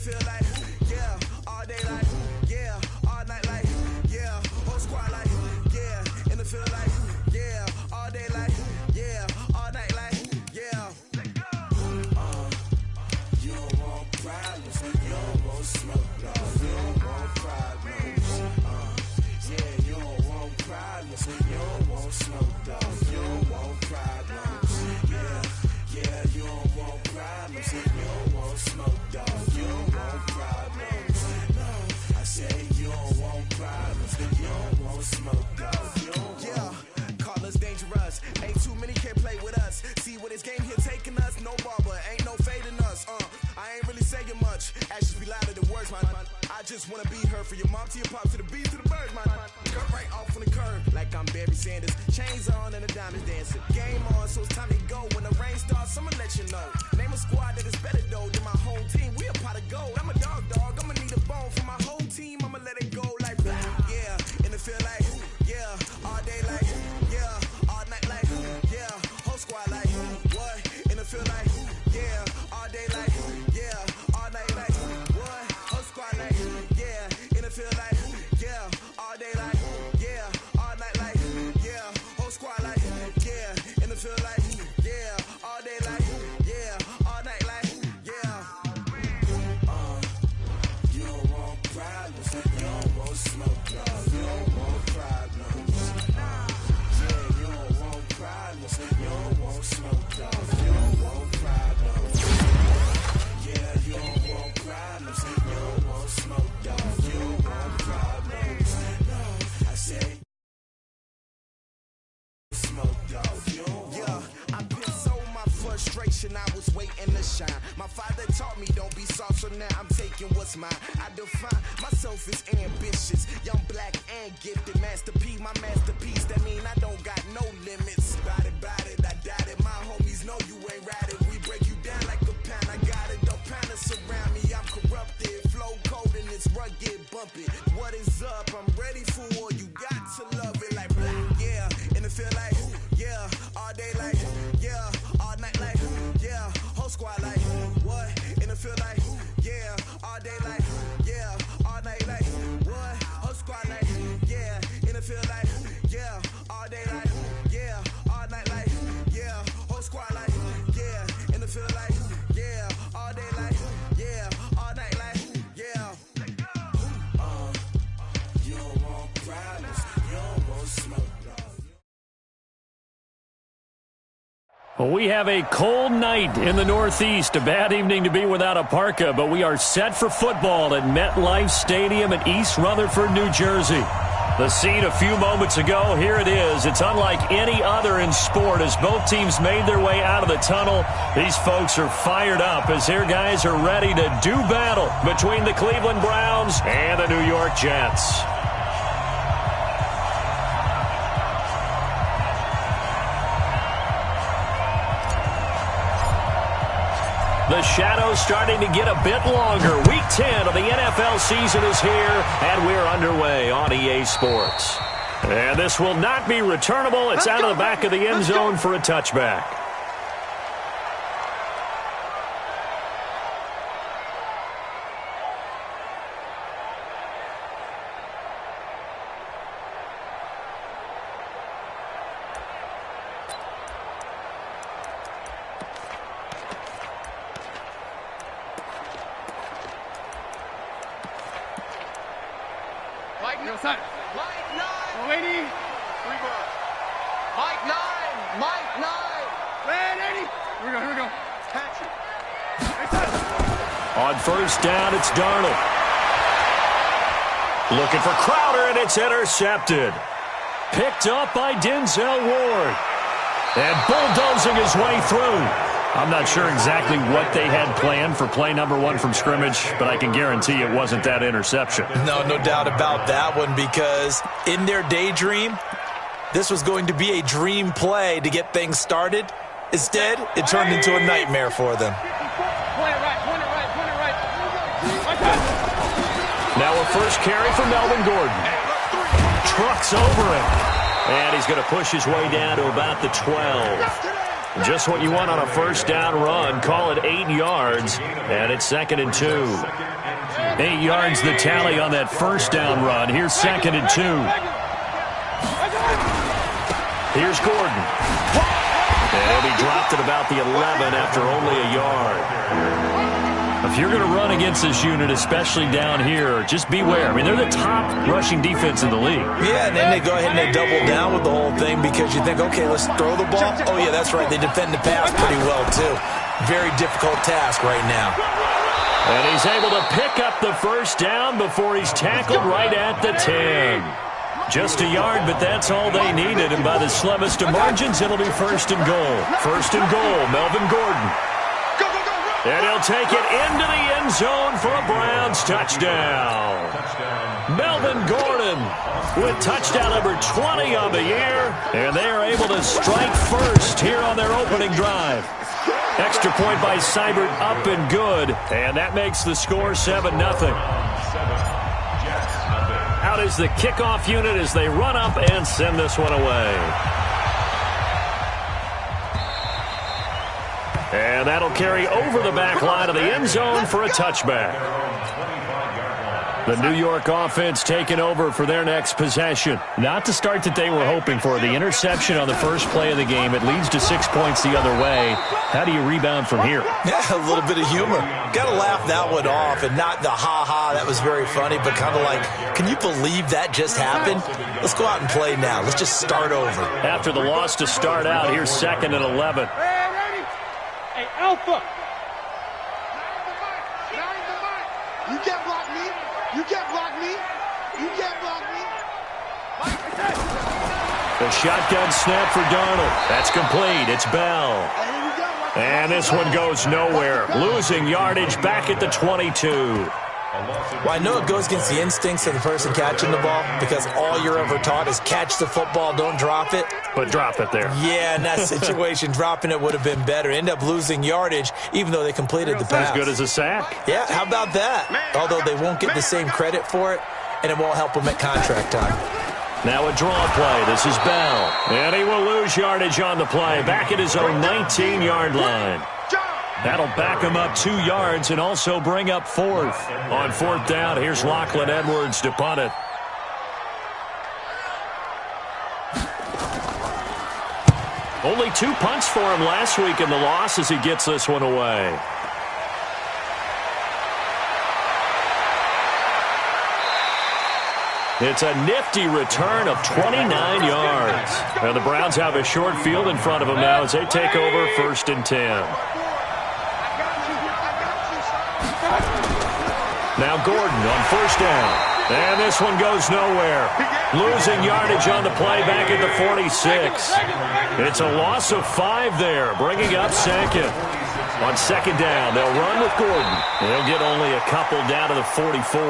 feel like, yeah, all day like, yeah, all night like, yeah, whole squad like, yeah, in the feel like, yeah, all day like, yeah, all night like, yeah. You don't want problems, you don't want smoke, dog. You don't want problems, yeah, you don't want problems, you don't want smoke, dog. You don't want problems, yeah, you don't want problems, you don't want smoke, dog. You don't want problems, no, I say you don't want problems, you don't want smoke, dog. You don't want. Call us dangerous, ain't too many can play with us. See what this game here taking us, no barber, ain't no fading us, I ain't really saying much, actions be louder than words, man. I just wanna be heard from your mom to your pop to the beat to the birds, man. Cut right off on the curb, like I'm Barry Sanders. Chains on and the diamonds dancing. Game on, so it's time to go. When the rain starts, I'ma let you know. Name a squad that is better though than my home team. We a pot of gold. I'm a dog. I'ma need a bone for my whole team. I'ma let it go like blah. Yeah, and it feel like yeah, all day like yeah, all night like yeah, whole squad like what? And it feel like yeah, all day like yeah, all night like what? Whole squad like yeah, and it feel like yeah, all day like yeah, all night like yeah, whole squad like yeah, and it feel like yeah, all day like yeah, all night like yeah. You don't want problems, you don't want smoke, dog. You don't want problems, yeah, you don't want problems, you don't want smoke, dog. You don't want problems, yeah, you don't want problems, you don't want smoke, dog. You don't want problems, no, I say smoke, dog. You don't want. Yeah, I've been so my frustration, I was waiting to shine. My father taught me don't be soft, so now I'm taking what's mine. I define myself as ambitious, young, black, and gifted. Master P, my masterpiece, that mean I don't got no limits. Bout it, I doubt it. My homies know you ain't ratted. We break you down like a pound. I got it, don't pound to surround me. I'm corrupted, flow cold and it's rugged, bumpy. What is up? I'm ready for war. You got to love it like blah, yeah, and it feel like yeah, all day like yeah, all night like yeah, whole squad like what? And it feel like yeah, all day like yeah, all night like what? Whole squad like yeah, and it feel like yeah, all day like yeah, all night like yeah, whole squad like yeah, and it feel like yeah, all day like yeah, all night like yeah. You don't want problems, you don't want smoke. Well, we have a cold night in the Northeast. A bad evening to be without a parka, but we are set for football at MetLife Stadium in East Rutherford, New Jersey. The scene a few moments ago, here it is. It's unlike any other in sport as both teams made their way out of the tunnel. These folks are fired up as their guys are ready to do battle between the Cleveland Browns and the New York Jets. The shadow's starting to get a bit longer. Week 10 of the NFL season is here, and we're underway on EA Sports. And this will not be returnable. It's out of the back of the end zone for a touchback. On first down, it's Darnold. Looking for Crowder, and it's intercepted. Picked up by Denzel Ward. And bulldozing his way through. I'm not sure exactly what they had planned for play number one from scrimmage, but I can guarantee it wasn't that interception. No doubt about that one, because in their daydream, this was going to be a dream play to get things started. Instead, it turned into a nightmare for them. Now a first carry for Melvin Gordon. Trucks over him. And he's going to push his way down to about the 12. Just what you want on a first down run. Call it 8 yards. And it's 2nd and 2. 8 yards the tally on that first down run. Here's 2nd and 2. Here's Gordon. And he'll be dropped at about the 11 after only a yard. If you're going to run against this unit, especially down here, just beware. I mean, they're the top rushing defense in the league. Yeah, and then they go ahead and they double down with the whole thing because you think, okay, let's throw the ball. Oh, yeah, that's right. They defend the pass pretty well, too. Very difficult task right now. And he's able to pick up the first down before he's tackled right at the 10. Just a yard, but that's all they needed. And by the slimmest of margins, it'll be 1st and goal. 1st and goal, Melvin Gordon. And he'll take it into the end zone for a Browns touchdown. Melvin Gordon with touchdown number 20 on the year. And they are able to strike first here on their opening drive. Extra point by Seibert, up and good. And that makes the score 7-0. Out is the kickoff unit as they run up and send this one away. And that'll carry over the back line of the end zone for a touchback. The New York offense taking over for their next possession. Not the start that they were hoping for. The interception on the first play of the game. It leads to 6 points the other way. How do you rebound from here? Yeah, a little bit of humor. Got to laugh that one off, and not the ha-ha, that was very funny, but kind of like, can you believe that just happened? Let's go out and play now. Let's just start over. After the loss to start out, here's 2nd and 11. Hey, Alpha! You can't block me. You can't block me. You can't block me. The shotgun snap for Darnold. That's complete. It's Bell. And this one goes nowhere. Losing yardage back at the 22. Well, I know it goes against the instincts of the person catching the ball because all you're ever taught is catch the football, don't drop it. But drop it there. Yeah, in that situation, dropping it would have been better. End up losing yardage even though they completed the pass. As good as a sack. Yeah, how about that? Although they won't get the same credit for it, and it won't help them at contract time. Now a draw play. This is Bell. And he will lose yardage on the play. Back at his own 19-yard line. That'll back him up 2 yards and also bring up 4th. On 4th down, here's Lachlan Edwards to punt it. Only 2 punts for him last week in the loss as he gets this one away. It's a nifty return of 29 yards. And the Browns have a short field in front of them now as they take over 1st and 10. Now Gordon on 1st down. And this one goes nowhere. Losing yardage on the play back at the 46. It's a loss of 5 there, bringing up 2nd. On 2nd down, they'll run with Gordon. They'll get only a couple down to the 44.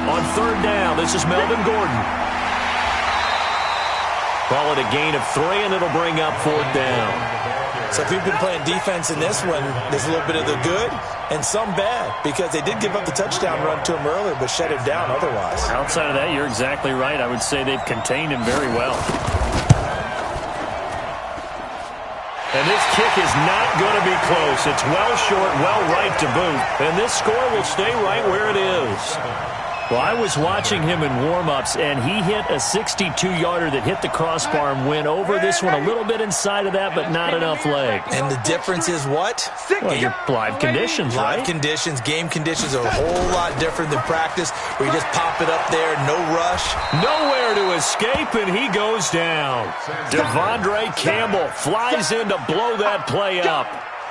On 3rd down, this is Melvin Gordon. Call it a gain of 3, and it'll bring up 4th down. So if you've been playing defense in this one, there's a little bit of the good and some bad because they did give up the touchdown run to him earlier but shut him down otherwise. Outside of that, you're exactly right. I would say they've contained him very well. And this kick is not going to be close. It's well short, well right to boot. And this score will stay right where it is. Well, I was watching him in warm-ups, and he hit a 62-yarder that hit the crossbar and went over this one a little bit inside of that, but not enough leg. And the difference is what? Well, your live conditions, right? Live conditions, game conditions are a whole lot different than practice where you just pop it up there, no rush. Nowhere to escape, and he goes down. Devondre Campbell flies in to blow that play up.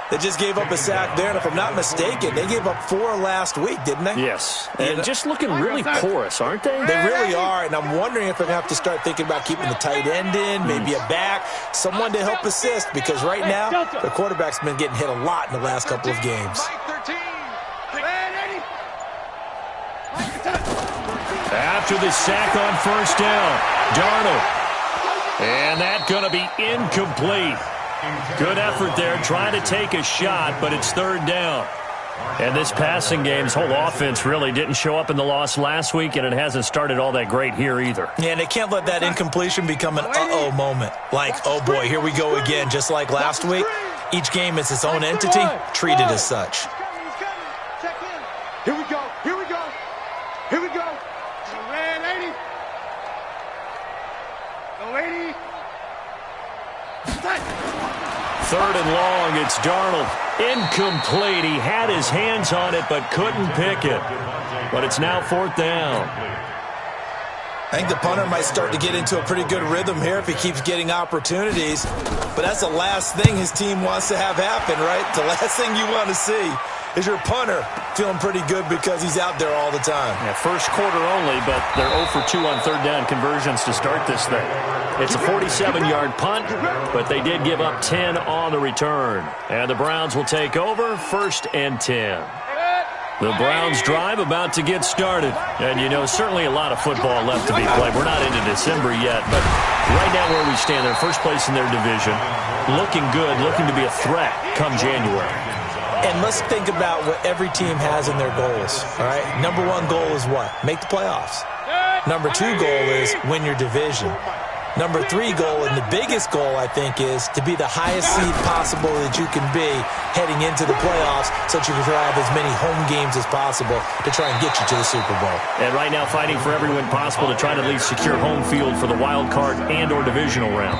They just gave up a sack there, and if I'm not mistaken, they gave up 4 last week, didn't they? Yes, and just looking really porous, aren't they? They really are, and I'm wondering if they're going to have to start thinking about keeping the tight end in, maybe a back, someone to help assist, because right now, the quarterback's been getting hit a lot in the last couple of games. After the sack on 1st down, Darnold. And that's going to be incomplete. Good effort there, trying to take a shot, but it's 3rd down. And this passing game's whole offense really didn't show up in the loss last week, and it hasn't started all that great here either. Yeah, and they can't let that incompletion become an uh-oh moment. Like, oh boy, here we go again, just like last week. Each game is its own entity, treated as such. Here we go. Here we go. Here we go. Red 80. Go 80. Third and long, it's Darnold. Incomplete. He had his hands on it but couldn't pick it. But it's now 4th down. I think the punter might start to get into a pretty good rhythm here if he keeps getting opportunities. But that's the last thing his team wants to have happen, right? The last thing you want to see is your punter feeling pretty good because he's out there all the time. Yeah, first quarter only, but they're 0 for 2 on third down conversions to start this thing. It's a 47-yard punt, but they did give up 10 on the return. And the Browns will take over, 1st and 10. The Browns drive about to get started. And, you know, certainly a lot of football left to be played. We're not into December yet, but right now where we stand, they're first place in their division. Looking good, looking to be a threat come January. And let's think about what every team has in their goals, all right? Number 1 goal is what? Make the playoffs. Number 2 goal is win your division. Number 3 goal, and the biggest goal, I think, is to be the highest seed possible that you can be heading into the playoffs so that you can have as many home games as possible to try and get you to the Super Bowl. And right now fighting for every win possible to try to at least secure home field for the wild card and or divisional round.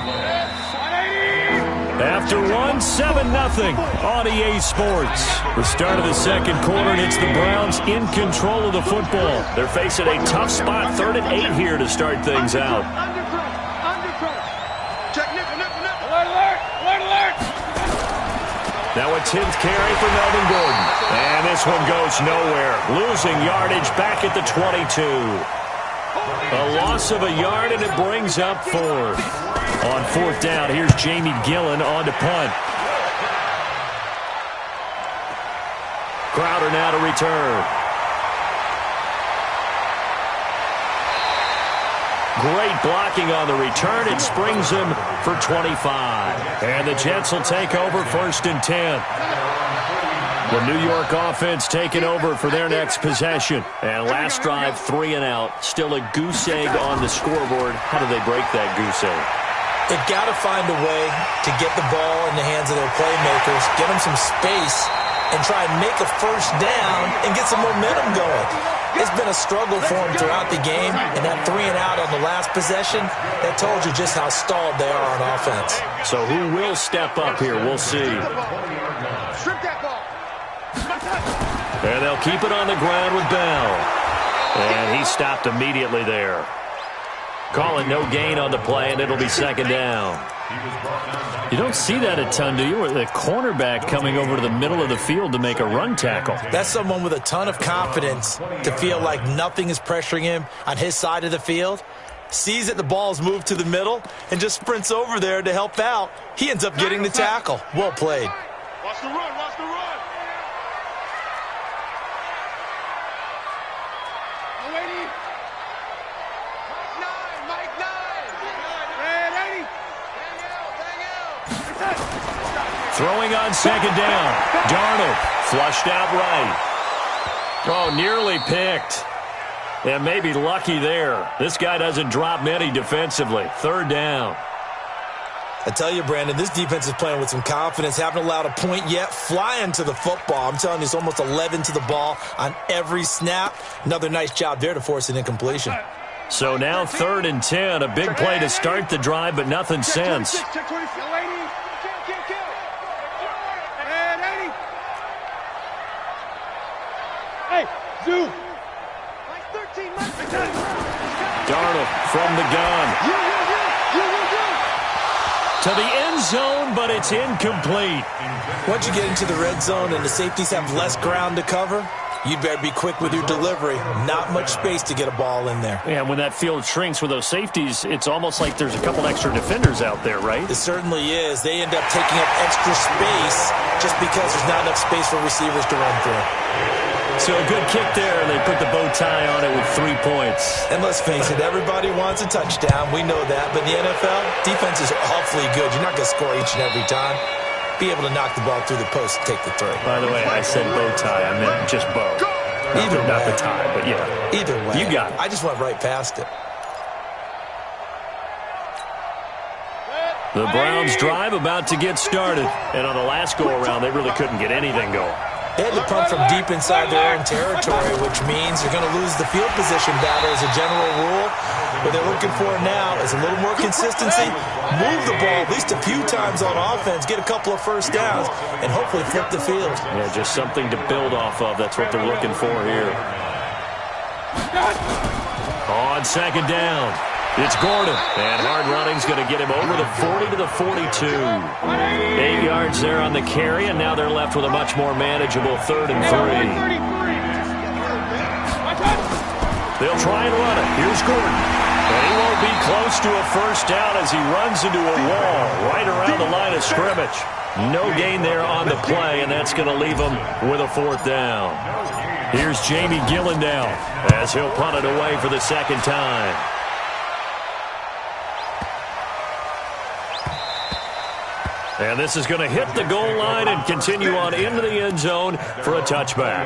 After 1, 7-0 on EA Sports. The start of the second quarter, and it's the Browns in control of the football. They're facing a tough spot, 3rd and 8 here to start things out. Now a 10th carry for Melvin Gordon. And this one goes nowhere. Losing yardage back at the 22. A loss of a yard, and it brings up 4th. On 4th down, here's Jamie Gillen on to punt. Crowder now to return. Great blocking on the return. It springs him for 25. And the Jets will take over 1st and 10. The New York offense taking over for their next possession. And last drive, 3 and out. Still a goose egg on the scoreboard. How do they break that goose egg? They've got to find a way to get the ball in the hands of their playmakers, get them some space, and try and make a first down and get some momentum going. It's been a struggle for them throughout the game, and that 3 and out on the last possession, that told you just how stalled they are on offense. So who will step up here? We'll see. Strip that ball. And they'll keep it on the ground with Bell. And he stopped immediately there. Calling no gain on the play, and it'll be 2nd down. You don't see that a ton, do you? Or the cornerback coming over to the middle of the field to make a run tackle. That's someone with a ton of confidence to feel like nothing is pressuring him on his side of the field. Sees that the ball's moved to the middle and just sprints over there to help out. He ends up getting the tackle. Well played. Watch the run. Watch the run. Throwing on 2nd down. Darnold flushed out right. Oh, nearly picked. And maybe lucky there. This guy doesn't drop many defensively. 3rd down. I tell you, Brandon, this defense is playing with some confidence. Haven't allowed a point yet. Flying to the football. I'm telling you, it's almost 11 to the ball on every snap. Another nice job there to force an incompletion. So now 3rd and 10. A big play to start the drive, but nothing since. Darnold from the gun. To the end zone, but it's incomplete. Once you get into the red zone and the safeties have less ground to cover, you'd better be quick with your delivery. Not much space to get a ball in there. Yeah, when that field shrinks with those safeties, it's almost like there's a couple extra defenders out there, right? It certainly is. They end up taking up extra space just because there's not enough space for receivers to run through. So a good kick there, and they put the bow tie on it with 3 points. And let's face it, everybody wants a touchdown. We know that. But in the NFL, defense is awfully good. You're not going to score each and every time. be able to knock the ball through the post and take the three. By the way, I said bow tie. I meant just bow. Not the tie, but yeah. Either way. You got it. I just went right past it. The Browns drive about to get started. And on the last go-around, they really couldn't get anything going. They had to punt from deep inside their own territory, which means you're going to lose the field position battle as a general rule. What they're looking for now is a little more consistency, move the ball at least a few times on offense, get a couple of first downs, and hopefully flip the field. Yeah, just something to build off of. That's what they're looking for here. On second down, it's Gordon, and hard running's going to get him over the 40 to the 42. 8 yards there on the carry, and now they're left with a much more manageable 3rd and 3. They'll try and run it. Here's Gordon. And he won't be close to a first down as he runs into a wall right around the line of scrimmage. No gain there on the play, and that's going to leave him with a 4th down. Here's Jamie Gillandale as he'll punt it away for the second time. And this is going to hit the goal line and continue on into the end zone for a touchback.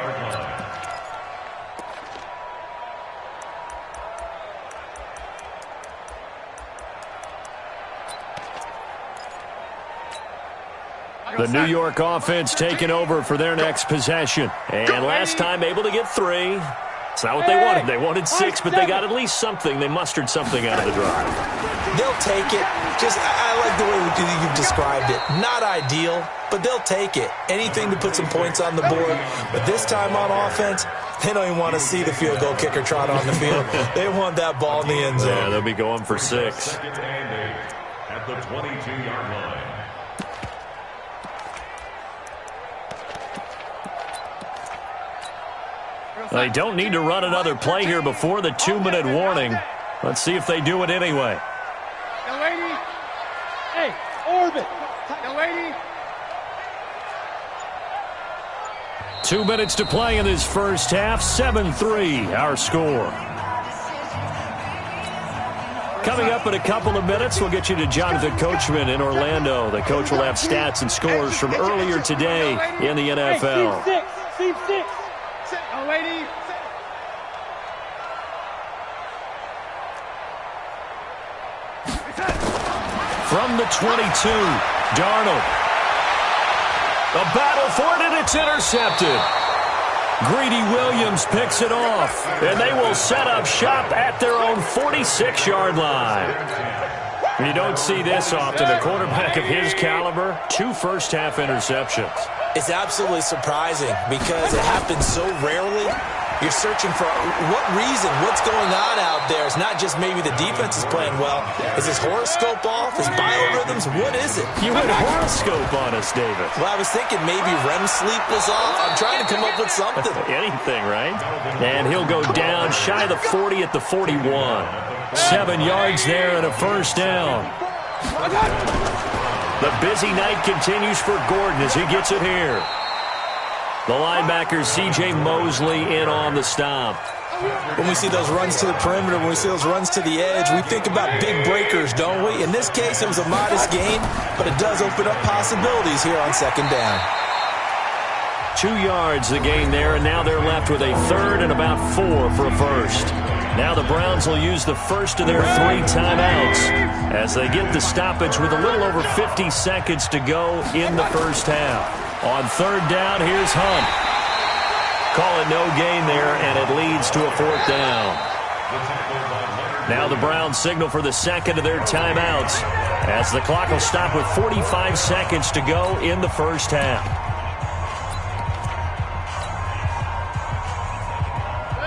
The New York offense taking over for their next possession. And last time able to get 3. It's not what they wanted. They wanted 6, but they got at least something. They mustered something out of the drive. They'll take it. I like the way you've described it. Not ideal, but they'll take it. Anything to put some points on the board. But this time on offense, they don't even want to see the field goal kicker trot on the field. They want that ball in the end zone. Yeah, they'll be going for 6. At the 22-yard line. They don't need to run another play here before the 2-minute warning. Let's see if they do it anyway. Young lady. Hey, orbit. Young lady. 2 minutes to play in this first half. 7-3, our score. Coming up in a couple of minutes, we'll get you to Jonathan Coachman in Orlando. The coach will have stats and scores from earlier today in the NFL. Hey, Team 6. Young lady. From the 22, Darnold. A battle for it, and it's intercepted. Greedy Williams picks it off, and they will set up shop at their own 46-yard line. You don't see this often. A quarterback of his caliber, 2 first-half interceptions. It's absolutely surprising because it happens so rarely. You're searching for what reason, what's going on out there. It's not just maybe the defense is playing well. Is his horoscope off? His biorhythms? What is it? You went horoscope on us, David. Well, I was thinking maybe REM sleep was off. I'm trying to come up with something. Anything, right? And he'll go down shy of the 40 at the 41. 7 yards there and a first down. The busy night continues for Gordon as he gets it here. The linebacker, C.J. Mosley, in on the stop. When we see those runs to the perimeter, when we see those runs to the edge, we think about big breakers, don't we? In this case, it was a modest gain, but it does open up possibilities here on second down. 2 yards the gain there, and now they're left with a 3rd and about 4 for a first. Now the Browns will use the first of their 3 timeouts as they get the stoppage with a little over 50 seconds to go in the first half. On 3rd down, here's Hunt. Call it no gain there, and it leads to a 4th down. Now the Browns signal for the second of their timeouts as the clock will stop with 45 seconds to go in the first half.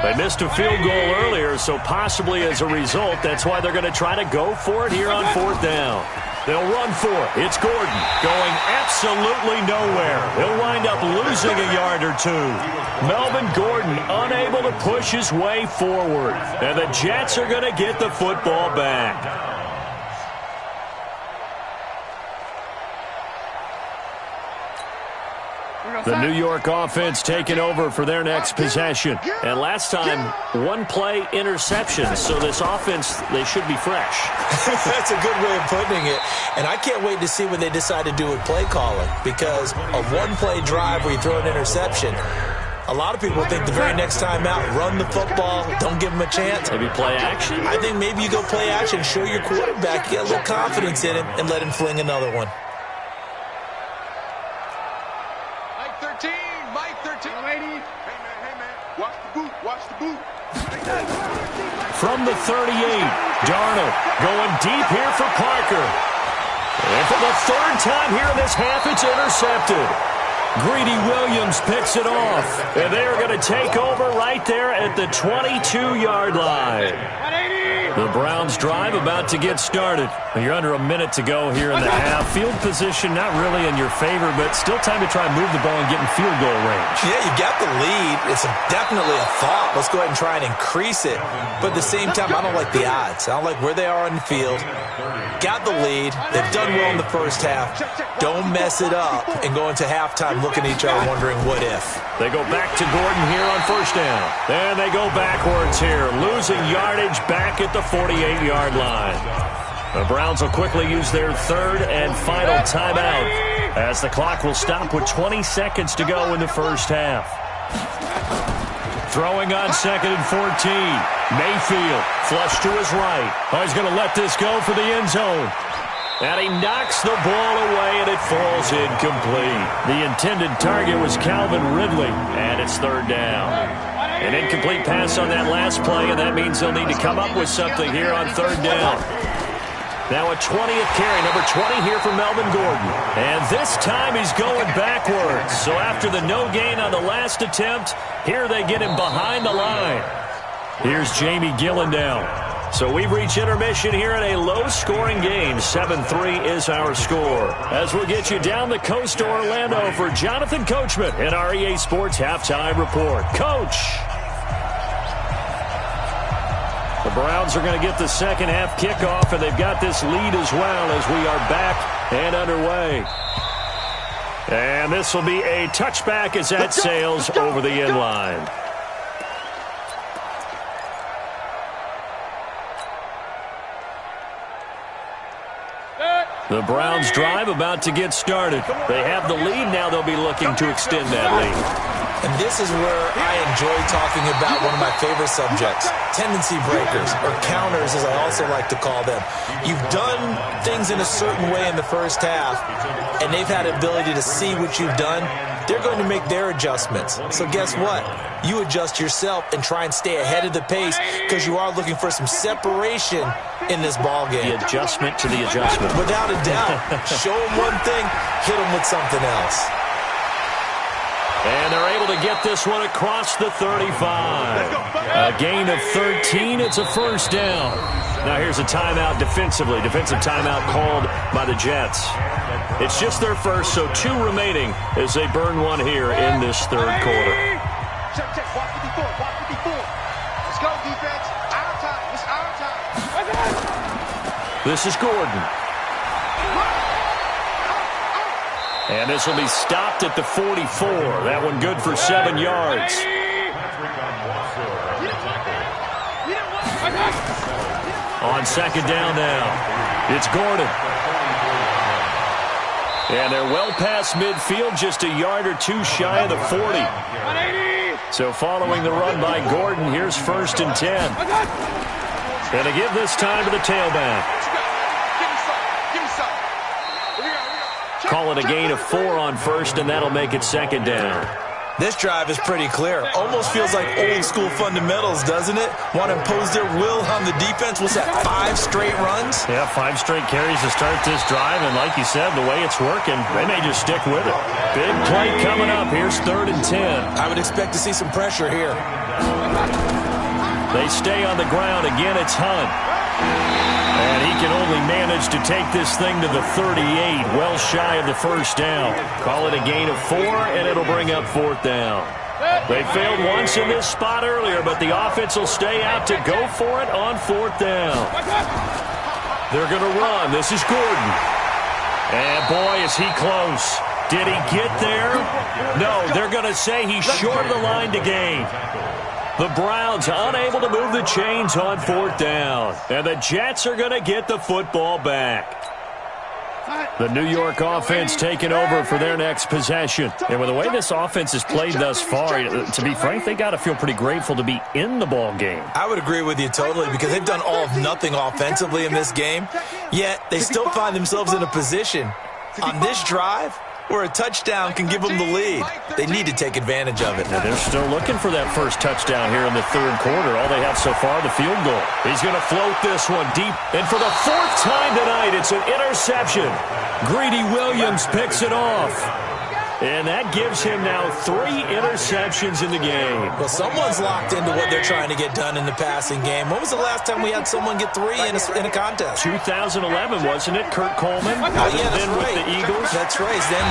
They missed a field goal earlier, so possibly as a result, that's why they're going to try to go for it here on 4th down. They'll run for it. It's Gordon going absolutely nowhere. He'll wind up losing a yard or 2. Melvin Gordon unable to push his way forward. And the Jets are going to get the football back. The New York offense taking over for their next possession. And last time, one-play interceptions. So this offense, they should be fresh. That's a good way of putting it. And I can't wait to see what they decide to do with play calling, because a one-play drive where you throw an interception, a lot of people think the very next time out, run the football, don't give them a chance. Maybe play action? I think maybe you go play action, show your quarterback, get a little confidence in him, and let him fling another one. Mike 13. Lady. Hey, man. Watch the boot. From the 38, Darnold going deep here for Parker. And for the third time here in this half, it's intercepted. Greedy Williams picks it off, and they are going to take over right there at the 22-yard line. The Browns drive about to get started. You're under a minute to go here in the half. Field position not really in your favor, but still time to try and move the ball and get in field goal range. Yeah, you got the lead. It's definitely a thought. Let's go ahead and try and increase it. But at the same time, I don't like the odds. I don't like where they are on the field. Got the lead. They've done well in the first half. Don't mess it up and go into halftime looking at each other wondering what if. They go back to Gordon here on first down. And they go backwards here, losing yardage back at the 48-yard line. The Browns will quickly use their third and final timeout as the clock will stop with 20 seconds to go in the first half. Throwing on 2nd and 14. Mayfield flush to his right. Oh, he's going to let this go for the end zone. And he knocks the ball away, and it falls incomplete. The intended target was Calvin Ridley, and it's third down. An incomplete pass on that last play, and that means they'll need to come up with something here on third down. Now a 20th carry, number 20 here for Melvin Gordon. And this time he's going backwards. So after the no gain on the last attempt, here they get him behind the line. Here's Jamie Gillen down. So we've reached intermission here in a low-scoring game. 7-3 is our score. As we'll get you down the coast to Orlando for Jonathan Coachman in our EA Sports Halftime Report. Coach! The Browns are going to get the second half kickoff, and they've got this lead as well as we are back and underway. And this will be a touchback as that sails over the end line. The Browns drive about to get started. They have the lead. Now they'll be looking to extend that lead. And this is where I enjoy talking about one of my favorite subjects, tendency breakers, or counters as I also like to call them. You've done things in a certain way in the first half, and they've had the ability to see what you've done. They're going to make their adjustments. So guess what? You adjust yourself and try and stay ahead of the pace because you are looking for some separation in this ball game. The adjustment to the adjustment. Without a doubt. Show them one thing, hit them with something else. And they're able to get this one across the 35. A gain of 13. It's a first down. Now here's a timeout defensively. Defensive timeout called by the Jets. It's just their first, so 2 remaining as they burn one here in this third quarter. Check. Watch 54. Let's go, defense. Our time. It's our time. This is Gordon. And this will be stopped at the 44. That one good for 7 yards. On second down now, it's Gordon. And they're well past midfield, just a yard or 2 shy of the 40. So following the run by Gordon, here's 1st and 10. And to give this time to the tailback. Call it a gain of 4 on first, and that'll make it second down. This drive is pretty clear. Almost feels like old school fundamentals, doesn't it? Want to impose their will on the defense. What's that, 5 straight runs? Yeah, 5 straight carries to start this drive, and like you said, the way it's working, they may just stick with it. Big play coming up. Here's 3rd and 10. I would expect to see some pressure here. They stay on the ground. Again, it's Hunt. And he can only manage to take this thing to the 38, well shy of the first down. Call it a gain of 4, and it'll bring up 4th down. They failed once in this spot earlier, but the offense will stay out to go for it on 4th down. They're going to run. This is Gordon. And boy, is he close. Did he get there? No, they're going to say he's short of the line to gain. The Browns unable to move the chains on 4th down. And the Jets are going to get the football back. The New York offense taking over for their next possession. And with the way this offense has played thus far, to be frank, they got to feel pretty grateful to be in the ball game. I would agree with you totally because they've done all of nothing offensively in this game, yet they still find themselves in a position on this drive where a touchdown can give them the lead. They need to take advantage of it. Now they're still looking for that first touchdown here in the 3rd quarter. All they have so far, the field goal. He's going to float this one deep. And for the 4th time tonight, it's an interception. Greedy Williams picks it off. And that gives him now 3 interceptions in the game. Well, someone's locked into what they're trying to get done in the passing game. When was the last time we had someone get 3 in a contest? 2011, wasn't it? Kurt Coleman? Yeah, that's right. With the Eagles? That's right. Then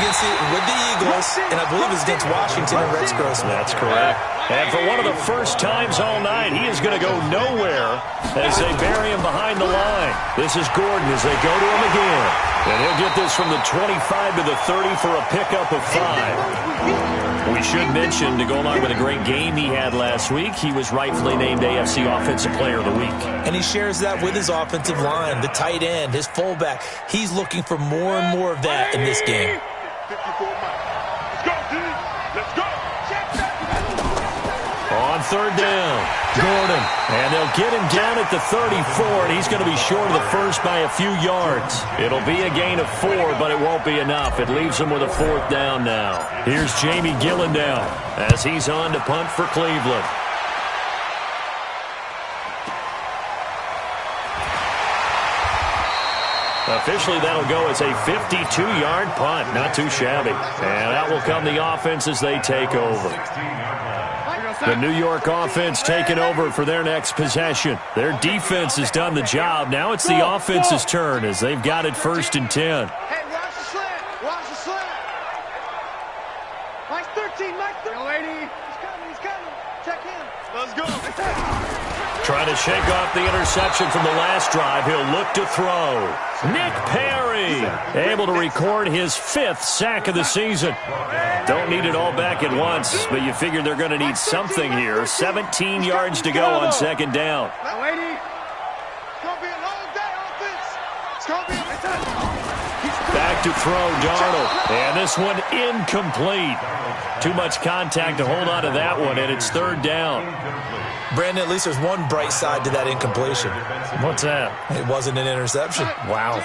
with the Eagles, and I believe it's against Washington and Rex Grossman. That's correct. And for one of the first times all night, he is going to go nowhere as they bury him behind the line. This is Gordon as they go to him again. And he'll get this from the 25 to the 30 for a pickup of 5. We should mention, to go along with a great game he had last week, he was rightfully named AFC Offensive Player of the Week. And he shares that with his offensive line, the tight end, his fullback. He's looking for more and more of that in this game. On 3rd down, Gordon. And they'll get him down at the 34, and he's going to be short of the first by a few yards. It'll be a gain of 4, but it won't be enough. It leaves him with a 4th down now. Here's Jamie Gillendow as he's on to punt for Cleveland. Officially, that'll go as a 52-yard punt. Not too shabby. And out will come the offense as they take over. The New York offense taking over for their next possession. Their defense has done the job. Now it's the offense's turn as they've got it 1st and 10. Hey, watch the slant. Watch the slant. Mike 13, Mike 13. Young lady. He's coming. Check him. Let's go. Trying to shake off the interception from the last drive. He'll look to throw. Nick Perry able to record his 5th sack of the season. Don't need it all back at once, but you figure they're going to need something here. 17 yards to go on 2nd down. Now, lady, it's going to be a long day offense. It's going to be Back to throw, Darnold. And this one incomplete. Too much contact to hold on to that one, and it's 3rd down. Brandon, at least there's one bright side to that incompletion. What's that? It wasn't an interception. Wow.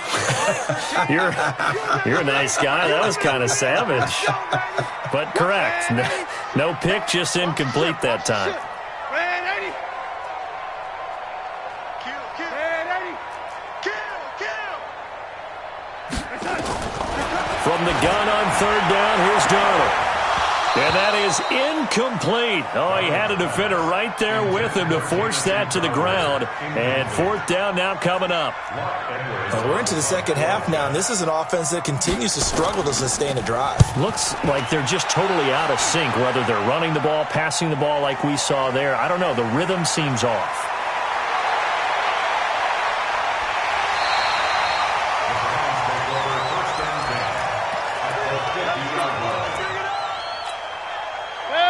You're a nice guy. That was kind of savage. But correct. No pick, just incomplete that time. From the gun on 3rd down, here's Darnold. And that is incomplete. Oh, he had a defender right there with him to force that to the ground. And 4th down now coming up. And we're into the 2nd half now, and this is an offense that continues to struggle to sustain a drive. Looks like they're just totally out of sync, whether they're running the ball, passing the ball like we saw there. I don't know. The rhythm seems off.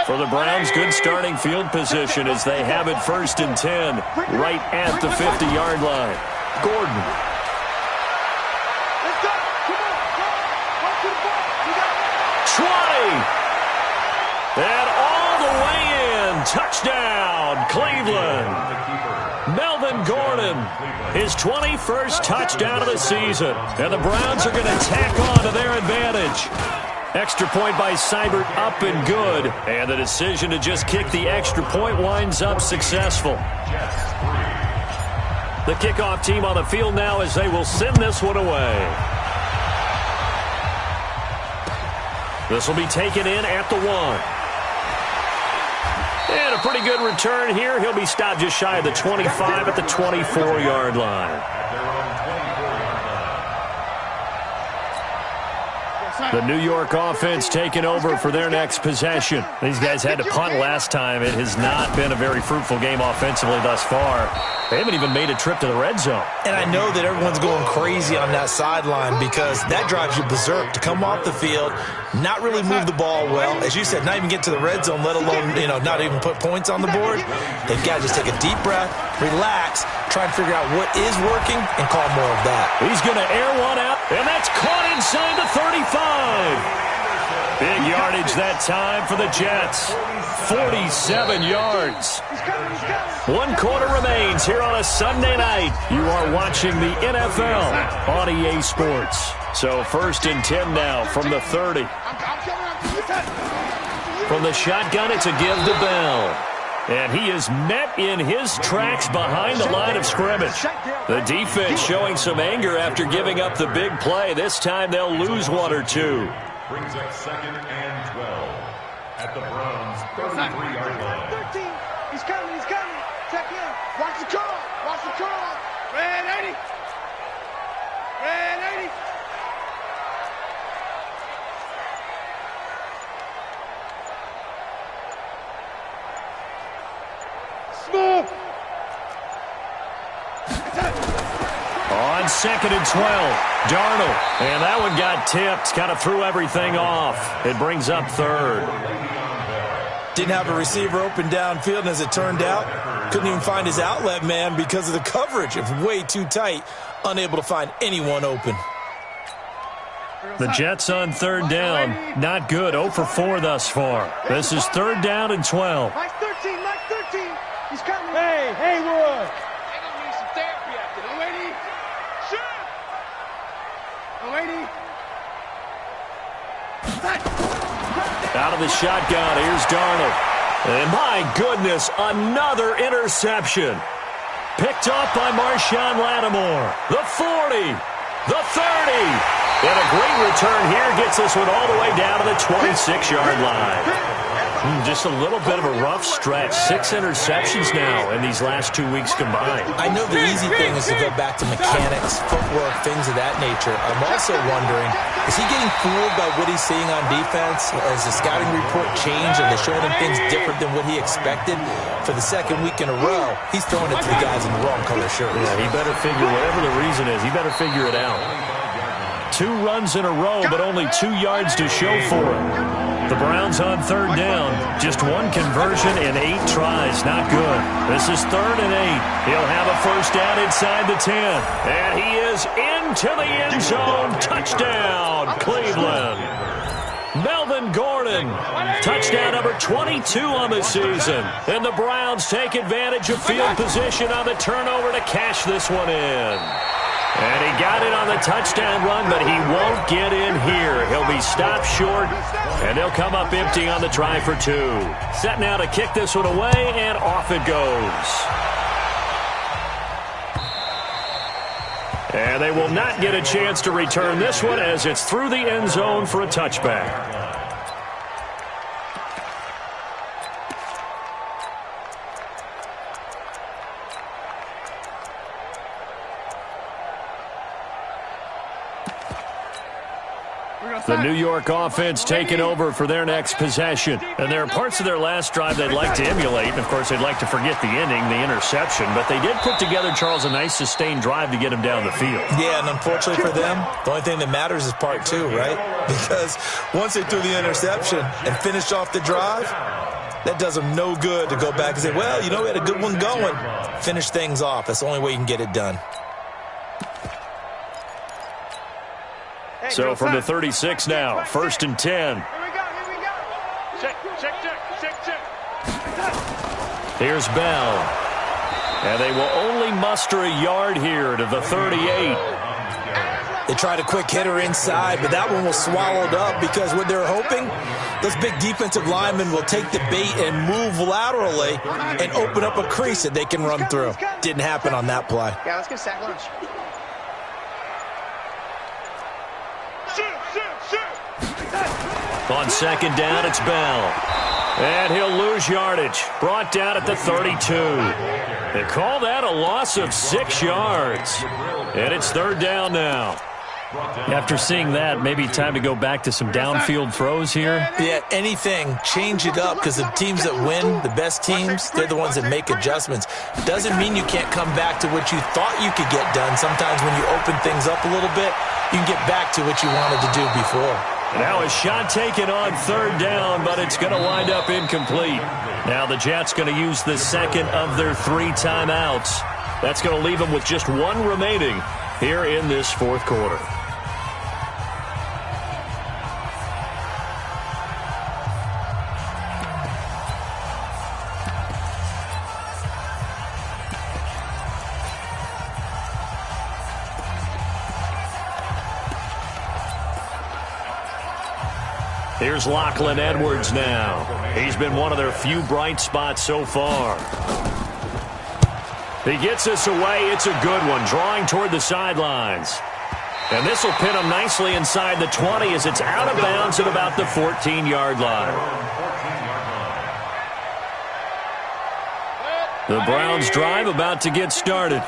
For the Browns, good starting field position as they have it 1st and 10, right at the 50-yard line. Gordon. Try. And all the way in. Touchdown, Cleveland. Melvin Gordon, his 21st touchdown of the season. And the Browns are going to tack on to their advantage. Extra point by Seibert up and good. And the decision to just kick the extra point winds up successful. The kickoff team on the field now as they will send this one away. This will be taken in at the 1. And a pretty good return here. He'll be stopped just shy of the 25 at the 24-yard line. The New York offense taking over for their next possession. These guys had to punt last time. It has not been a very fruitful game offensively thus far. They haven't even made a trip to the red zone. And I know that everyone's going crazy on that sideline because that drives you berserk to come off the field, not really move the ball well. As you said, not even get to the red zone, let alone, not even put points on the board. They've got to just take a deep breath, relax, try and figure out what is working, and call more of that. He's going to air one out, and that's caught inside the 35. Big yardage that time for the Jets. 47 yards. 1 quarter remains here on a Sunday night. You are watching the NFL on EA Sports. So 1st and 10 now from the 30. From the shotgun, it's a give to Bell. And he is met in his tracks behind the line of scrimmage. The defense showing some anger after giving up the big play. This time they'll lose 1 or 2. Brings up 2nd and 12 at the Browns' 33-yard line. 13. He's coming. Check in. Watch the curl. Red 80. Smooth. On 2nd and 12, Darnold. And that one got tipped, kind of threw everything off. It brings up 3rd. Didn't have a receiver open downfield, and as it turned out, couldn't even find his outlet man because of the coverage. It was way too tight, unable to find anyone open. The Jets on 3rd down, not good, 0 for 4 thus far. This is 3rd down and 12. Mike 13. He's coming. Hey, Haywood. Out of the shotgun, here's Darnold. And my goodness, another interception. Picked off by Marshawn Lattimore. The 40, the 30. And a great return here gets this one all the way down to the 26-yard line. Just a little bit of a rough stretch. 6 interceptions now in these last 2 weeks combined. I know the easy thing is to go back to mechanics, footwork, things of that nature. I'm also wondering, is he getting fooled by what he's seeing on defense? Has the scouting report changed? Are they showing him things different than what he expected? For the 2nd week in a row, he's throwing it to the guys in the wrong color shirts. Yeah, he better figure, whatever the reason is, he better figure it out. 2 runs in a row, but only 2 yards to show for it. The Browns on 3rd down. Just 1 conversion in 8 tries. Not good. This is 3rd and 8. He'll have a first down inside the 10. And he is into the end zone. Touchdown, Cleveland. Melvin Gordon. Touchdown number 22 on the season. And the Browns take advantage of field position on the turnover to cash this one in. And he got it on the touchdown run, but he won't get in here. He'll be stopped short, and they'll come up empty on the try for 2. Set now to kick this one away, and off it goes. And they will not get a chance to return this one as it's through the end zone for a touchback. The New York offense taking over for their next possession. And there are parts of their last drive they'd like to emulate. And, of course, they'd like to forget the ending, the interception. But they did put together, Charles, a nice sustained drive to get him down the field. Yeah, and unfortunately for them, the only thing that matters is part 2, right? Because once they threw the interception and finished off the drive, that does them no good to go back and say, well, we had a good one going. Finish things off. That's the only way you can get it done. So from the 36 now, 1st and 10. Here we go. Check. Here's Bell. And they will only muster a yard here to the 38. They tried a quick hitter inside, but that one was swallowed up because what they're hoping, those big defensive linemen will take the bait and move laterally and open up a crease that they can run through. Didn't happen on that play. Yeah, let's get sack lunch. On 2nd down, it's Bell. And he'll lose yardage. Brought down at the 32. They call that a loss of 6 yards. And it's 3rd down now. After seeing that, maybe time to go back to some downfield throws here. Yeah, anything. Change it up, because the teams that win, the best teams, they're the ones that make adjustments. It doesn't mean you can't come back to what you thought you could get done. Sometimes when you open things up a little bit, you can get back to what you wanted to do before. Now a shot taken on third down, but it's going to wind up incomplete. Now the Jets going to use the second of their 3 timeouts. That's going to leave them with just 1 remaining here in this fourth quarter. Here's Lachlan Edwards now. He's been one of their few bright spots so far. He gets this away. It's a good one, drawing toward the sidelines. And this will pin him nicely inside the 20 as it's out of bounds at about the 14-yard line. The Browns drive about to get started.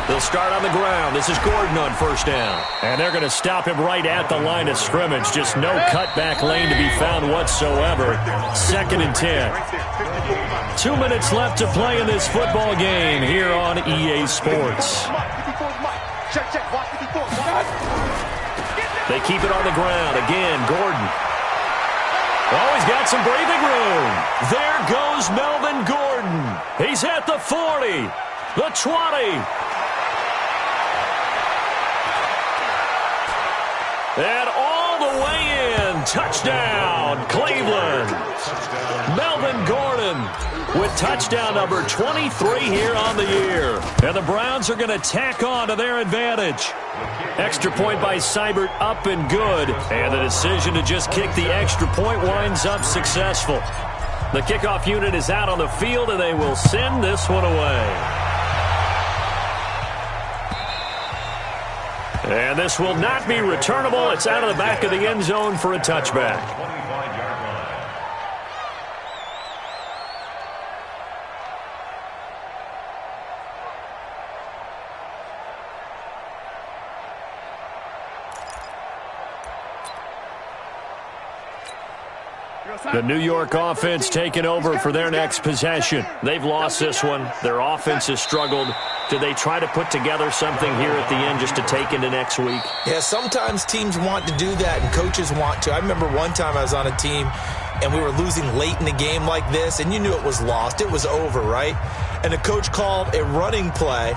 They'll start on the ground. This is Gordon on first down. And they're going to stop him right at the line of scrimmage. Just no cutback lane to be found whatsoever. 2nd and 10. 2 minutes left to play in this football game here on EA Sports. They keep it on the ground. Again, Gordon. Oh, he's got some breathing room. There goes Melvin Gordon. He's at the 40, the 20. And all the way in. Touchdown, Cleveland. Melvin Gordon with touchdown number 23 here on the year. And the Browns are going to tack on to their advantage. Extra point by Seibert up and good. And the decision to just kick the extra point winds up successful. The kickoff unit is out on the field, and they will send this one away. And this will not be returnable. It's out of the back of the end zone for a touchback. The New York offense taking over for their next possession. They've lost this one. Their offense has struggled. Do they try to put together something here at the end just to take into next week? Yeah, sometimes teams want to do that and coaches want to. I remember one time I was on a team and we were losing late in the game like this, and you knew it was lost. It was over, right? And the coach called a running play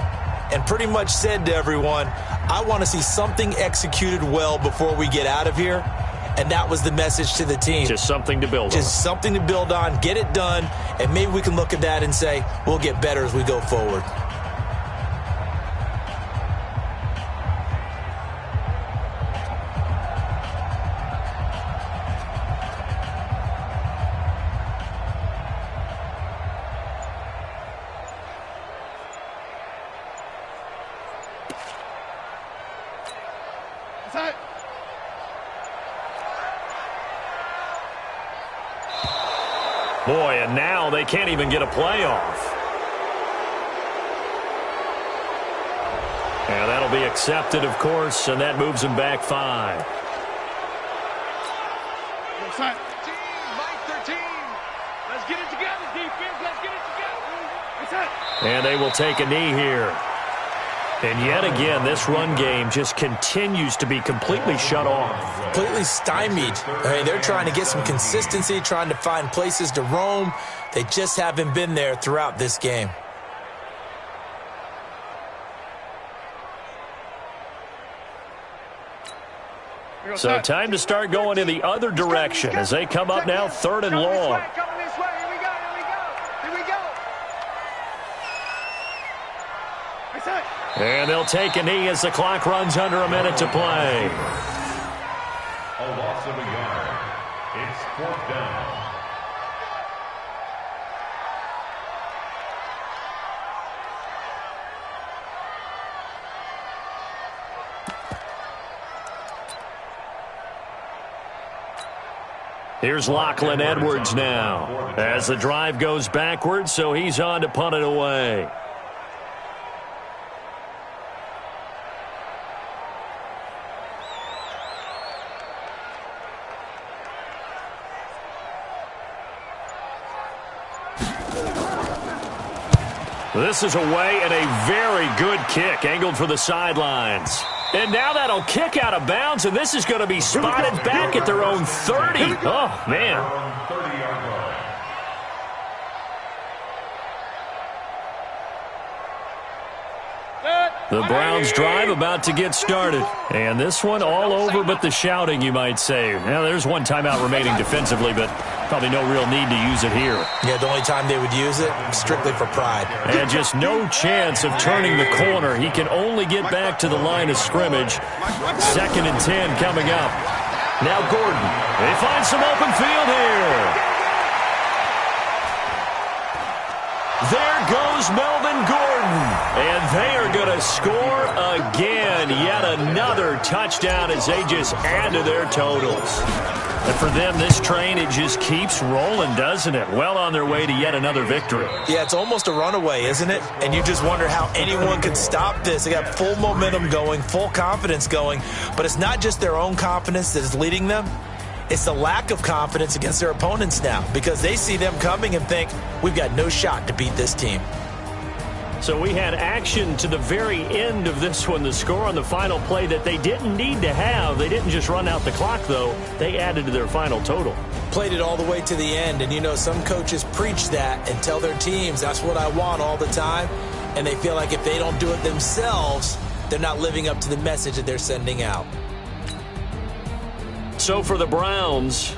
and pretty much said to everyone, I want to see something executed well before we get out of here. And that was the message to the team. Just something to build on. Just something to build on, get it done, and maybe we can look at that and say, we'll get better as we go forward. Boy, and now they can't even get a playoff. And that'll be accepted, of course, and that moves them back 5. Let's get it together, defense. Let's get it together. And they will take a knee here. And yet again, this run game just continues to be completely shut off. Completely stymied. I mean, they're trying to get some consistency, trying to find places to roam. They just haven't been there throughout this game. So time to start going in the other direction as they come up now 3rd and long. And they'll take a knee as the clock runs under a minute to play. A loss of a yard. It's 4th down. Here's Lachlan Edwards now as the drive goes backwards, so he's on to punt it away. This is away and a very good kick, angled for the sidelines. And now that'll kick out of bounds, and this is going to be spotted back at their own 30. Oh, man. The Browns drive about to get started. And this one all over but the shouting, you might say. Now, there's one timeout remaining defensively, but probably no real need to use it here. Yeah, the only time they would use it, strictly for pride. And just no chance of turning the corner. He can only get back to the line of scrimmage. 2nd and 10 coming up. Now Gordon. They find some open field here. There goes Melvin Gordon, and they are going to score again. Yet another touchdown as they just add to their totals. And for them, this train, it just keeps rolling, doesn't it? Well on their way to yet another victory. Yeah, it's almost a runaway, isn't it? And you just wonder how anyone could stop this. They got full momentum going, full confidence going. But it's not just their own confidence that is leading them. It's the lack of confidence against their opponents now, because they see them coming and think, we've got no shot to beat this team. So we had action to the very end of this one. The score on the final play that they didn't need to have. They didn't just run out the clock, though. They added to their final total. Played it all the way to the end. And, you know, some coaches preach that and tell their teams, that's what I want all the time. And they feel like if they don't do it themselves, they're not living up to the message that they're sending out. So for the Browns,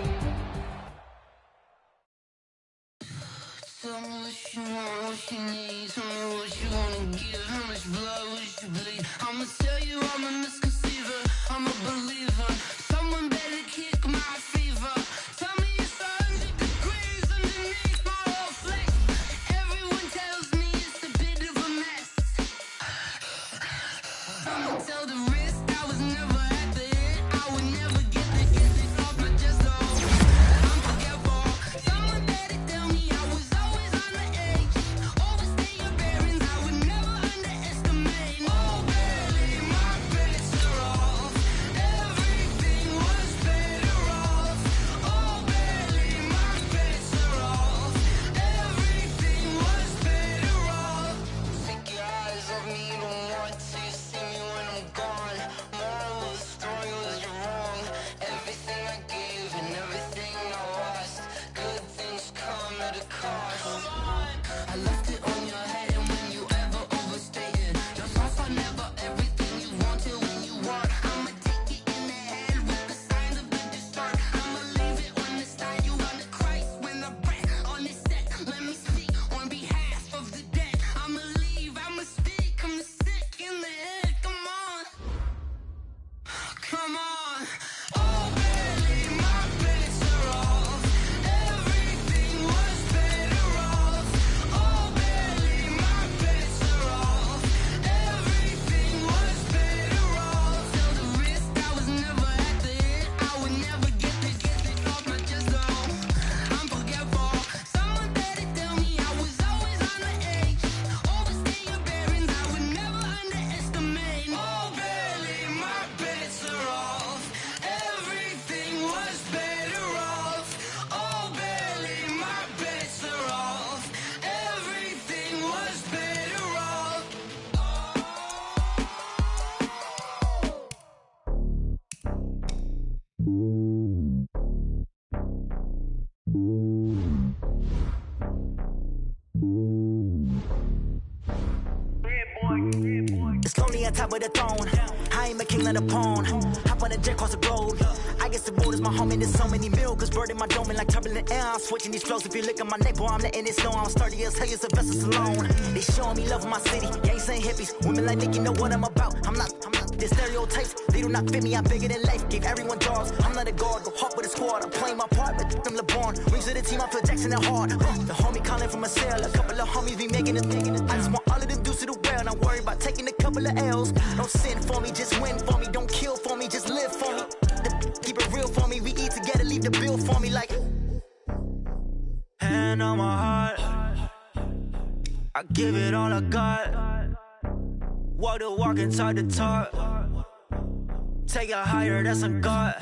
top of the throne. I ain't a king, let a pawn. Hop on a jet across the road. I guess the road is my home and there's so many milkers. Bird in my dome and like turbulent air. I'm switching these flows. If you look at my neck, boy, I'm letting it snow. I'm sturdy as hell, it's a vessel alone. They showing me love in my city. Gangs ain't hippies. Women like Nick, you know what I'm about. I'm not the stereotypes. They do not fit me. I'm bigger than life. Gave everyone dogs. I'm not a guard. Go hawk with a squad. I'm playing my part, but them LeBron. Rings to the team, I feel Jackson and hard. The homie calling from a cell. A couple of homies be making it. I just want all of them dudes to do well. Not worry about taking a couple of L's. Don't sin for me, just win for me. Don't kill for me, just live for me. Keep it real for me. We eat together, leave the bill for me like. Hand on my heart, I give it all I got. Walk the walk and talk the talk. Take it higher, that's a God.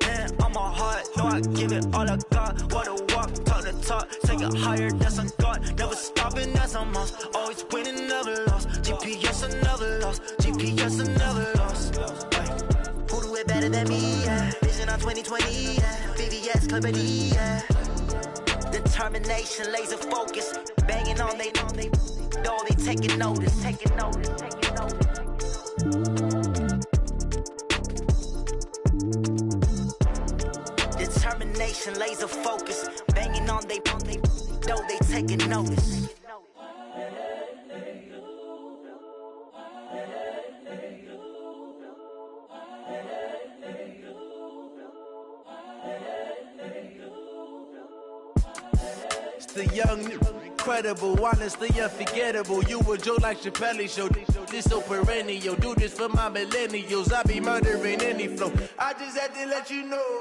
Man, on my heart, know I give it all I got. What a walk, talk the talk. Take it higher, that's a God. Never stopping, that's a must. Always winning, never lost. GPS, I never lost. GPS, I never lost. Who do it better than me? Yeah. Vision on 2020, yeah. VVS, Clarity, yeah. Determination, laser focus. Banging on they know they taking notice. Taking notice, taking notice. Determination, laser focus, banging on they know they taking notice. It's the young, incredible, honestly unforgettable. You a Joe like Chappelle show. This so perennial. Do this for my millennials. I be murdering any flow. I just had to let you know.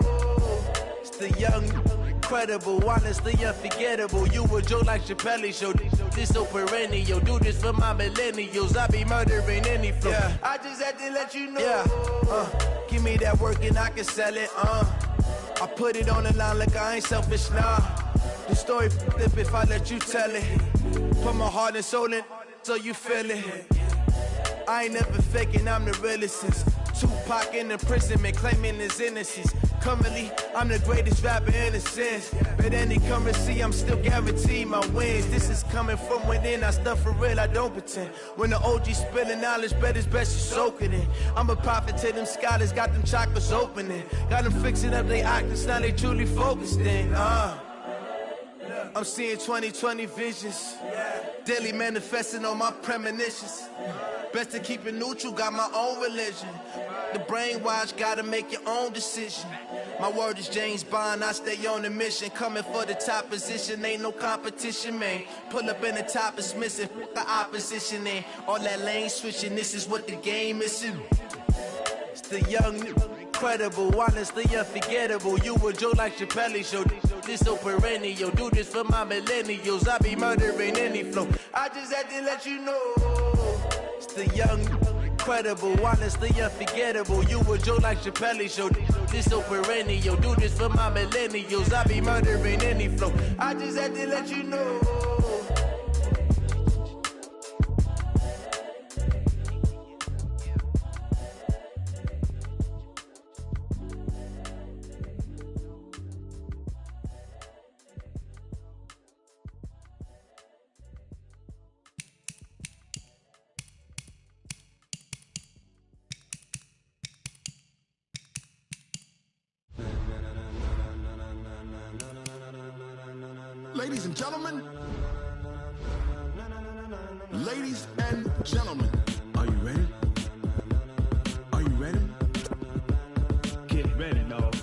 It's the young, incredible, honestly unforgettable. You a Joe like Chappelle show. This so perennial. Do this for my millennials. I be murdering any flow. Yeah. I just had to let you know. Yeah. Give me that work and I can sell it. I put it on the line like I ain't selfish, nah. The story flip if I let you tell it. Put my heart and soul in so you feel it. I ain't never faking, I'm the realest since Tupac in imprisonment, claiming his innocence. Currently, I'm the greatest rapper in a sense. But any currency, I'm still guaranteed my wins. This is coming from within, I stuff for real, I don't pretend. When the OG spilling knowledge, bet it's best you soak it in. I'm a prophet to them scholars, got them chakras opening. Got them fixing up they actors, now they truly focused in. I'm seeing 2020 visions, daily manifesting on my premonitions. Best to keep it neutral, got my own religion. The brainwash, gotta make your own decision. My word is James Bond, I stay on the mission. Coming for the top position, ain't no competition, man. Pull up in the top, it's missing, the opposition ain't. All that lane switching, this is what the game is. It's the young, incredible, honestly unforgettable. You a Joe like Chappelle show. This so perennial. Do this for my millennials. I be murdering any flow. I just had to let you know. It's the young, incredible, honestly unforgettable. You a Joe like Chappelle show. This so perennial. Do this for my millennials. I be murdering any flow. I just had to let you know. Ladies and gentlemen, ladies and gentlemen, are you ready? Are you ready? Get ready, dog.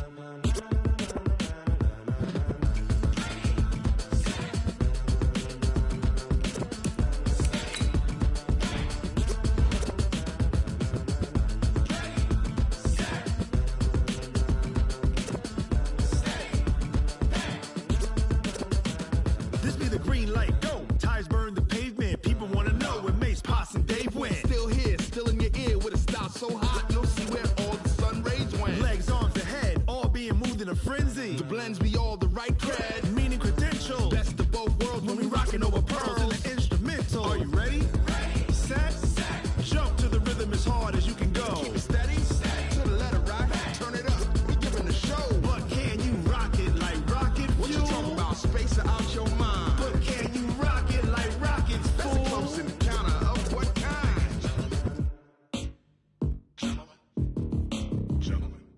So hot, you'll see where all the sun rays went. Legs, arms, ahead, all being moved in a frenzy. The blends be all the right cred, meaning credentials. Best of both worlds when we rocking over pearls in the instrumental. Are you ready? Ready. Set. Jump to the rhythm as hard as you can go. Keep it steady. To the letter right. Turn it up. We giving the show. But can you rock it like rocket fuel? What you talking about? Space out your mind. But can you rock it like rockets, fool? That's a close encounter of what kind?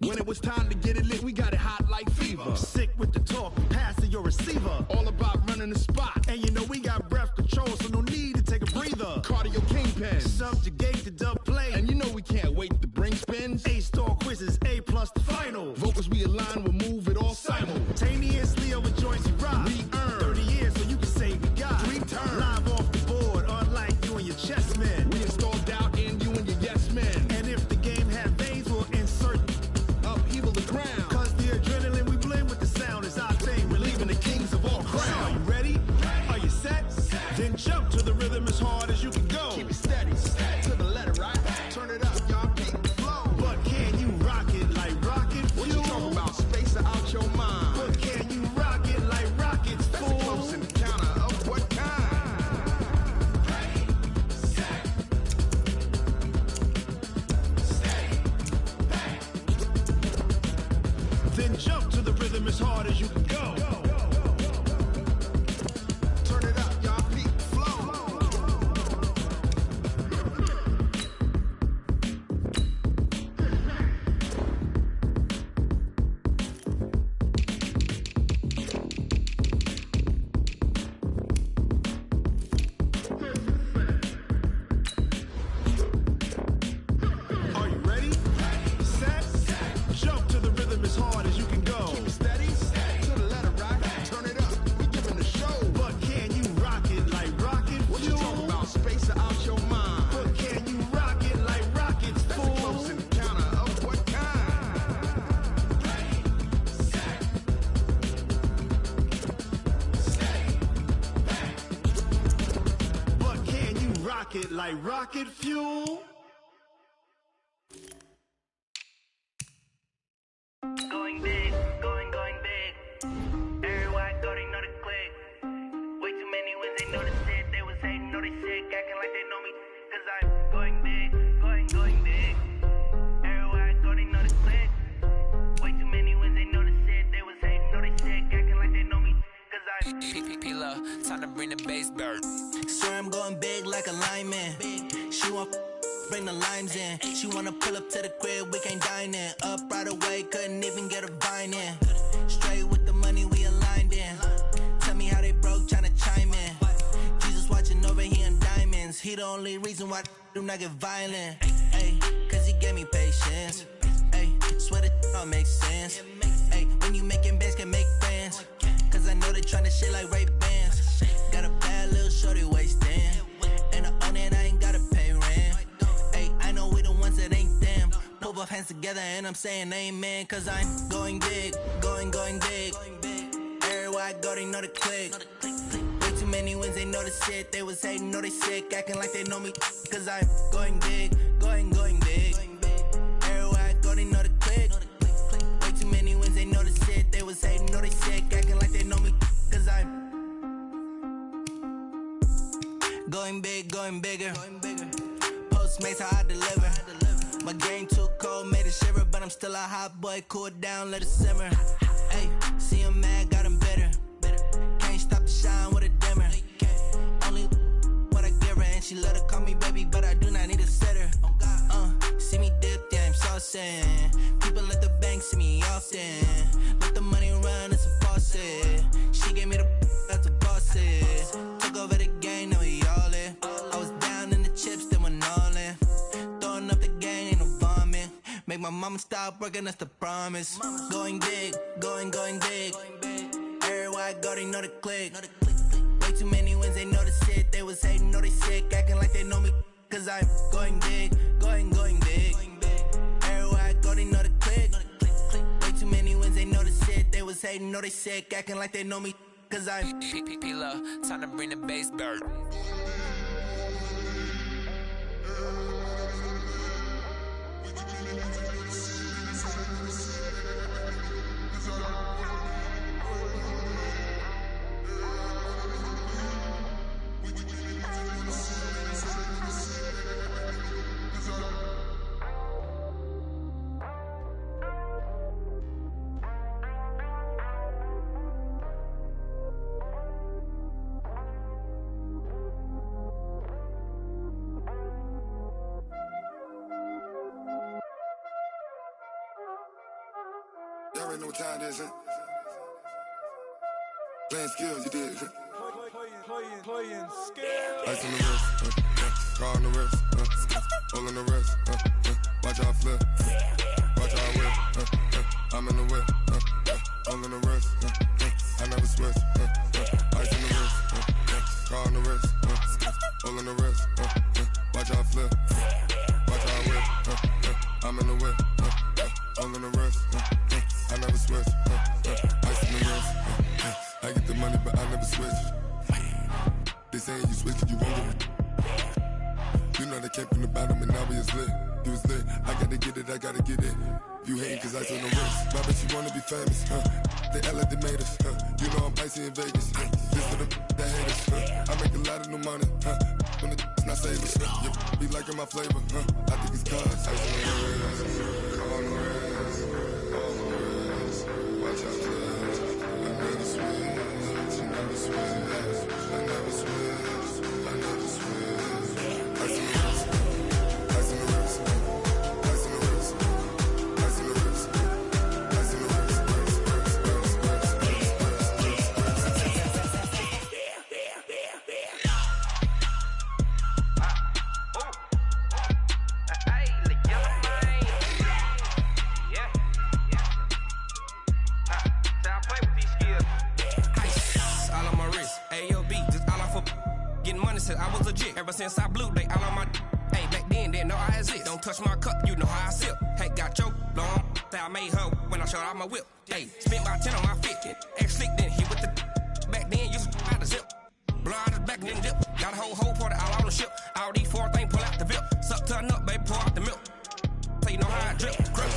When it was time to get it lit, we got it hot like fever. Sick with the talk, pass to your receiver. All about running the spot. And you know we got breath control, so no need to take a breather. Cardio kingpin, subjugate the dub play. And you know we can't wait to bring spins. A-star quizzes, A+ the final. Vocals we align, we'll move it all simultaneously over joints we rock. We earn 30 years, so you can say we got 3 turns. Live off the board, unlike you and your chess men. We install doubt in you and your yes men. And if the game had veins, we'll insert upheaval the crown. Cause the adrenaline we blend with the sound is our thing. We're leaving the kings of all crowns. Are you ready? Are you set? Then jump to the rhythm as hard as you can go. Keep it steady. To the letter, right? as hard as you can go. Turn it up, y'all feet flow. Are you ready? Set, jump to the rhythm as hard as you can go. Keep it steady, to the letter right. Turn it up, we giving the show. But can you rock it like rocket? What you talking about? Space out your mind. But can you rock it like rockets? That's a close encounter of what kind? But can you rock it like rocket fuel? Going big, going big. Everywhere I go, they know the click. Way too many wins, they know the shit. They was hating, know they sick, acting like they know me. Cause I'm going big, going big. Everywhere I go, they know the click. Way too many wins, they know the shit. They was hating, know they sick, acting like they know me. Cause I'm P-P-P-Love, time to bring the bass bird. Swear I'm going big like a lineman. She want bring the limes in. She wanna pull up to the crib, we can't dine in. Up right away, couldn't even get a vine in. Straight with the money we aligned in. Tell me how they broke, tryna chime in. Jesus watching over here in diamonds. He the only reason why I do not get violent. Ay, cause he gave me patience. Ay, swear that all makes sense. Ay, when you making bands, can make friends. Cause I know they tryna shit like Ray-Bans. Got a bad little shorty wasting. And I own it, I ain't gotta pay rent. Ay, I know we the ones that ain't them. Put both hands together and I'm saying amen. Cause I'm going big, going big. Everywhere I go, they know the click. Way too many wins, they know the shit. They was hating, know they sick, acting like they know me. Cause I'm going big, going big. Everywhere I go, they know the click. Way too many wins, they know the shit. They was hating, know they sick, acting like they know me. Cause I'm going big, going bigger. Postmates how I deliver. My game too cold, made it shiver, but I'm still a hot boy. Cool it down, let it simmer. Hey, see him mad, got him bitter. Can't stop the shine with a dimmer. Only what I give her, and she let her call me baby, but I do not need a sitter. See me dip, yeah, I'm saucing. People at the bank see me often. Let the money run, it's a faucet. She gave me the that's a faucet. Took over the game, now we all in. I was down in the chips, then went all in. Throwing up the gang, ain't no vomit. Make my mama stop working, that's the promise. Going big, going big. Everywhere I go, they know the click. Way too many wins, they know the shit. They was hating, know they sick, acting like they know me. Cause I'm going big, going big. Everywhere I go, they know the click. Way too many wins, they know the shit. They was hating, know they sick, acting like they know me. Cause I'm P-P-P-Love, time to bring the bass bird. Y'all already know what time it is, huh? Playing skills, you did. Playing skills. Ice on the wrist, car on the wrist, hole on the wrist, watch how I flip, watch how I whip, I'm in the whip, hole on the wrist, I never switch, ice on the wrist, car on the wrist, hole on the wrist, watch how I flip, watch how I whip, I'm in the whip, hole on the wrist, I never switch, ice on the wrist, I get the money but I never switch. They saying you switch, you won't get it. You know they came from the bottom and now we is lit. You was lit, I gotta get it, I gotta get it. You hating cause ice on the wrist. My bitch, you wanna be famous, They act like they made us, You know I'm icy in Vegas, This for the that hate us, I make a lot of new money, When it's not savers, You be liking my flavor, I think it's cause ice on the wrist, on the wrist, on the wrist. Watch out, Ever since I blew, they all on my hey, back then, didn't know I exist. Don't touch my cup, you know how I sip. Hey, got your long, that I made her when I showed out my whip. Hey, spent about 10 on my fit. Ex-slick, then hit with the back then, used to out the zip. Blow out the back, then dip. Got a whole party all on the ship. All these four things, pull out the VIP. Suck to a nut, baby, pour out the milk. So you know how I drip. Crip.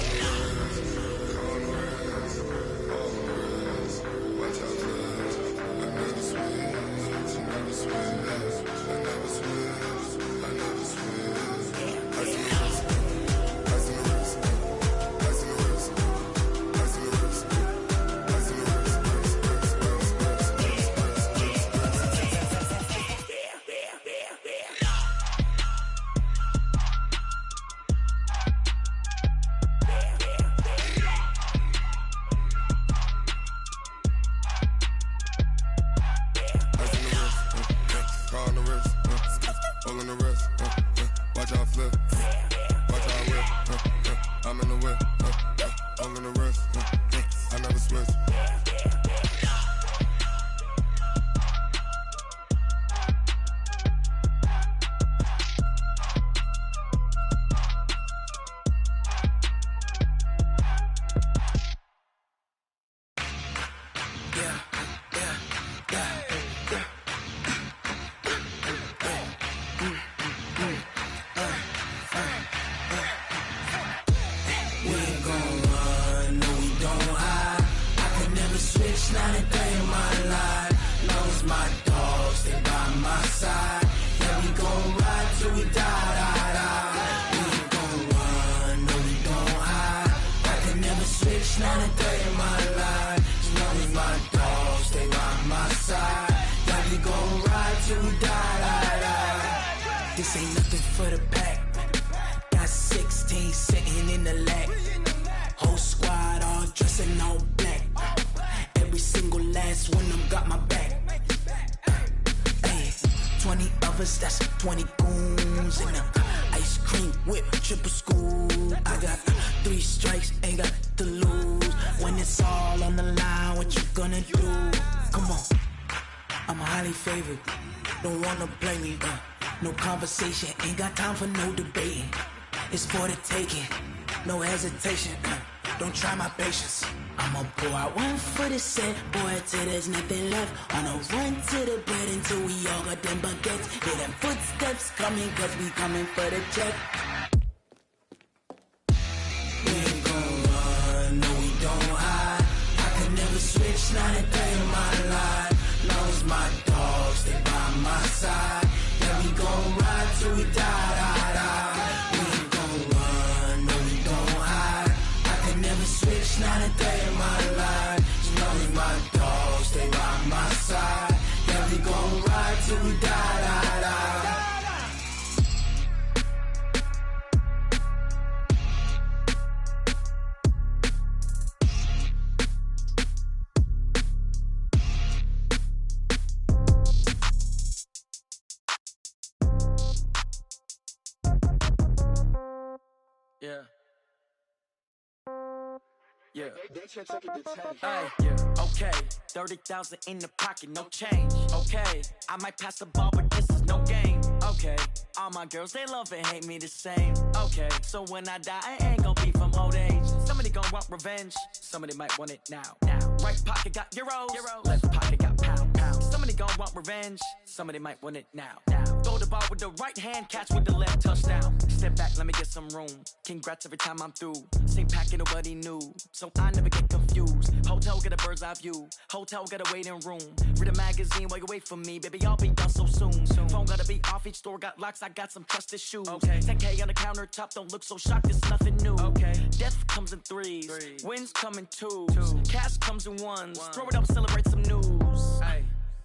This ain't nothing for the pack. Got 16 sitting in the lag. Whole squad all dressing all black. Every single last one of them got my back. Hey, 20 of us, that's 20 goons in the ice cream whip, triple scoop. I got 3 strikes, ain't got to lose. When it's all on the line, what you gonna do? Come on, I'm highly favored. Don't wanna blame me, no conversation, ain't got time for no debating. It's for the taking, no hesitation, don't try my patience. I'ma pour out one for the set, boy, till there's nothing left. On a run to the bread until we all got them baguettes. Hear them footsteps coming, cause we coming for the check. We ain't gon' run, no we don't hide. I could never switch, not a day in my life. Long as my dogs stay by my side. Yeah, we gon' ride till we die, die, die. We ain't gon' run, no we don't hide. I could never switch, not a day in my life. As long as my dogs stay by my side. Yeah, we gon' ride till we die, die, die. Yeah. Yeah. Hey, yeah. Okay. 30,000 in the pocket, no change. Okay. I might pass the ball, but this is no game. Okay. All my girls, they love and hate me the same. Okay. So when I die, I ain't gon' be from old age. Somebody gon' want revenge. Somebody might want it now. Right pocket got euros. Left pocket got pound. Somebody gon' want revenge. Somebody might want it now. Throw the ball with the right hand, catch with the left, touchdown. Step back, let me get some room. Congrats every time I'm through. Same packet, nobody knew, so I never get confused. Hotel get a bird's eye view. Hotel got a waiting room. Read a magazine while you wait for me, baby. I'll be done so soon. Phone gotta be off. Each store got locks. I got some trusted shoes. 10K on the countertop. Don't look so shocked. It's nothing new. Death comes in threes. Wins come in twos. Cash comes in ones. Throw it up, celebrate some news.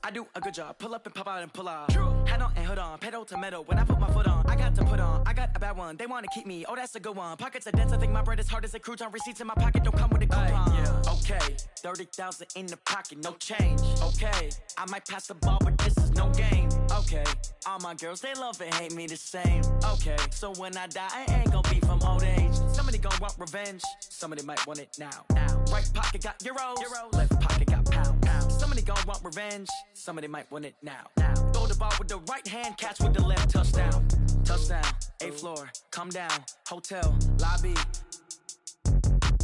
I do a good job. Pull up and pop out and pull out. Head on and hood on, pedal to metal. When I put my foot on, I got to put on. I got a bad one. They want to keep me. Oh, that's a good one. Pockets are dense. I think my bread is hard as a crouton. Receipts in my pocket don't come with a coupon. Yeah. Okay, 30,000 in the pocket, no change. Okay, I might pass the ball, but this is no game. Okay, all my girls, they love and hate me the same. Okay, so when I die, I ain't gonna be from old age. Somebody gon' want revenge. Somebody might want it now. Right pocket got euros. Left pocket got pound. Somebody gon' want revenge. Somebody might want it now. Throw the ball with the right hand, catch with the left. Touchdown. Touchdown. 8th floor. Come down. Hotel. Lobby.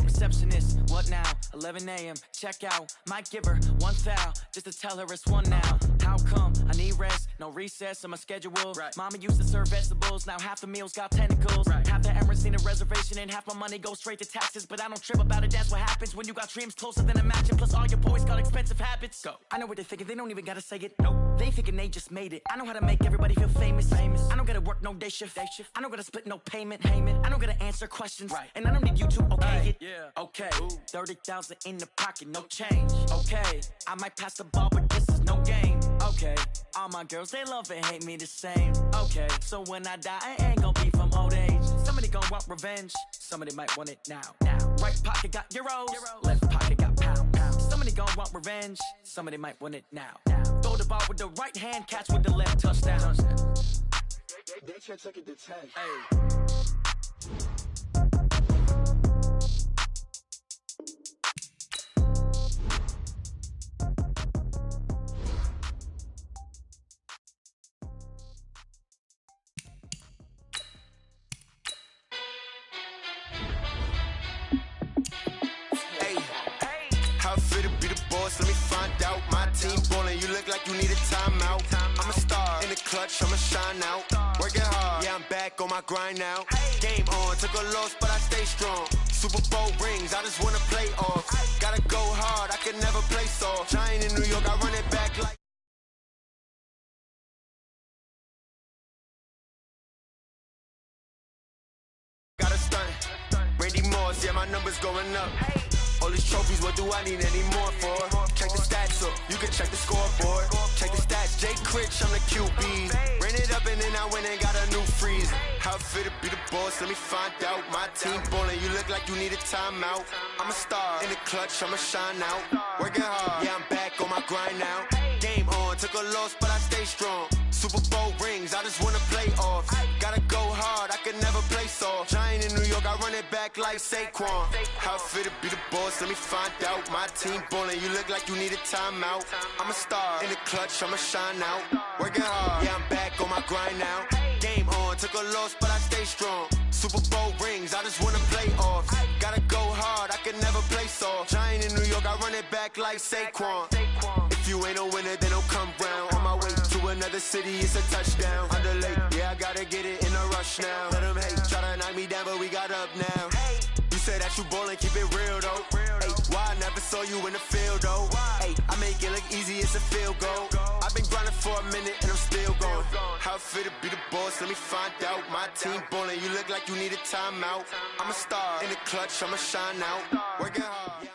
Receptionist, what now? 11 a.m. Check out. Might give her one foul just to tell her it's one now. How come? I need rest, no recess on my schedule. Right. Mama used to serve vegetables, now half the meals got tentacles. Right. Half the Emirates need a reservation and half my money goes straight to taxes. But I don't trip about it, that's what happens when you got dreams closer than a match. And plus all your boys got expensive habits. Go. I know what they're thinking, they don't even gotta say it. Nope. They thinking they just made it. I know how to make everybody feel famous. I don't gotta work no day shift. I don't gotta split no payment. I don't gotta answer questions. Right. And I don't need you to okay it. Yeah. Okay, 30,000 in the pocket, no change. Okay, I might pass the ball, but this is no game. Okay, all my girls, they love and hate me the same. Okay, so when I die, I ain't gonna be from old age. Somebody gon' want revenge. Somebody might want it now. Right pocket got euros. Left pocket got pound. Somebody gon' want revenge. Somebody might want it now. Throw the ball with the right hand, catch with the left. Touchdown. They can't take it to 10. Hey. Let me find out. My team ballin', you look like you need a timeout. I'm a star in the clutch, I'ma shine out. Working hard, yeah, I'm back on my grind now. Game on, took a loss, but I stay strong. Super Bowl rings, I just wanna play off. Gotta go hard, I can never play soft. Giant in New York, I run it back like. Gotta stunt. Randy Moss, yeah, my numbers going up. All these trophies, what do I need any more for? Check the stats up, you can check the scoreboard. Check the stats, Jay Critch, I'm the QB. Ran it up and then I went and got a new freeze. How it feel to be the boss, let me find out. My team ballin', you look like you need a timeout. I'm a star in the clutch, I'ma shine out. Working hard, yeah, I'm back on my grind now. Game on, took a loss, but I stay strong. Super Bowl rings, I just wanna play off. Gotta go hard, I can never play soft. Giant in New York, I run it back like Saquon. How it feel to be the boss, let me find out. My team ballin', you look like you need a timeout. I'm a star in the clutch, I'ma shine out. Working hard, yeah, I'm back on my grind now. Game on, took a loss, but I stay strong. Super Bowl rings, I just wanna play off. Gotta go hard, I can never play soft. Giant in New York, I run it back like Saquon. If you ain't a winner, then don't come round. On my way to another city, it's a touchdown. Underlay, yeah, I gotta get it in a rush now. Let them hate, try to knock me down, but we got up now. You said that you ballin', keep it real though. Hey, why I never saw you in the field though? Hey, I make it look easy, it's a field goal. I've been grinding for a minute and I'm still going. How it feel to be the boss, let me find out. My team ballin', you look like you need a timeout. I'm a star in the clutch, I'ma shine out. Working hard.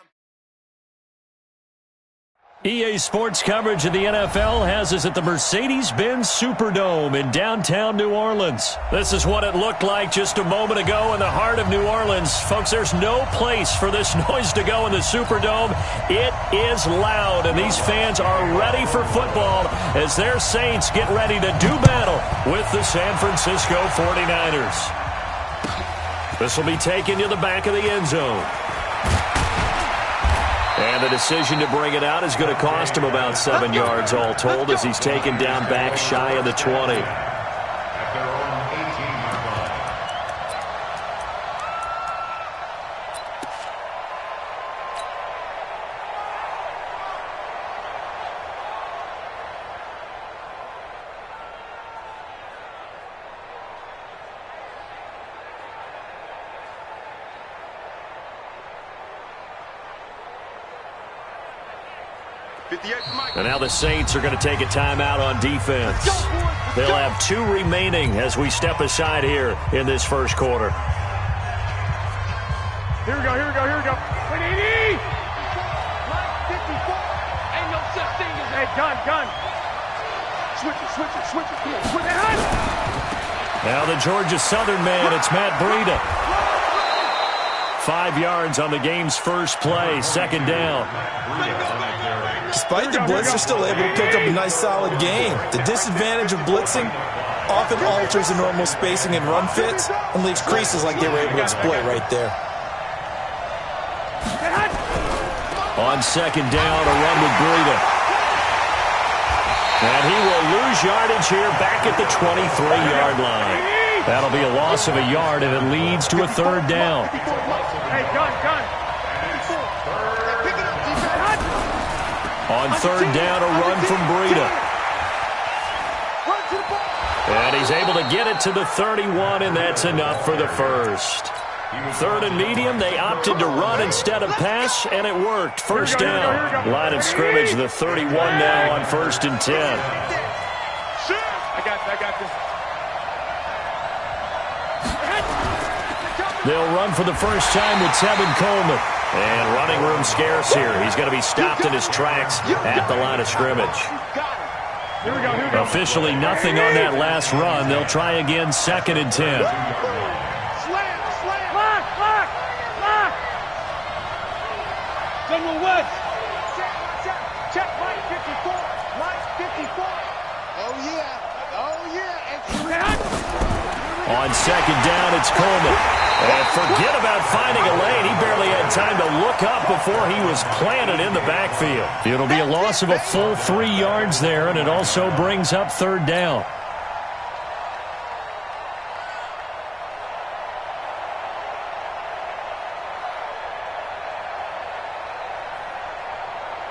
EA Sports coverage of the NFL has us at the Mercedes-Benz Superdome in downtown New Orleans. This is what it looked like just a moment ago in the heart of New Orleans. Folks, there's no place for this noise to go in the Superdome. It is loud, and these fans are ready for football as their Saints get ready to do battle with the San Francisco 49ers. This will be taken to the back of the end zone. And the decision to bring it out is going to cost him about 7 yards all told as he's taken down back shy of the 20. And now the Saints are going to take a timeout on defense. They'll have 2 remaining as we step aside here in this first quarter. Here we go, here we go, here we go. 180! 54, ain't no Hey, gun. Switch it. Come on, switch it. Now the Georgia Southern man, it's Matt Breida. 5 yards on the game's first play, second down. Despite the blitz, they're still able to pick up a nice, solid game. The disadvantage of blitzing often alters the normal spacing and run fits and leaves creases like they were able to exploit right there. On second down, a run with Breida. And he will lose yardage here back at the 23-yard line. That'll be a loss of a yard, and it leads to a third down. Hey, gun. On third down, a run from Breida. And he's able to get it to the 31, and that's enough for the first. Third and medium, they opted to run instead of pass, and it worked. First down. Line of scrimmage, the 31 now on 1st and 10. I got this. They'll run for the first time with Tevin Coleman. And running room scarce here. He's going to be stopped in his tracks at the line of scrimmage. Here we go. Officially nothing on that last run. They'll try again, 2nd and 10. General West. Check line 54. Line 54. Oh, yeah. On second down, it's Coleman. And forget about finding a lane. He barely had time to look up before he was planted in the backfield. It'll be a loss of a full 3 yards there, and it also brings up third down.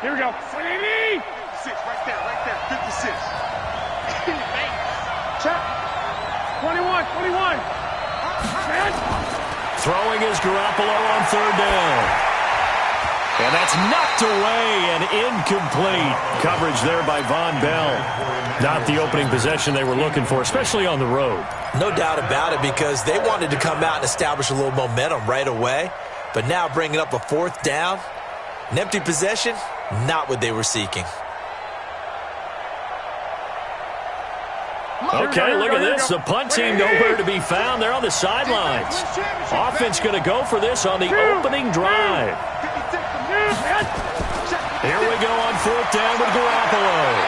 Here we go. 56, right there. 56. Check. 21. Throwing is Garoppolo on third down. And that's knocked away and incomplete. Coverage there by Von Bell. Not the opening possession they were looking for, especially on the road. No doubt about it, because they wanted to come out and establish a little momentum right away. But now bringing up a fourth down, an empty possession, not what they were seeking. Okay, look at this. The punt team nowhere to be found. They're on the sidelines. Offense going to go for this on the opening drive. Here we go on fourth down with Garoppolo.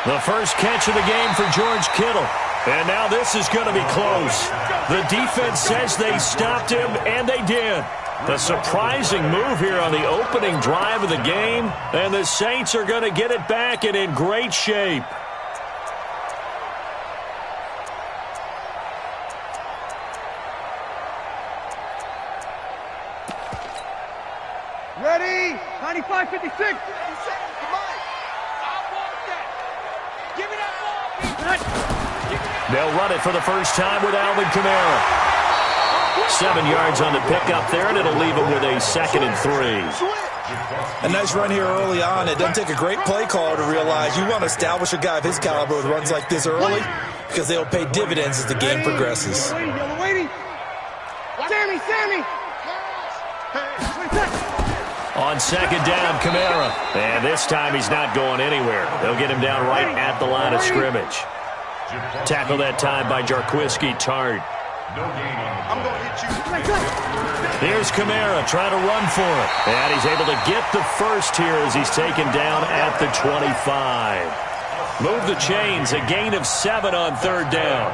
The first catch of the game for George Kittle. And now this is going to be close. The defense says they stopped him, and they did. The surprising move here on the opening drive of the game, and the Saints are going to get it back and in great shape. Ready? 95, 56. Come on. I want that. Give me that ball. They'll run it for the first time with Alvin Kamara. 7 yards on the pickup there, and it'll leave him with a 2nd and 3. A nice run here early on. It doesn't take a great play caller to realize you want to establish a guy of his caliber with runs like this early, because they'll pay dividends as the game progresses. Sammy. On second down, Kamara. And this time he's not going anywhere. They'll get him down right at the line of scrimmage. Tackle that time by Jarquiski Tart. I'm going to hit you. Here's Kamara trying to run for it. And he's able to get the first here as he's taken down at the 25. Move the chains, a gain of 7 on third down.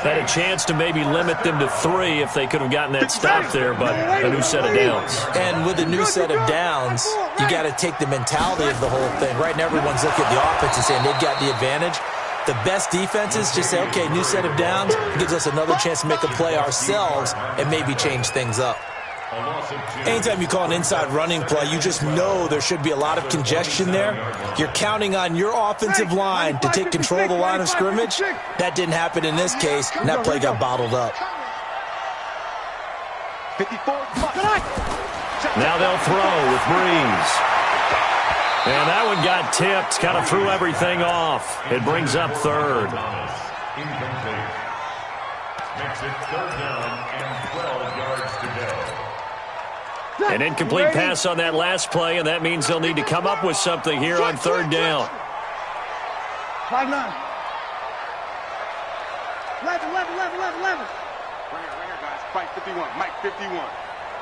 Had a chance to maybe limit them to 3 if they could have gotten that stop there, but a new set of downs. And with a new set of downs, you got to take the mentality of the whole thing. Right now, everyone's looking at the offense and saying they've got the advantage. The best defenses just say, okay, new set of downs, gives us another chance to make a play ourselves and maybe change things up. Anytime you call an inside running play, you just know there should be a lot of congestion there. You're counting on your offensive line to take control of the line of scrimmage. That didn't happen in this case, and that play got bottled up. 54. Now they'll throw with Breeze. And that one got tipped, kind of threw everything off. It brings up third. Incomplete. Makes it third down and 12 yards to go. An incomplete pass on that last play, and that means they'll need to come up with something here on third down. 5-9. 11. Right here, guys. Fight 51. Mike 51.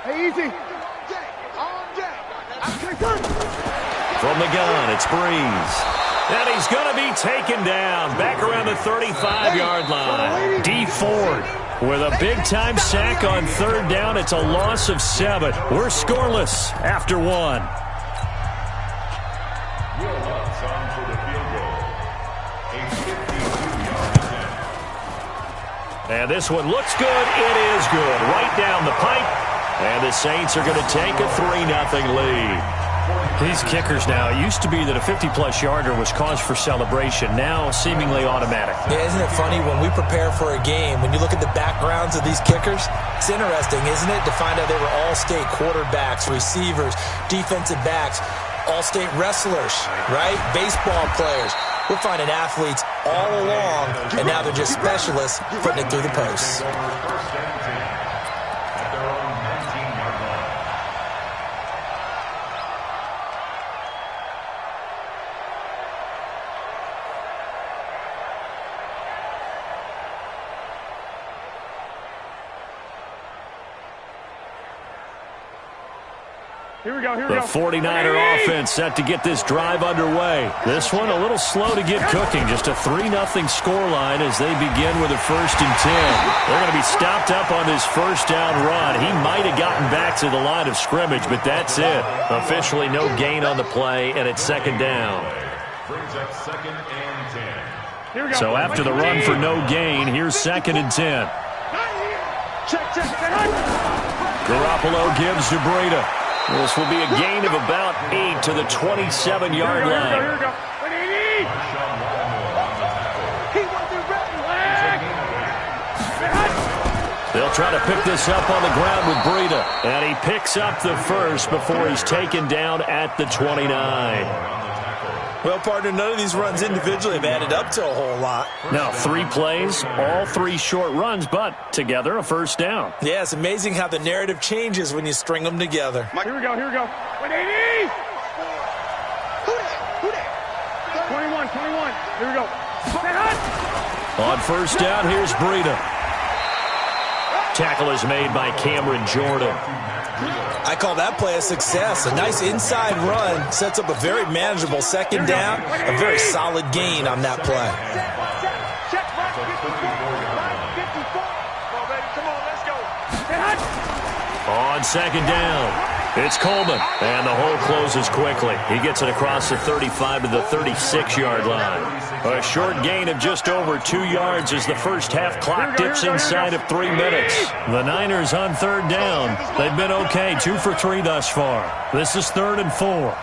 Hey, easy. From the gun, it's Breeze. And he's going to be taken down back around the 35-yard line. D. Ford with a big-time sack on third down. It's a loss of 7. We're scoreless after 1. And this one looks good. It is good. Right down the pipe. And the Saints are going to take a 3-0 lead. These kickers now, it used to be that a 50-plus yarder was cause for celebration. Now, seemingly automatic. Yeah, isn't it funny when we prepare for a game, when you look at the backgrounds of these kickers, it's interesting, isn't it, to find out they were all-state quarterbacks, receivers, defensive backs, all-state wrestlers, right? Baseball players. We're finding athletes all along, and now they're just specialists putting it through the posts. Here we go. The 49er offense set to get this drive underway. This one a little slow to get cooking. Just a 3-0 scoreline as they begin with a 1st and 10. They're going to be stopped up on this first down run. He might have gotten back to the line of scrimmage, but that's it. Officially no gain on the play, and it's 2nd down. So after the run for no gain, here's 2nd and 10. Garoppolo gives to Breida. This will be a gain of about 8 to the 27-yard line. Here we go. They'll try to pick this up on the ground with Breida. And he picks up the first before he's taken down at the 29. Well, partner, none of these runs individually have added up to a whole lot. Now, 3 plays, all 3 short runs, but together a 1st down. Yeah, it's amazing how the narrative changes when you string them together. Here we go. 180. Who that? 21. Here we go. On 1st down, here's Breida. Tackle is made by Cameron Jordan. I call that play a success. A nice inside run sets up a very manageable 2nd down. A very solid gain on that play. On 2nd down, it's Coleman, and the hole closes quickly. He gets it across the 35 to the 36-yard line. A short gain of just over 2 yards as the first half clock dips inside of 3 minutes. The Niners on 3rd down. They've been okay, 2 for 3 thus far. This is 3rd and 4.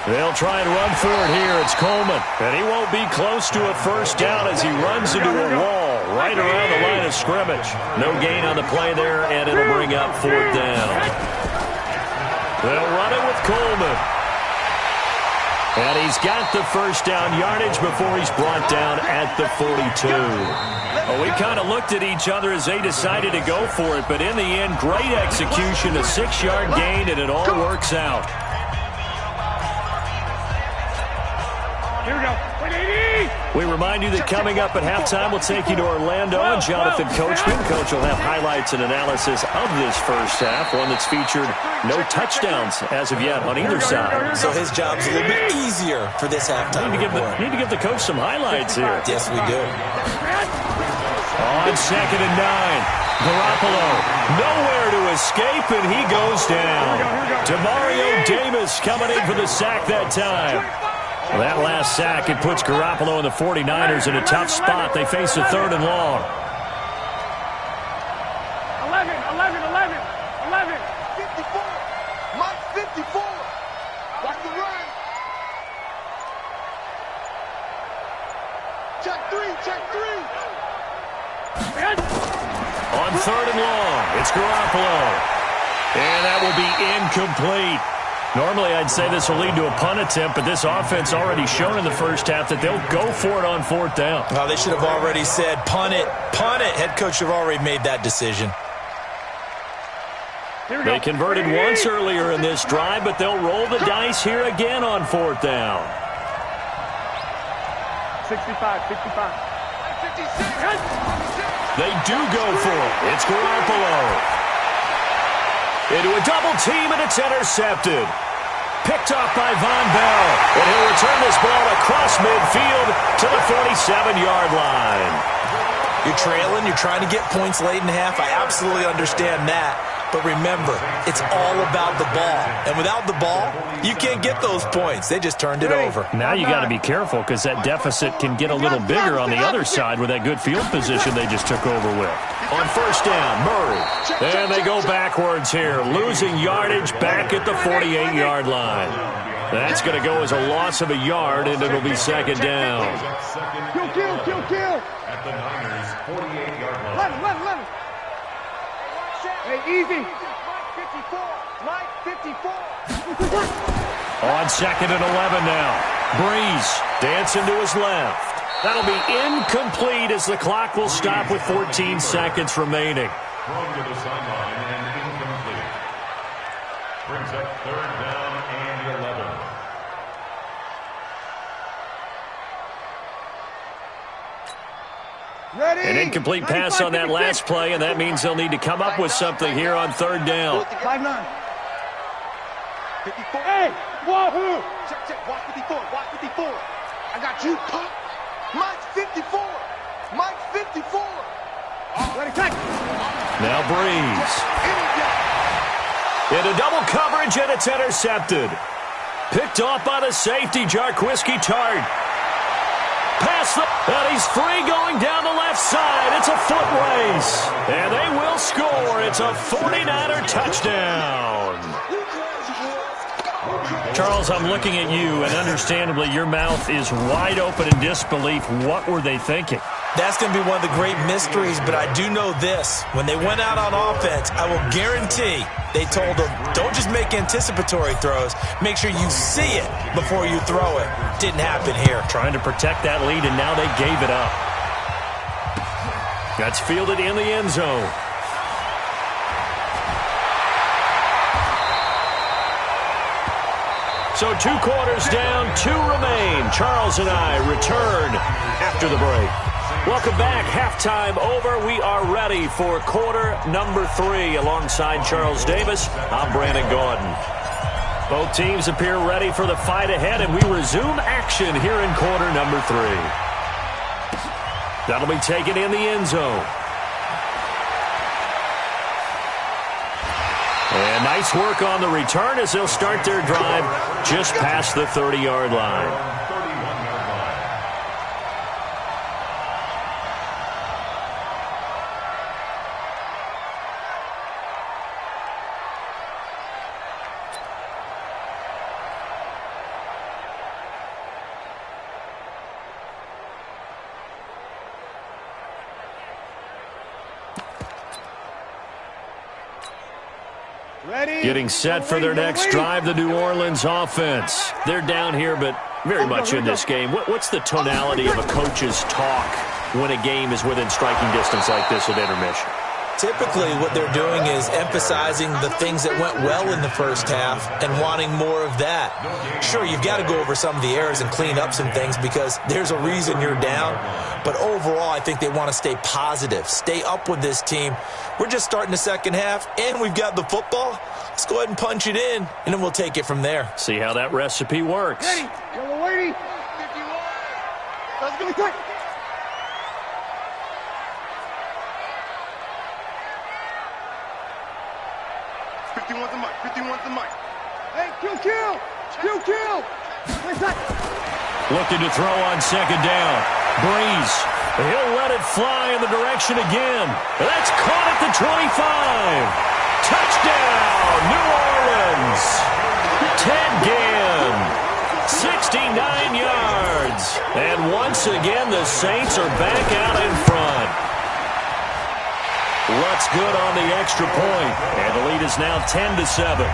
They'll try and run for it here. It's Coleman, and he won't be close to a 1st down as he runs into a wall right around the line of scrimmage. No gain on the play there, and it'll bring up 4th down. They'll run it with Coleman. And he's got the 1st down yardage before he's brought down at the 42. Well, we kind of looked at each other as they decided to go for it, but in the end, great execution, a 6-yard gain, and it all works out. Here we go. 180. We remind you that coming up at halftime, we'll take you to Orlando and Jonathan Coachman. Coach will have highlights and analysis of this first half, one that's featured no touchdowns as of yet on either side. So his job's a little bit easier for this halftime. Need to give the coach some highlights here. Yes, we do. On 2nd and 9, Garoppolo nowhere to escape, and he goes down. Demario Davis coming in for the sack that time. Well, that last sack, it puts Garoppolo and the 49ers in a tough spot. They face a 3rd and long. 11. 54. Mike 54. Watch the run. Check 3. On 3rd and long, it's Garoppolo. And that will be incomplete. Normally, I'd say this will lead to a punt attempt, but this offense already shown in the first half that they'll go for it on fourth down. Well, they should have already said, punt it, punt it. Head coach should have already made that decision. They converted once earlier in this drive, but they'll roll the dice here again on fourth down. 65, 65. 56. They do go for it. It's Garoppolo. Into a double team, and it's intercepted. Picked off by Von Bell. And he'll return this ball across midfield to the 47-yard line. You're trailing. You're trying to get points late in half. I absolutely understand that. But remember, it's all about the ball. And without the ball, you can't get those points. They just turned it over. Now you got to be careful because that deficit can get a little bigger on the other side with that good field position they just took over with. On first down, Murray. And they go backwards here, losing yardage back at the 48-yard line. That's going to go as a loss of a yard, and it'll be second down. Kill. At the Niners' 48-yard line. Let him. Hey, easy. Mike 54. On second and 11 now. Breeze dancing to his left. That'll be incomplete as the clock will stop with 14 seconds remaining. Thrown to the sideline and incomplete. Brings up third down and 11. Ready? An incomplete pass on that last play, and that means they'll need to come up with something here on third down. 5-9. 54. Hey, wahoo! Check. Watch 54. I got you. Mike 54. Mike 54. Ready, take. Now Breeze. Into double coverage, and it's intercepted. Picked off by the safety, Jarquiski Tart. And he's free going down the left side. It's a foot race. And they will score. It's a 49er touchdown. Charles, I'm looking at you, and understandably, your mouth is wide open in disbelief. What were they thinking? That's going to be one of the great mysteries, but I do know this. When they went out on offense, I will guarantee they told them, don't just make anticipatory throws. Make sure you see it before you throw it. Didn't happen here. Trying to protect that lead, and now they gave it up. That's fielded in the end zone. So 2 quarters down, 2 remain. Charles and I return after the break. Welcome back. Halftime over. We are ready for quarter number 3. Alongside Charles Davis, I'm Brandon Gaudin. Both teams appear ready for the fight ahead, and we resume action here in quarter number 3. That'll be taken in the end zone. And nice work on the return as they'll start their drive just past the 30-yard line. Getting set for their next drive, the New Orleans offense. They're down here, but very much in this game. What's the tonality of a coach's talk when a game is within striking distance like this at intermission? Typically, what they're doing is emphasizing the things that went well in the first half and wanting more of that. Sure, you've got to go over some of the errors and clean up some things because there's a reason you're down. But overall, I think they want to stay positive, stay up with this team. We're just starting the second half, and we've got the football. Let's go ahead and punch it in, and then we'll take it from there. See how that recipe works. Ready. Yellow lady. 51. Let's go quick. Hey, kill! Looking to throw on second down. Breeze. He'll let it fly in the direction again. That's caught at the 25. Touchdown, New Orleans. Ted Ginn. 69 yards. And once again, the Saints are back out in front. What's good on the extra point? And the lead is now 10-7.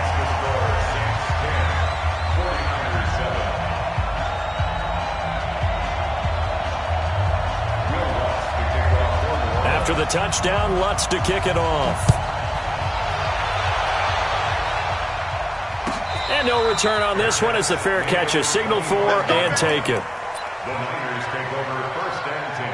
After the touchdown, Lutz to kick it off. And no return on this one as the fair catch is signaled for and taken. The Niners take over first and 10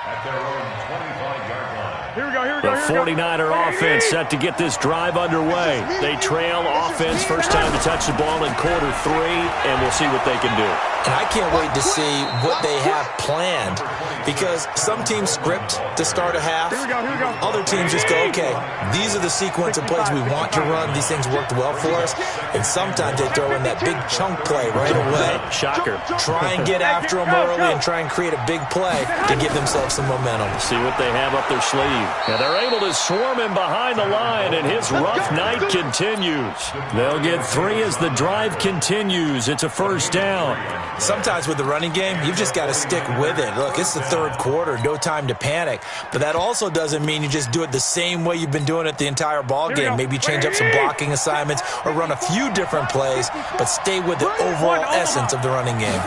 at their own 25-yard line. Here we go, here we go. The 49er offense set to get this drive underway. They trail offense first time to touch the ball in quarter 3, and we'll see what they can do. And I can't wait to see what they have planned, because some teams script to start a half. Here we go. Other teams just go, okay, these are the sequence of plays we want to run. These things worked well for us. And sometimes they throw in that big chunk play right away. Shocker. Try and get after them early and try and create a big play to give themselves some momentum. See what they have up their sleeve. And they're able to swarm him behind the line, and his rough night continues. They'll get 3 as the drive continues. It's a first down. Sometimes with the running game, you've just got to stick with it. Look, it's the third quarter, no time to panic. But that also doesn't mean you just do it the same way you've been doing it the entire ball game. Maybe change up some blocking assignments or run a few different plays, but stay with the overall essence of the running game.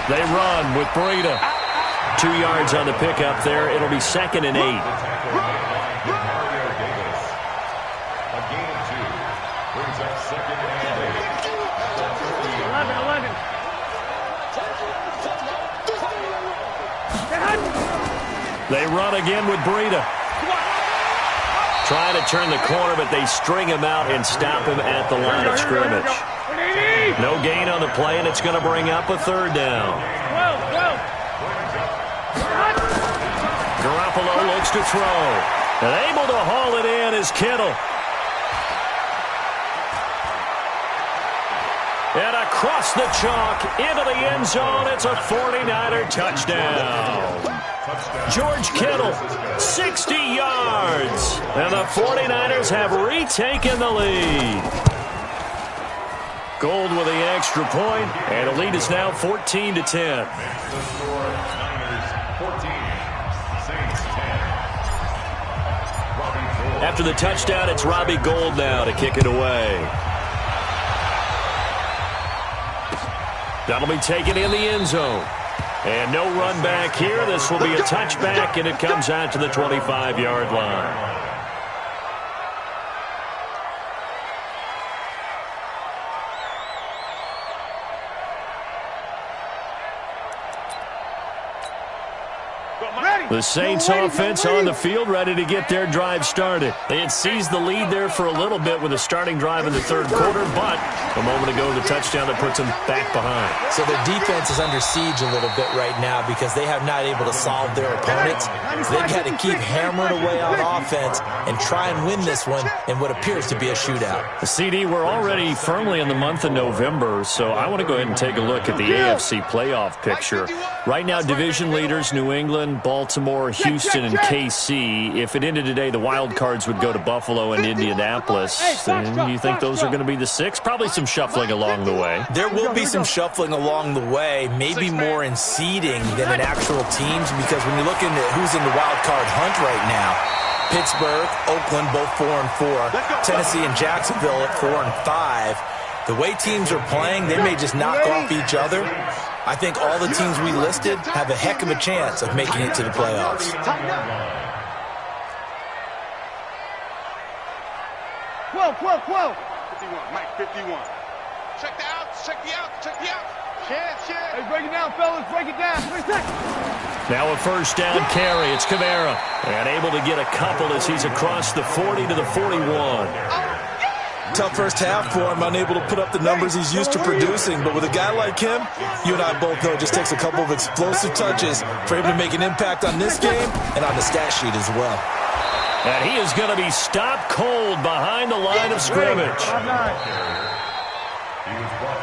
They run with Breida. 2 yards on the pickup there. It'll be 2nd and 8. A gain of 2 brings up 2nd and 8. 11. They run again with Breida. Trying to turn the corner, but they string him out and stop him at the line of scrimmage. No gain on the play, and it's going to bring up a 3rd down. Garoppolo looks to throw. And able to haul it in is Kittle. And across the chalk, into the end zone, it's a 49er touchdown. George Kittle, 60 yards. And the 49ers have retaken the lead. Gold with the extra point, and the lead is now 14-10. The score, Niners 14, Saints 10. After the touchdown, it's Robbie Gould now to kick it away. That'll be taken in the end zone. And no run back here. This will be a touchback, and it comes out to the 25-yard line. The Saints offense on the field, ready to get their drive started. They had seized the lead there for a little bit with a starting drive in the 3rd quarter, but a moment ago, the touchdown that puts them back behind. So their defense is under siege a little bit right now because they have not able to solve their opponents. They've got to keep hammering away on offense and try and win this one in what appears to be a shootout. The CD, we're already firmly in the month of November, so I want to go ahead and take a look at the AFC playoff picture. Right now, division leaders, New England, Baltimore, Houston, and KC. If it ended today, the wild cards would go to Buffalo and Indianapolis. And you think those are going to be the 6? Probably some shuffling along the way. There will be some shuffling along the way, maybe more in seeding than in actual teams, because when you look into who's in the wild card hunt right now, Pittsburgh, Oakland, both 4-4. Tennessee and Jacksonville at 4-5. The way teams are playing, they may just knock off each other. I think all the teams we listed have a heck of a chance of making it to the playoffs. 12. 51, Mike, 51. Check the outs, check the outs. Chance. Hey, break it down, fellas, break it down. Now a first down carry. It's Kamara. And able to get a couple as he's across the 40 to the 41. Tough first half for him, unable to put up the numbers he's used to producing. But with a guy like him, you and I both know it just takes a couple of explosive touches for him to make an impact on this game and on the stat sheet as well. And he is going to be stopped cold behind the line of scrimmage.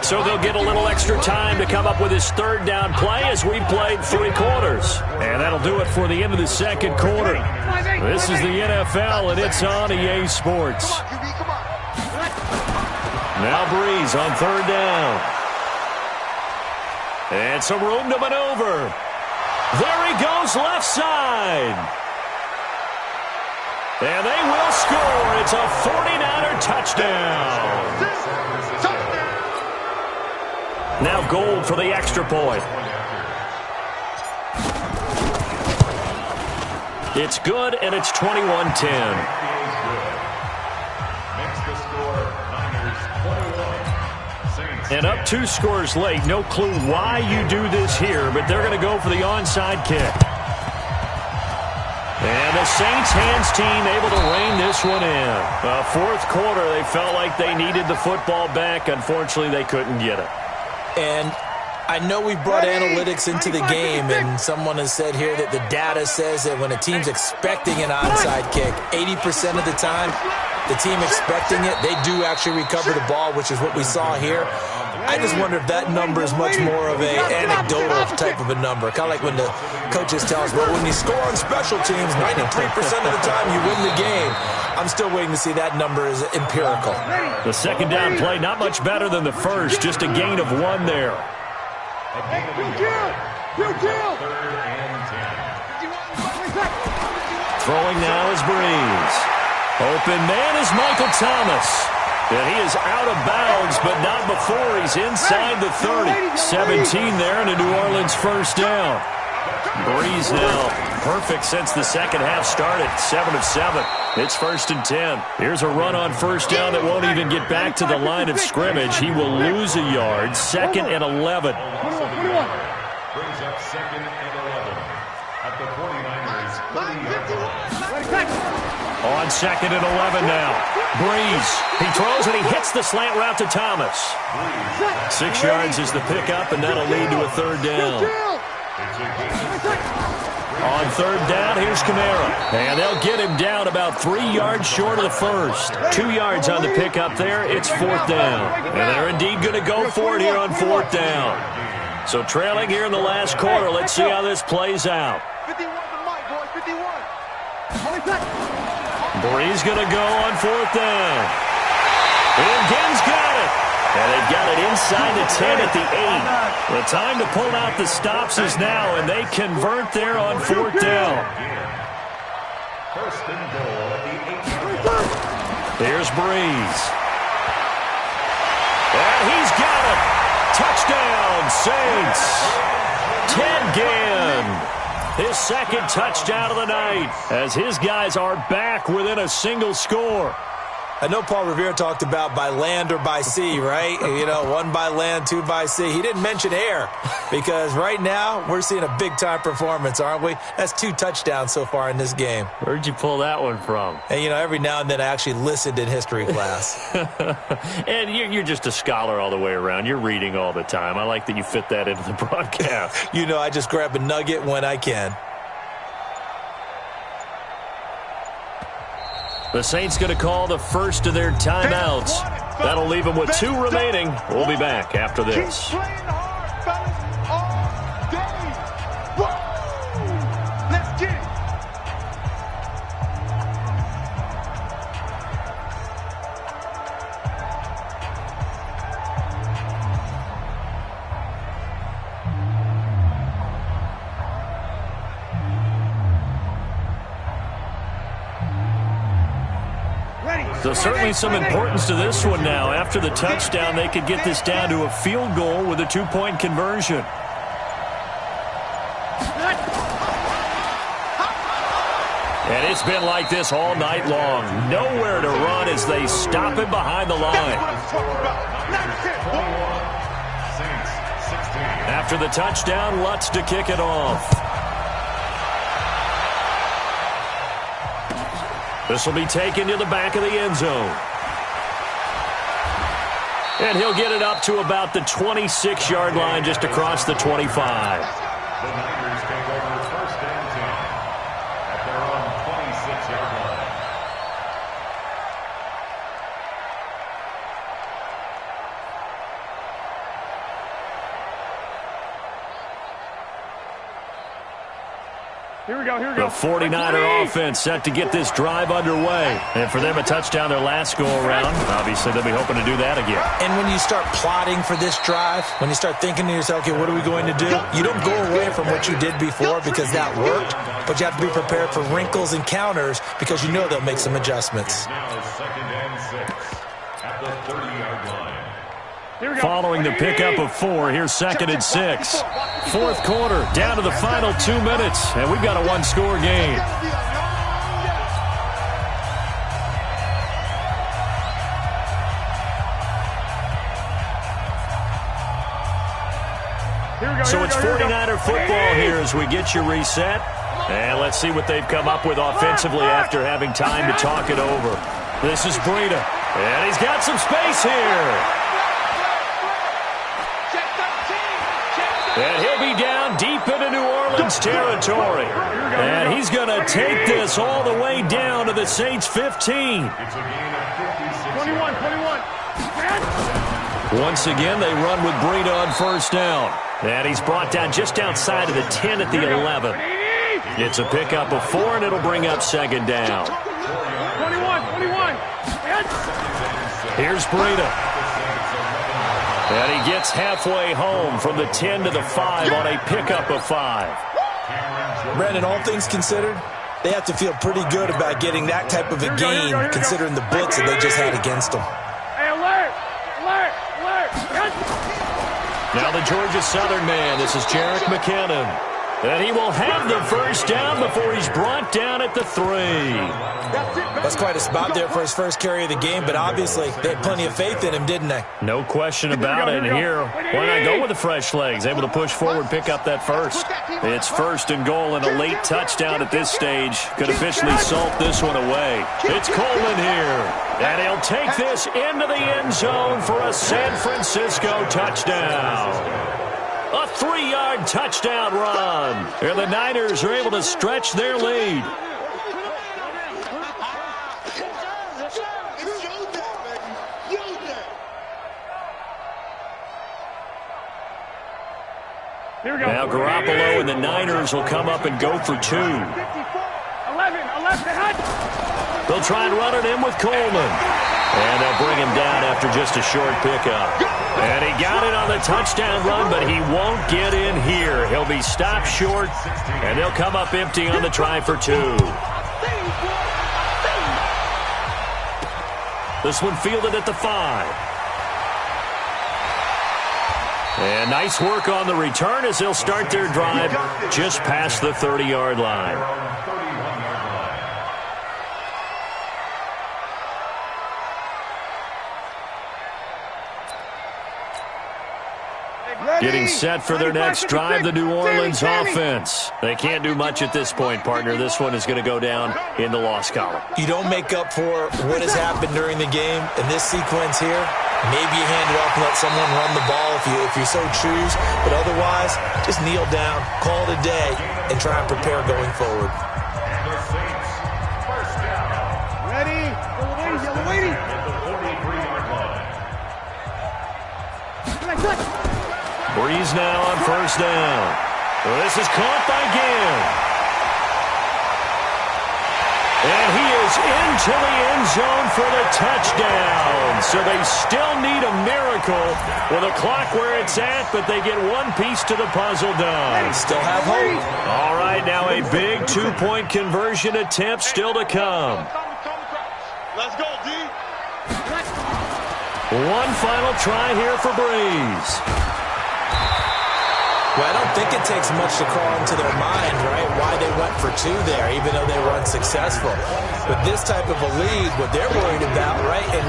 So they'll get a little extra time to come up with his 3rd down play as we played 3 quarters. And that'll do it for the end of the 2nd quarter. This is the NFL, and it's on EA Sports. Now Breeze on 3rd down. And some room to maneuver. There he goes, left side. And they will score. It's a 49er touchdown. Now Gold for the extra point. It's good, and it's 21-10. And up 2 scores late. No clue why you do this here, but they're going to go for the onside kick. And the Saints hands team able to rein this one in. Fourth quarter, they felt like they needed the football back. Unfortunately, they couldn't get it. And I know we brought analytics into the game, and someone has said here that the data says that when a team's expecting an onside kick, 80% of the time, the team expecting it, they do actually recover the ball, which is what we saw here. I just wonder if that number is much more of an anecdotal type of a number. Kind of like when the coaches tell us, well, when you score on special teams, 93% of the time you win the game. I'm still waiting to see that number is empirical. The second down play, not much better than the first, just a gain of 1 there. Throwing now is Breeze. Open man is Michael Thomas. And he is out of bounds, but not before he's inside the 30. 17 there and a New Orleans first down. Breeze now perfect since the second half started. 7 of 7. It's 1st and 10. Here's a run on first down that won't even get back to the line of scrimmage. He will lose a yard. 2nd and 11. Brings up 2nd and 11 at the 49ers. 30-yard line. On 2nd and 11 now. Breeze. He throws and he hits the slant route to Thomas. 6 yards is the pickup, and that'll lead to a 3rd down. On 3rd down, here's Kamara. And they'll get him down about 3 yards short of the first. 2 yards on the pickup there. It's 4th down. And they're indeed going to go for it here on 4th down. So trailing here in the last quarter. Let's see how this plays out. 51 to Mike, boys. 51. Breeze going to go on 4th down. And Ginn's got it. And they've got it inside the 10 at the 8. The time to pull out the stops is now, and they convert there on 4th down. 1st and goal at the 8. Here's Breeze. And he's got it. Touchdown, Saints. Ted Ginn. His 2nd touchdown of the night as his guys are back within a single score. I know Paul Revere talked about by land or by sea, right? 1 by land, 2 by sea. He didn't mention air because right now we're seeing a big-time performance, aren't we? That's 2 touchdowns so far in this game. Where'd you pull that one from? And, every now and then I actually listened in history class. And you're just a scholar all the way around. You're reading all the time. I like that you fit that into the broadcast. I just grab a nugget when I can. The Saints going to call the first of their timeouts. That'll leave them with 2 remaining. We'll be back after this. Keep playing hard, fellas, all day. Woo! Let's get it. So certainly some importance to this one now. After the touchdown, they could get this down to a field goal with a 2-point conversion. And it's been like this all night long. Nowhere to run as they stop him behind the line. After the touchdown, Lutz to kick it off. This will be taken to the back of the end zone. And he'll get it up to about the 26-yard line, just across the 25. The Niners take over 1st and 10 at their own 26-yard line. Here we go. The 49er offense set to get this drive underway. And for them, a touchdown their last go-around. Obviously, they'll be hoping to do that again. And when you start plotting for this drive, when you start thinking to yourself, okay, what are we going to do? You don't go away from what you did before because that worked, but you have to be prepared for wrinkles and counters because you know they'll make some adjustments. Now 2nd and 6 at the 30-yard line. Following the pickup of 4, here's 2nd and 6. Fourth quarter, down to the final 2 minutes, and we've got a one-score game. So it's 49er football here as we get you reset. And let's see what they've come up with offensively after having time to talk it over. This is Breida, and he's got some space here. And he'll be down deep into New Orleans territory. And he's going to take this all the way down to the Saints' 15. 21. Once again, they run with Breida on first down. And he's brought down just outside of the 10 at the 11. It's a pickup of 4, and it'll bring up 2nd down. 21. Here's Breida. And he gets halfway home from the 10 to the 5 on a pickup of 5. Brandon, all things considered, they have to feel pretty good about getting that type of a gain considering the blitz that they just had against them. Hey, alert! Now the Georgia Southern man, this is Jerick McKinnon. And he will have the first down before he's brought down at the 3. That's quite a spot there for his first carry of the game, but obviously they had plenty of faith in him, didn't they? No question about it. And here, why not go with the fresh legs? Able to push forward, pick up that first. It's 1st and goal, and a late touchdown at this stage could officially salt this one away. It's Coleman here, and he'll take this into the end zone for a San Francisco touchdown. A 3-yard touchdown run. And the Niners are able to stretch their lead. Now Garoppolo and the Niners will come up and go for 2. 11, They'll try and run it in with Coleman. And they'll bring him down after just a short pickup. And he got it on the touchdown run, but he won't get in here. He'll be stopped short, and they'll come up empty on the try for 2. This one fielded at the 5. And nice work on the return as they'll start their drive just past the 30-yard line. Getting set for their next drive, the New Orleans offense. They can't do much at this point, partner. This one is going to go down in the loss column. You don't make up for what has happened during the game. In this sequence here, maybe you hand it off and let someone run the ball if you so choose. But otherwise, just kneel down, call it a day, and try and prepare going forward. Ready? Yellow lady. Breeze now on first down. Well, this is caught by Gill. And he is into the end zone for the touchdown. So they still need a miracle with a clock where it's at, but they get one piece to the puzzle done. Still have hope. All right, now a big 2-point conversion attempt still to come. Let's go, D. One final try here for Breeze. Well, I don't think it takes much to crawl into their mind, right, why they went for 2 there, even though they were unsuccessful. With this type of a lead, what they're worried about, right, and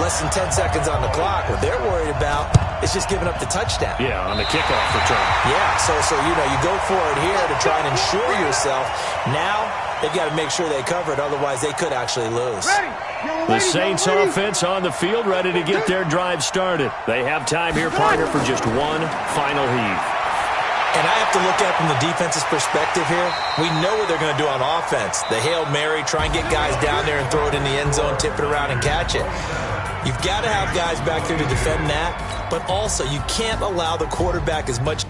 less than 10 seconds on the clock, what they're worried about is just giving up the touchdown. Yeah, on the kickoff return. Yeah, so you go for it here to try and ensure yourself. Now they've got to make sure they cover it, otherwise they could actually lose. The Saints offense on the field, ready to get their drive started. They have time here, partner, for just one final heave. And I have to look at it from the defense's perspective here. We know what they're going to do on offense. The Hail Mary, try and get guys down there and throw it in the end zone, tip it around and catch it. You've got to have guys back there to defend that, but also you can't allow the quarterback as much.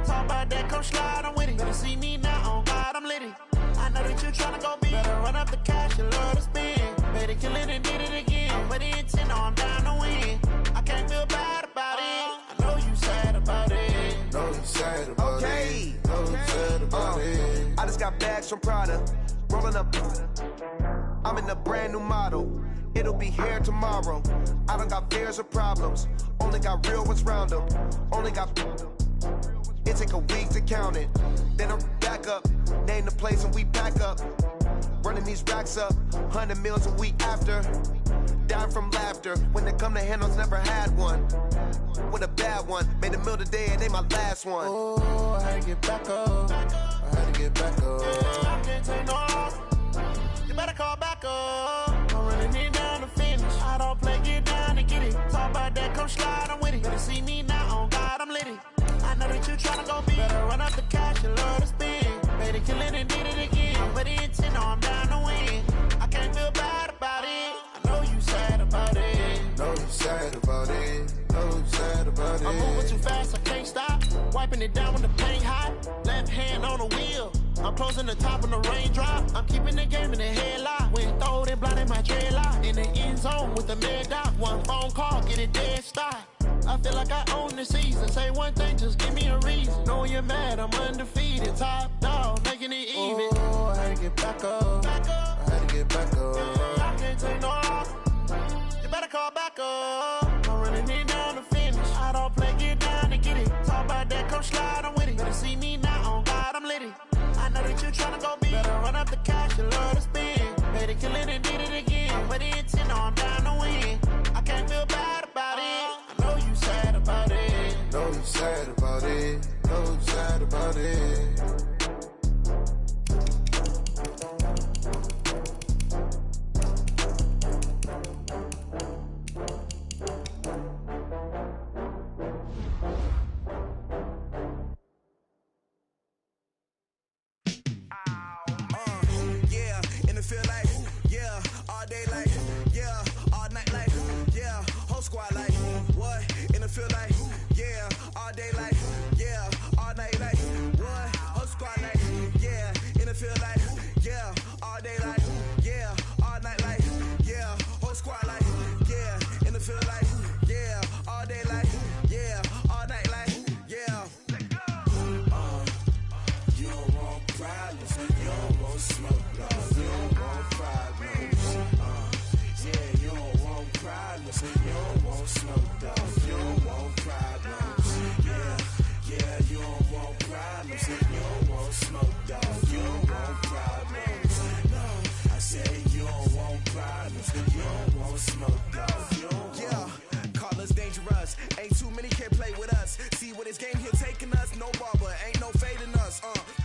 Talk about come slide, I'm with it. Better see me now, on God, I'm litty. I know that you tryna go big. Better run up the cash, you love to spend. Better kill it and did it again. I'm with the intent, no, I'm down to win. I can't feel bad about it. I know you sad about it. Know you sad about it. Know you sad about it. I just got bags from Prada. Rolling up. I'm in a brand new model. It'll be here tomorrow. I don't got fears or problems. Only got real ones round them. Only got. It take a week to count it. Then I'm back up. Name the place and we pack up. Running these racks up. 100 meals a week after. Dying from laughter. When it come to handles, never had one. With a bad one. Made a meal today and they my last one. Oh, I had to get back up. I had to get back up. I can't take no loss. You better call back up. I'm running it down to finish. I don't play, get down to get it. Talk about that, come slide, I'm with it. Better see me now, on God, I'm litty. I know that you tryna go big. Better run up the cash, you love to spend. Better kill it and did it again. I'm with the intent, no, I'm down to win. I can't feel bad about it. I know you sad about it. Know you sad about it. Know you sad about it. I'm moving too fast, I can't stop. Wiping it down when the paint hot. Left hand on the wheel. I'm closing the top when the raindrop. I'm keeping the game in the headlock. When throwed and blinded my dreadlock. In the end zone with the mad dot. One phone call, get it dead stop. I feel like I own the season. Say one thing, just give me a reason. Knowing you're mad, I'm undefeated. Top dog, making it even. Oh, I had to get back up. I had to get back up. I can't take no loss. You better call back up. I'm running it down to finish. I don't play, get down to get it. Talk about that, come slide, I'm with it. Better see me now, on God, I'm litty. I know that you tryna go big. Better run up the cash, you love to spend. Better kill it and did it again. I'm with the intent, no, I'm down to win. I can't feel bad about it. I know you sad about it. Know you sad about it. Know you sad about it. Feel like, yeah, all day like, yeah, all night like, yeah, whole squad like, what? In the field like, yeah, all day like, yeah, all night like, what? Whole squad like, yeah, in the field like, yeah, all day like, yeah, all night like, yeah, whole squad like, yeah, in the field like, yeah, all day like, yeah, all night like, yeah. You don't want problems, you don't want smoke, dog. You don't want problems. Yeah, you don't want problems, you don't want smoke, dog. You don't want problems. Yeah, you don't want problems, you don't want smoke, dog. You don't want problems. No, I say you don't want problems, you don't want smoke, dog. You don't want. Yeah, call us dangerous. Ain't too many can play with us. See what this game here taking us. No barber, ain't no fading us.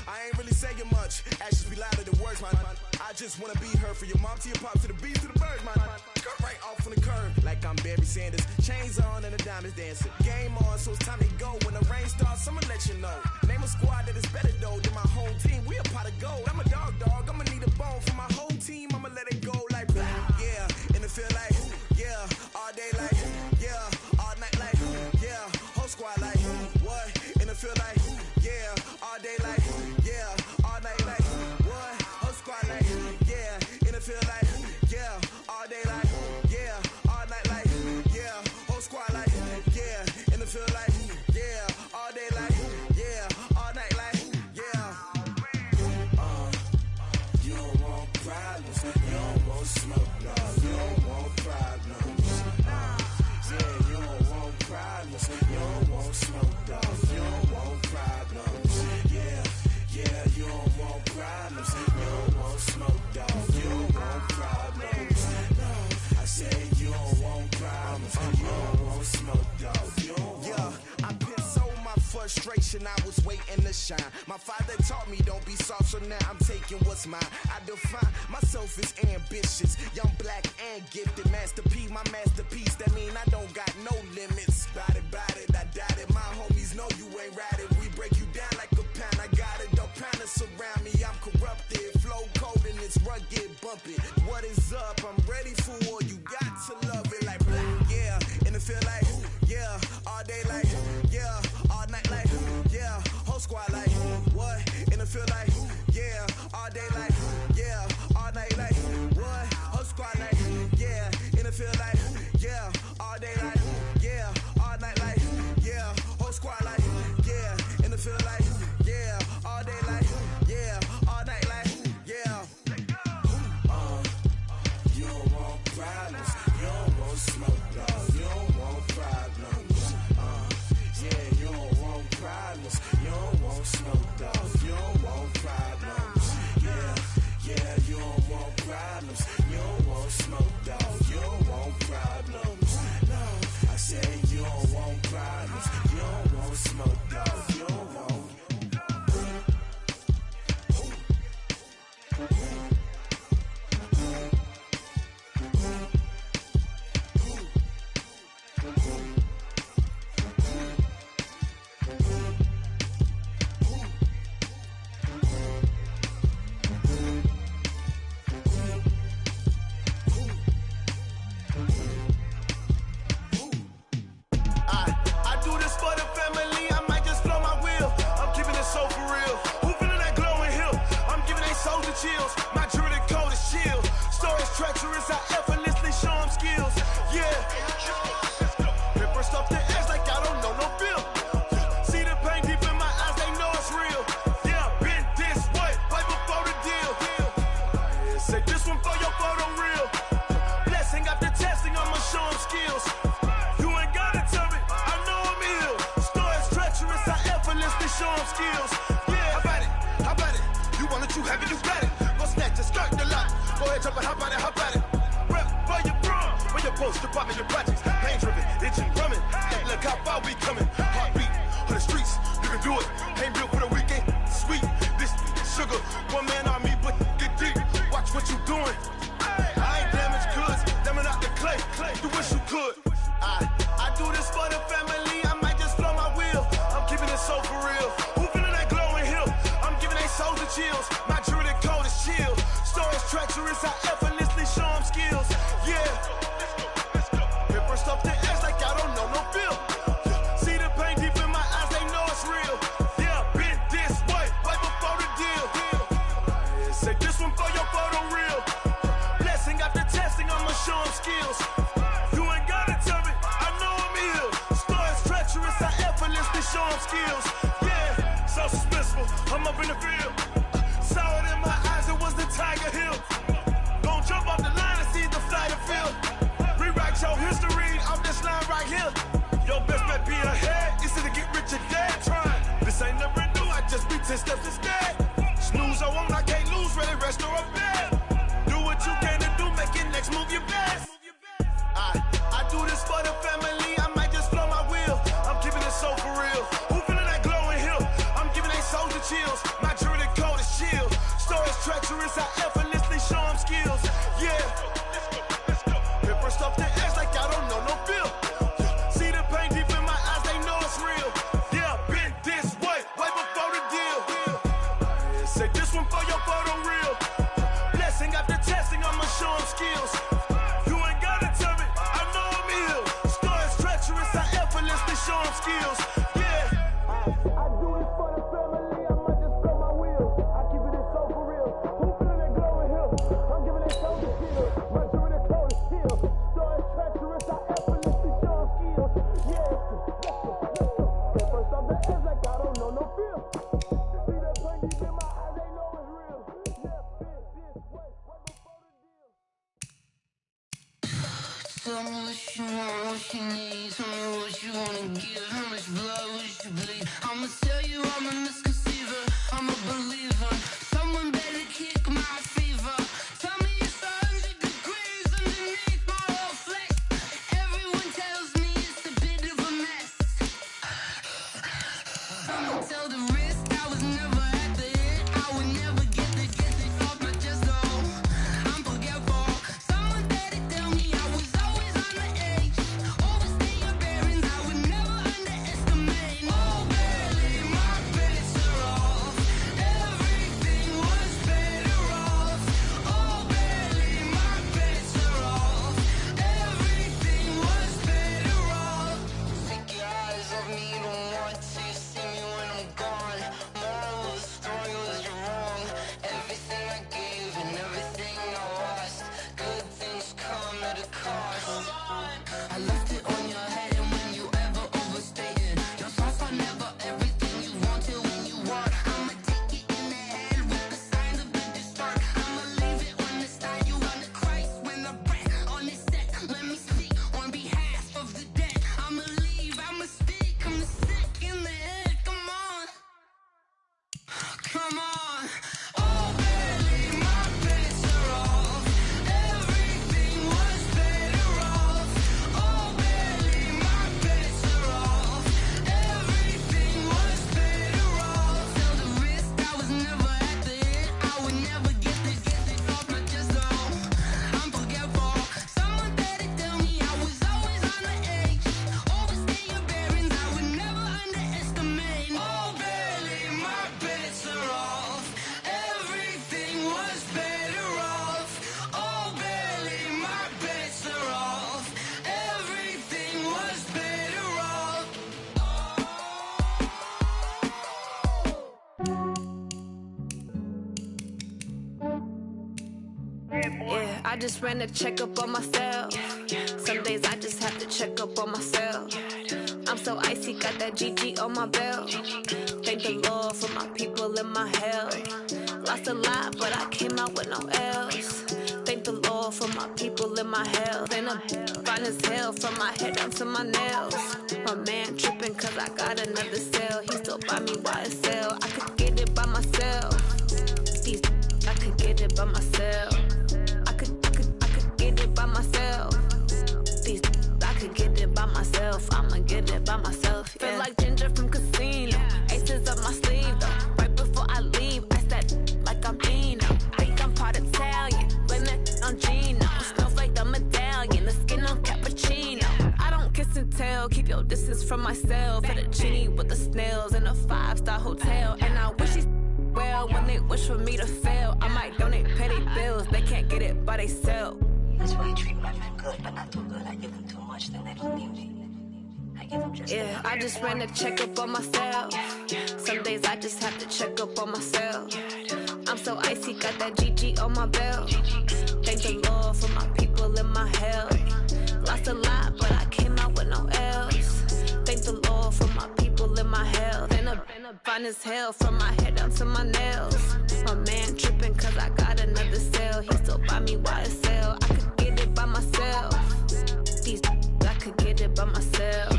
I ain't really saying much. Actions be louder than words, man. I just wanna be heard from your mom to your pop to the beat to the birds, man. Cut right off on the curb like I'm Barry Sanders. Chains on and the diamonds dancing. Game on, so it's time to go. When the rain starts, I'ma let you know. Name a squad that is better though than my home team. We a pot of gold. I'm a dog. I'ma need a bone for my whole team. I'ma let it go like blah. Yeah, in the feel like yeah, all day like yeah, all night like yeah, whole squad like what? In the feel like yeah, all day like yeah, all night like what? Whole squad like yeah, in the feel like yeah, all day like yeah, all night like yeah, whole squad like yeah, in the feel like yeah, all day like yeah, all night like yeah. You don't want problems, you don't want smoke, dog. You don't want problems. Yeah, you don't want problems, you don't want smoke, dog. You don't want problems. Yeah, you don't want problems, you don't want smoke, dog. You don't want problems. No, I say you don't want problems, you don't want smoke, dog. You don't want. Yeah, I've been so my frustration, I was waiting to shine. My father taught me don't be soft, so now I'm taking what's mine. I define myself as ambitious, young, black, and gifted. Master P, my masterpiece, that mean I don't got no limits. Bout it, I doubt it. My homies know you ain't ratted. We break you down like a pound. I got it, don't pound to surround me. I'm corrupted, flow cold and it's rugged, bumpy. What is up? I'm ready for war. You got to love it like black. Yeah, in the feel like yeah, all day like yeah, all night like yeah, whole squad like Sean skills. Yeah, how about it? You want it, you have it, you got it. Go snatch it, skirt the lot. Go ahead, jump it, how about it? Rep for your bro, for your post, department, your projects. Pain driven, itching, drumming. Hey, look how far we coming. Heartbeat on the streets, you can do it. Ain't built for the weekend, sweet. This sugar, one man army, but get deep. Watch what you doing. I ain't damaged goods, damn out the clay. You wish you could. I do this for the family. I might just flow my wheel. I'm keeping it so for real. Who feeling that glowing hill? I'm giving they souls the chills. My jewelry code is chill. Stories treacherous, I effortlessly show them skills. Yeah. Paper stuff to edge like I don't know no feel. See the pain deep in my eyes, they know it's real. Yeah, been this way, right before the deal. Say this one for your photo reel. Blessing after testing, I'ma show them skills. You ain't gotta tell me, I know I'm ill. Stories treacherous, I effortlessly show them skills. Yeah, so suspenseful, I'm up in the field. Saw it in my eyes, it was the Tiger Hill. Don't jump off the line and see the flight of field. Rewrite your history off this line right here. Your best bet be ahead, it's to get rich or dead. Trying, this ain't never new, I just be 10 steps instead. Snooze, I won't, I can't lose, ready, rest or a bed. Do what you can to do, make it next move your best. I do this for the family, I might just flow my wheel. I'm keeping it so for real. Who feeling that glowing hill? I'm giving they souls the chills. My jewelry code is chill. Stories treacherous, I effortlessly show them skills. Yeah. Paper stuff to edge like I don't know no feel. See the pain deep in my eyes, they know it's real. Yeah, been this way, way before the deal. Say this one for your photo reel. Blessing after testing, I'ma show them skills. You ain't gotta tell me, I know I'm ill. Stories treacherous, I effortlessly show them skills. Yeah. I do this for the family, I might just throw my wheel. I keep it so for real. Who feeling that glowing hill? I'm giving it so the chill. My jewelry code is chill. Stories treacherous, I effortlessly show them skills. Yeah, let's go. First off the edge like I don't know no feel. See that pain deep in my eyes, they know it's real. Yeah, been this way, way before the deal. Tell me what you want, what you need. Tell me what you wanna give. How much blood would you bleed? I'ma tell you I'm a misconceiver. I'm a believer. Someone better kick my fever. Tell me it's 100 degrees underneath my whole flesh. Everyone tells me it's a bit of a mess. I'ma tell the risk I was never at the end. I would never get it off my chest though. I'm forgetful. Someone better tell me I was always on the edge. Overstay your bearings, I would never underestimate. Oh, barely my bets are off. Everything was better off. Oh, barely my bets are off. Everything was better off. Take your eyes off me, don't want to see me when I'm gone. Moral of the story was you're wrong. Everything I gave and everything I lost. Good things come at a cost. I left it on your head, and when you ever overstay it, your thoughts are never everything you wanted when you want. I'ma take it in the head with the signs of the distort. I'ma leave it on the side. You on the Christ when the breath on this set. Let me speak on behalf of the dead. I'ma leave, I'ma speak. I'm sick in the head. Come on, come on. Oh, barely my bets are off. Everything was better off. Oh, barely my bets are off. Everything was better off. Tell the risk I was never at the end. I would never get it off my chest though. I'm forgetful. Someone better tell me I was always on the edge. Overstay your bearings, I would never underestimate. Oh, barely my bets are off. Everything was better off. Oh, barely my bets are off. Everything was better off. Yeah, I just ran a checkup on myself. Some days I just have to check up on myself. I'm so icy, got that GG on my belt. Thank the Lord for my people and my health. Lost a lot, but I came out with no L's. Thank the Lord for my people and my health. And I'm fine as hell from my head down to my nails. My man tripping cause I got another cell. He still buy me YSL. I could get it by myself. These I could get it by myself. I could get it by myself. These I could get it by myself. I'ma get it by myself. Yeah. Feel like Ginger from Casino. Aces up my sleeve though. Right before I leave, I said like I'm Dino. Think I'm part Italian. Blame it on Gino. Smells like the medallion. The skin on cappuccino. I don't kiss and tell. Keep your distance from myself. At a genie with the snails in a 5-star hotel. And I wish he's well when they wish for me to fail. I might donate petty bills. They can't get it by they sell. That's why I treat my friend good, but not too good. I give them too much, then they don't need me. I give them just enough. I just ran a checkup on myself. Some days I just have to check up on myself. I'm so icy, got that GG on my belt. Thank the Lord for my people in my health. Lost a lot, but I came out with no else. Thank the Lord for my people in my health. And a fine as hell from my head down to my nails. My man tripping cause I got another cell. He still buy me YSL. I could get it by myself. These I could get it by myself.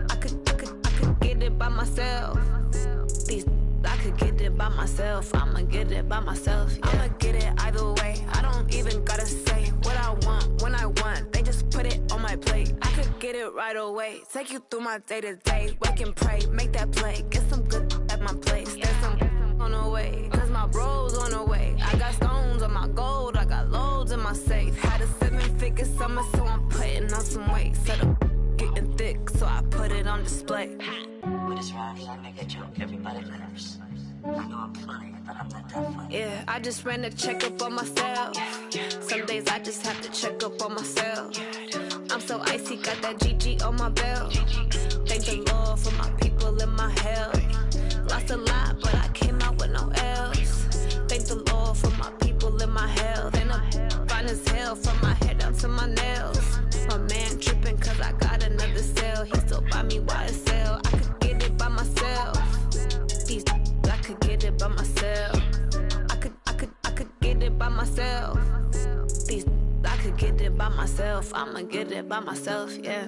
I could get it by myself. These I could get it by myself. I'ma get it by myself. Yeah. I'ma get it either way. I don't even gotta say what I want when I want. They just put it on my plate. I could get it right away. Take you through my day to day. Wake and pray, make that play. Get some good at my place. There's some on the way, cause my bro's on the way. I got stones on my gold. I got loads in my safe. Had a 7-figure summer, so I'm putting on some weight. Set up getting thick, so I put it on display. But it's around here, I make a joke, everybody laughs. I know I'm funny, but I'm not that funny. Yeah, I just ran a checkup on myself. Some days I just have to check up on myself. I'm so icy, got that GG on my belt. Thank the Lord for my people in my health. Lost a lot, but I came out with no else. Thank the Lord for my people in my health. And I'm fine as hell from my head down to my nails. My man tripping cause I got another cell. He still buy me YSL. I could get it by myself. These I could get it by myself. I could get it by myself. These I could get it by myself. I'ma get it by myself, yeah.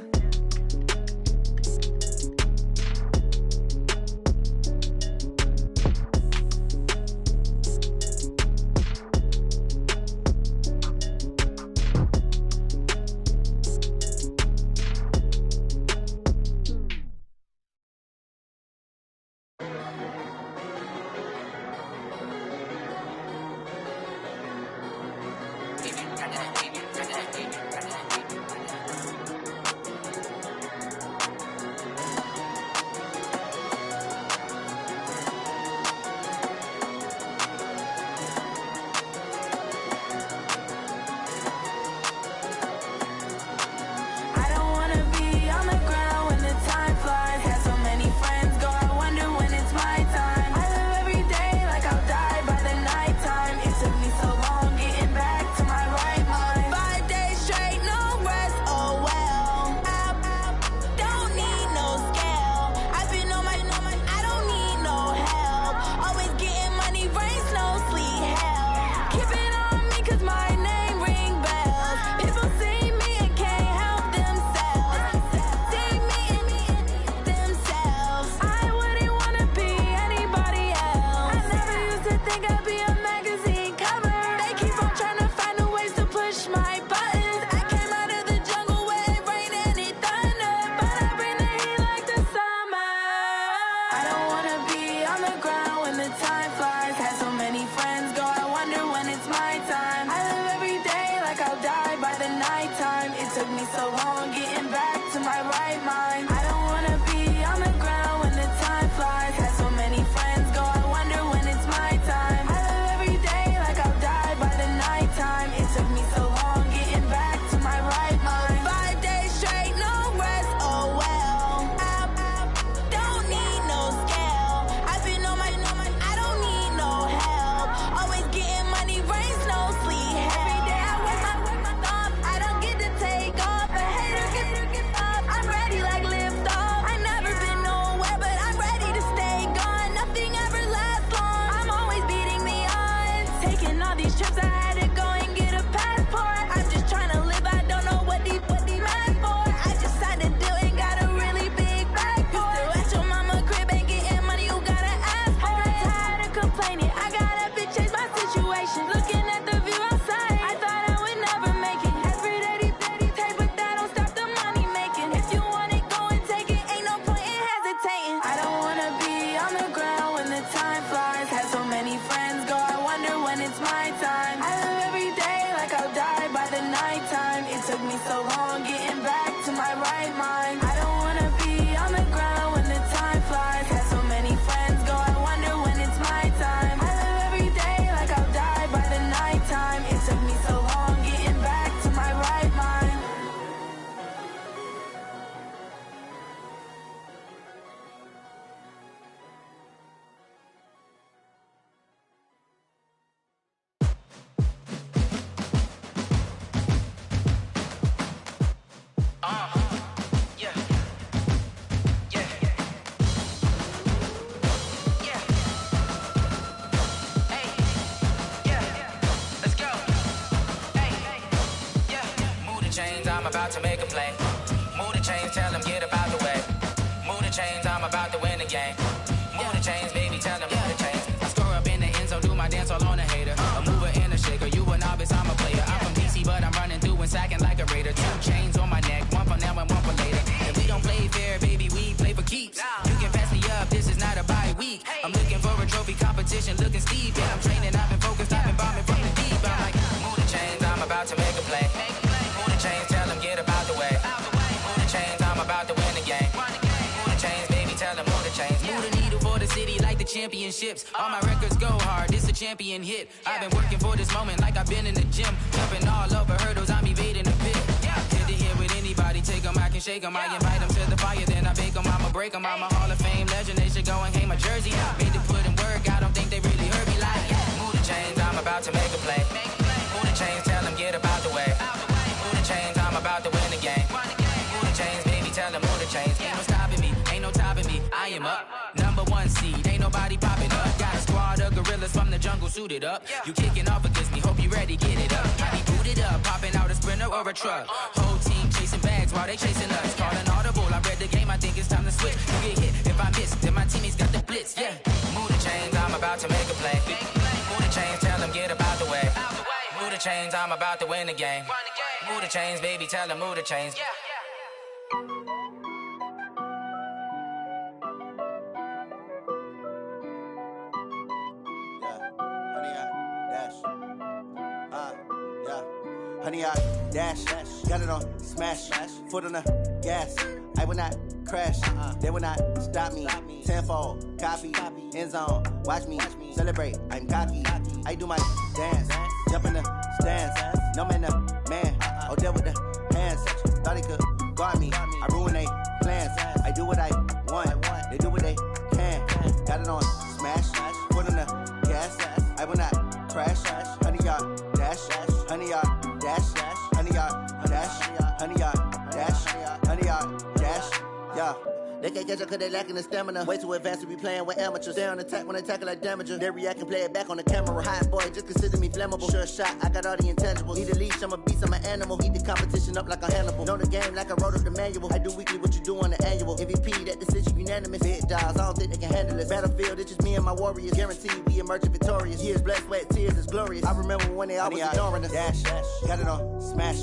I don't about to make a play. Move the chains, tell them get about the way. Move the chains, I'm about to win the game. Move the chains, baby, tell them move the chains. I score up in the end zone, do my dance all on a hater. A mover and a shaker, you a novice, I'm a player. I'm from DC, but I'm running through and sacking like a raider. 2 chains on my neck, one for now and one for later. If we don't play fair, baby, we play for keeps. You can pass me up, this is not a bye week. I'm looking for a trophy competition, looking steep. Yeah, I'm training, I've been focused, I've been bombing from the deep. I'm like, move the chains, I'm about to make a play. Move the chains, tell them get about the way. Move the chains, I'm about to win the game. Move the chains, baby, tell them move the chains. Move the needle for the city like the championships. All my records go hard, this a champion hit. I've been working for this moment like I've been in the gym. Jumping all over hurdles, I'm evading the pit. Head to head with anybody, take them, I can shake them. I invite them to the fire, then I bake them, I'ma break them. I'm a Hall of Fame legend, they should go and hang my jersey. Made to put in work, I don't think they really heard me like, move the chains, I'm about to make a play. Move the chains, tell them get about the way. Move the chains, I'm about to win the game. Move the chains, baby, tell them move the chains. Ain't no stopping me, ain't no topping me, I am up. Number 1 seed, ain't nobody popping up. Got a squad of gorillas from the jungle suited up. You kicking off against me, hope you ready, get it up. I be booted up, popping out a sprinter or a truck. Whole team chasing bags while they chasing us. Calling audible, I read the game, I think it's time to switch. You get hit, if I miss, then my teammates got the blitz, yeah. Move the chains, I'm about to make a play. Move the chains, tell them get about the way. Move the chains, I'm about to win the game. Move the chains, baby, tell them move the chains. Honey, I dash, got it on smash, foot on the gas. I will not crash, they will not stop me. Tenfold, copy, end zone, watch me celebrate. I'm cocky, I do my dance, jump in the stands. No man, the man, oh, there with the hands. Thought he could guard me, I ruin they plans. I do what I want, they do what they can. Got it on smash, foot on the gas. I will not crash, honey, y'all dash, honey, y'all dash, honey, y'all dash, honey, y'all dash, honey, y'all dash, yeah. They can't catch up cause they lacking the stamina. Way too advanced to be playing with amateurs. Stay on attack when they tackle like damager. They react and play it back on the camera. Hot boy, just consider me flammable. Sure shot, I got all the intangibles. Need a leash, I'm a beast, I'm an animal. Heat the competition up like a Hannibal. Know the game like I wrote up the manual. I do weekly what you do on the annual. MVP, that decision unanimous. Big dogs, I don't think they can handle it. Battlefield, it's just me and my warriors. Guaranteed we emerging victorious. Years, blood, sweat, tears, it's glorious. I remember when they always ignoring us. Dash, got it on smash,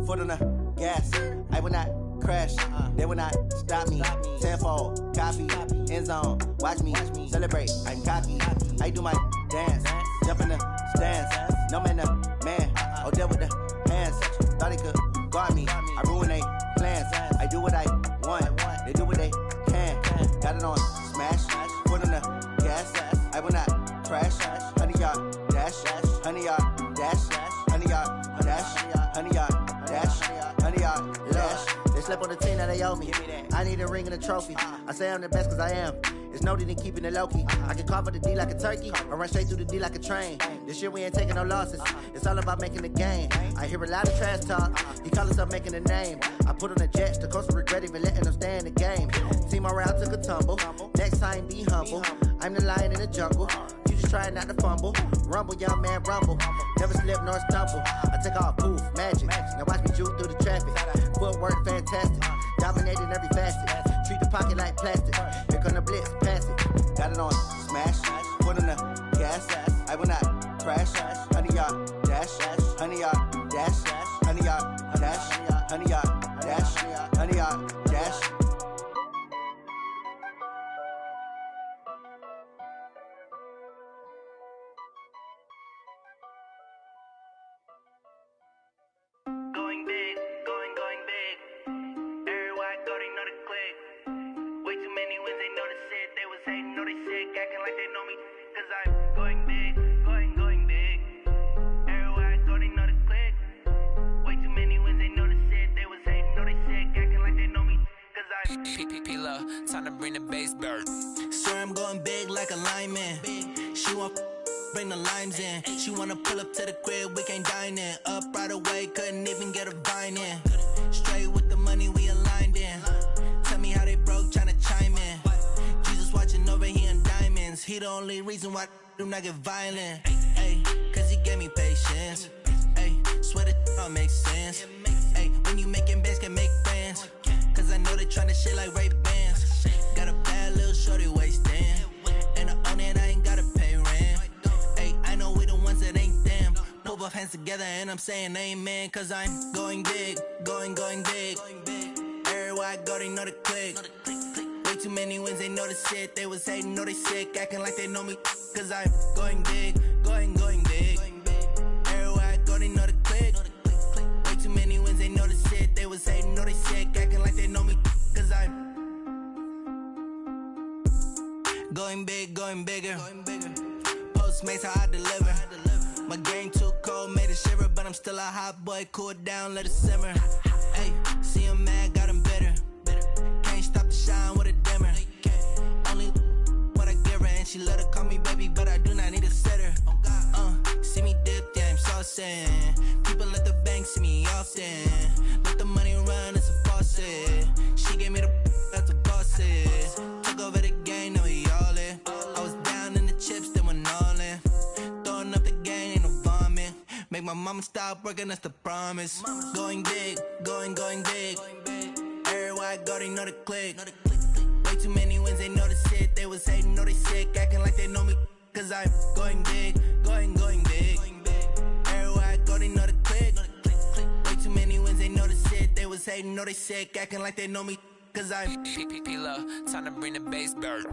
foot on the gas. I will not crash, they will not stop me. Tenfold, copy, end zone, watch me celebrate. I'm cocky, I do my dance, jump in the stands. No man, the man, oh, there with the hands. Thought he could guard me, I ruin they plans. I do what I want, they do what they can. Got it on smash, foot on the gas. I will not crash, honey, y'all dash, honey, y'all dash, honey, y'all dash, honey, y'all dash, honey, y'all dash. They slept on the team that they owe me. I need a ring and a trophy. I say I'm the best cause I am. It's no need in keeping it low key. I can carve for the D like a turkey. I run straight through the D like a train. This year we ain't taking no losses. It's all about making the game. I hear a lot of trash talk. He call himself making a name. I put on the jets. The coach will regret even letting them stay in the game. Team around took a tumble. Next time be humble. I'm the lion in the jungle. You just try not to fumble. Rumble, young man, rumble. Never slip nor stumble. I take off, poof, magic. Now watch me juke through the traffic. Footwork fantastic. Dominating every facet. Treat the pocket like plastic. Here come the blitz, pass it. Got it on smash. Foot on the gas. I will not crash. Honey, y'all dash. Honey, y'all dash. Honey, y'all dash. Honey, y'all dash. Honey, y'all dash. Going big, going big. Everywhere I go, they know the click. Way too many wins, they know the shit. They was hating, know they sick, acting like they know me. Cause I'm going big, going big. Everywhere I go, they know the click. Way too many wins, they know the shit. They was hating, know they sick, acting like they know me. Cause I'm P-P-P-Love, time to bring the bass bird. Swear I'm going big like a lineman. She want bring the limes in. She wanna pull up to the crib, we can't dine in. Up right away, couldn't even get a vine in. Straight with the money, we aligned in. Tell me how they broke, tryna chime in. Jesus watching over here in diamonds. He the only reason why do not get violent. Ay, cause he gave me patience. Ay, swear that all makes sense. Ay, When you making bands, can make friends. Cause I know they tryna shit like Ray-Bans. Got a bad little shorty waist in. And I own it, I ain't gotta pay rent. Hey, I know we the ones that ain't them. Pull both hands together and I'm saying amen. Cause I'm going big, going big. Everywhere I go, they know the click. Way too many wins, they know the shit. They was hating, know they sick, acting like they know me. Cause I'm going big, going big. Everywhere I go, they know the click. Way too many wins, they know the shit. They was hating, know they sick, acting like they know me. Cause I'm going big, going bigger. Postmates, how I deliver. My game too cold, made it shiver. But I'm still a hot boy, cool it down, let it simmer. Hey, see him mad, got him bitter. Can't stop the shine with a dimmer. Only what I give her, and she let her call me baby, but I do not need a sitter. See me dip, yeah, I'm saucing. People at the bank see me often. Let the money run, it's a faucet. She gave me the that's a boss is. Took over the game, now we all in. I was down in the chips, they went all in. Throwing up the game, ain't no vomit. Make my mama stop working, that's the promise. Going big, going big. Everywhere I go, they know the click. Way too many wins, they know the shit. They was hating, know they sick, acting like they know me. Cause I'm going big, going big. Everywhere I go, they know the click. Way too many wins, they know the shit. They was hating, know they sick, acting like they know me. Cause I'm P-P-P-Love, time to bring the bass back.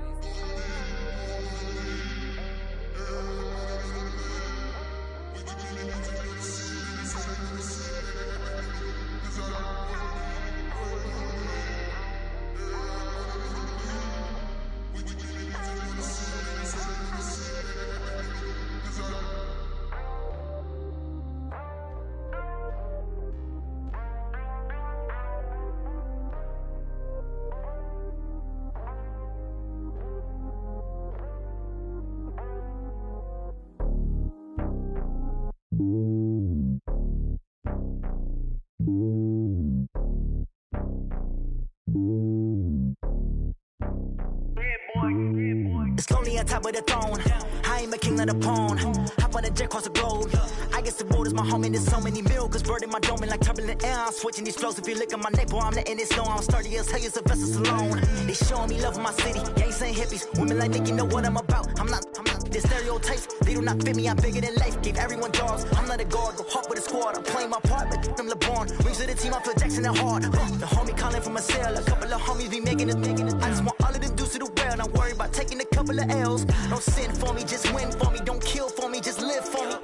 It's lonely on top of the throne. I ain't a king of the pawn. Hop on a jet across the globe. I guess the road is my home and there's so many miracles bird in my dome and like turbulent air. I'm switching these flows. If you look at my neck, boy, I'm letting it snow. I'm sturdy as hell, as a vessel alone. They showing me love in my city. Gangs and hippies, women like Nick, you know what I'm about. I'm not. The stereotypes, they do not fit me. I'm bigger than life. Gave everyone jobs. I'm not a guard. Go hard with a squad. I'm playing my part, but I'm LeBron. Rings of the team, I feel Jackson and hard. The homie calling from a cell. A couple of homies be making it. I just want all of them dudes to do well. Not worry about taking a couple of L's. Don't sin for me, just win for me. Don't kill for me, just live for me.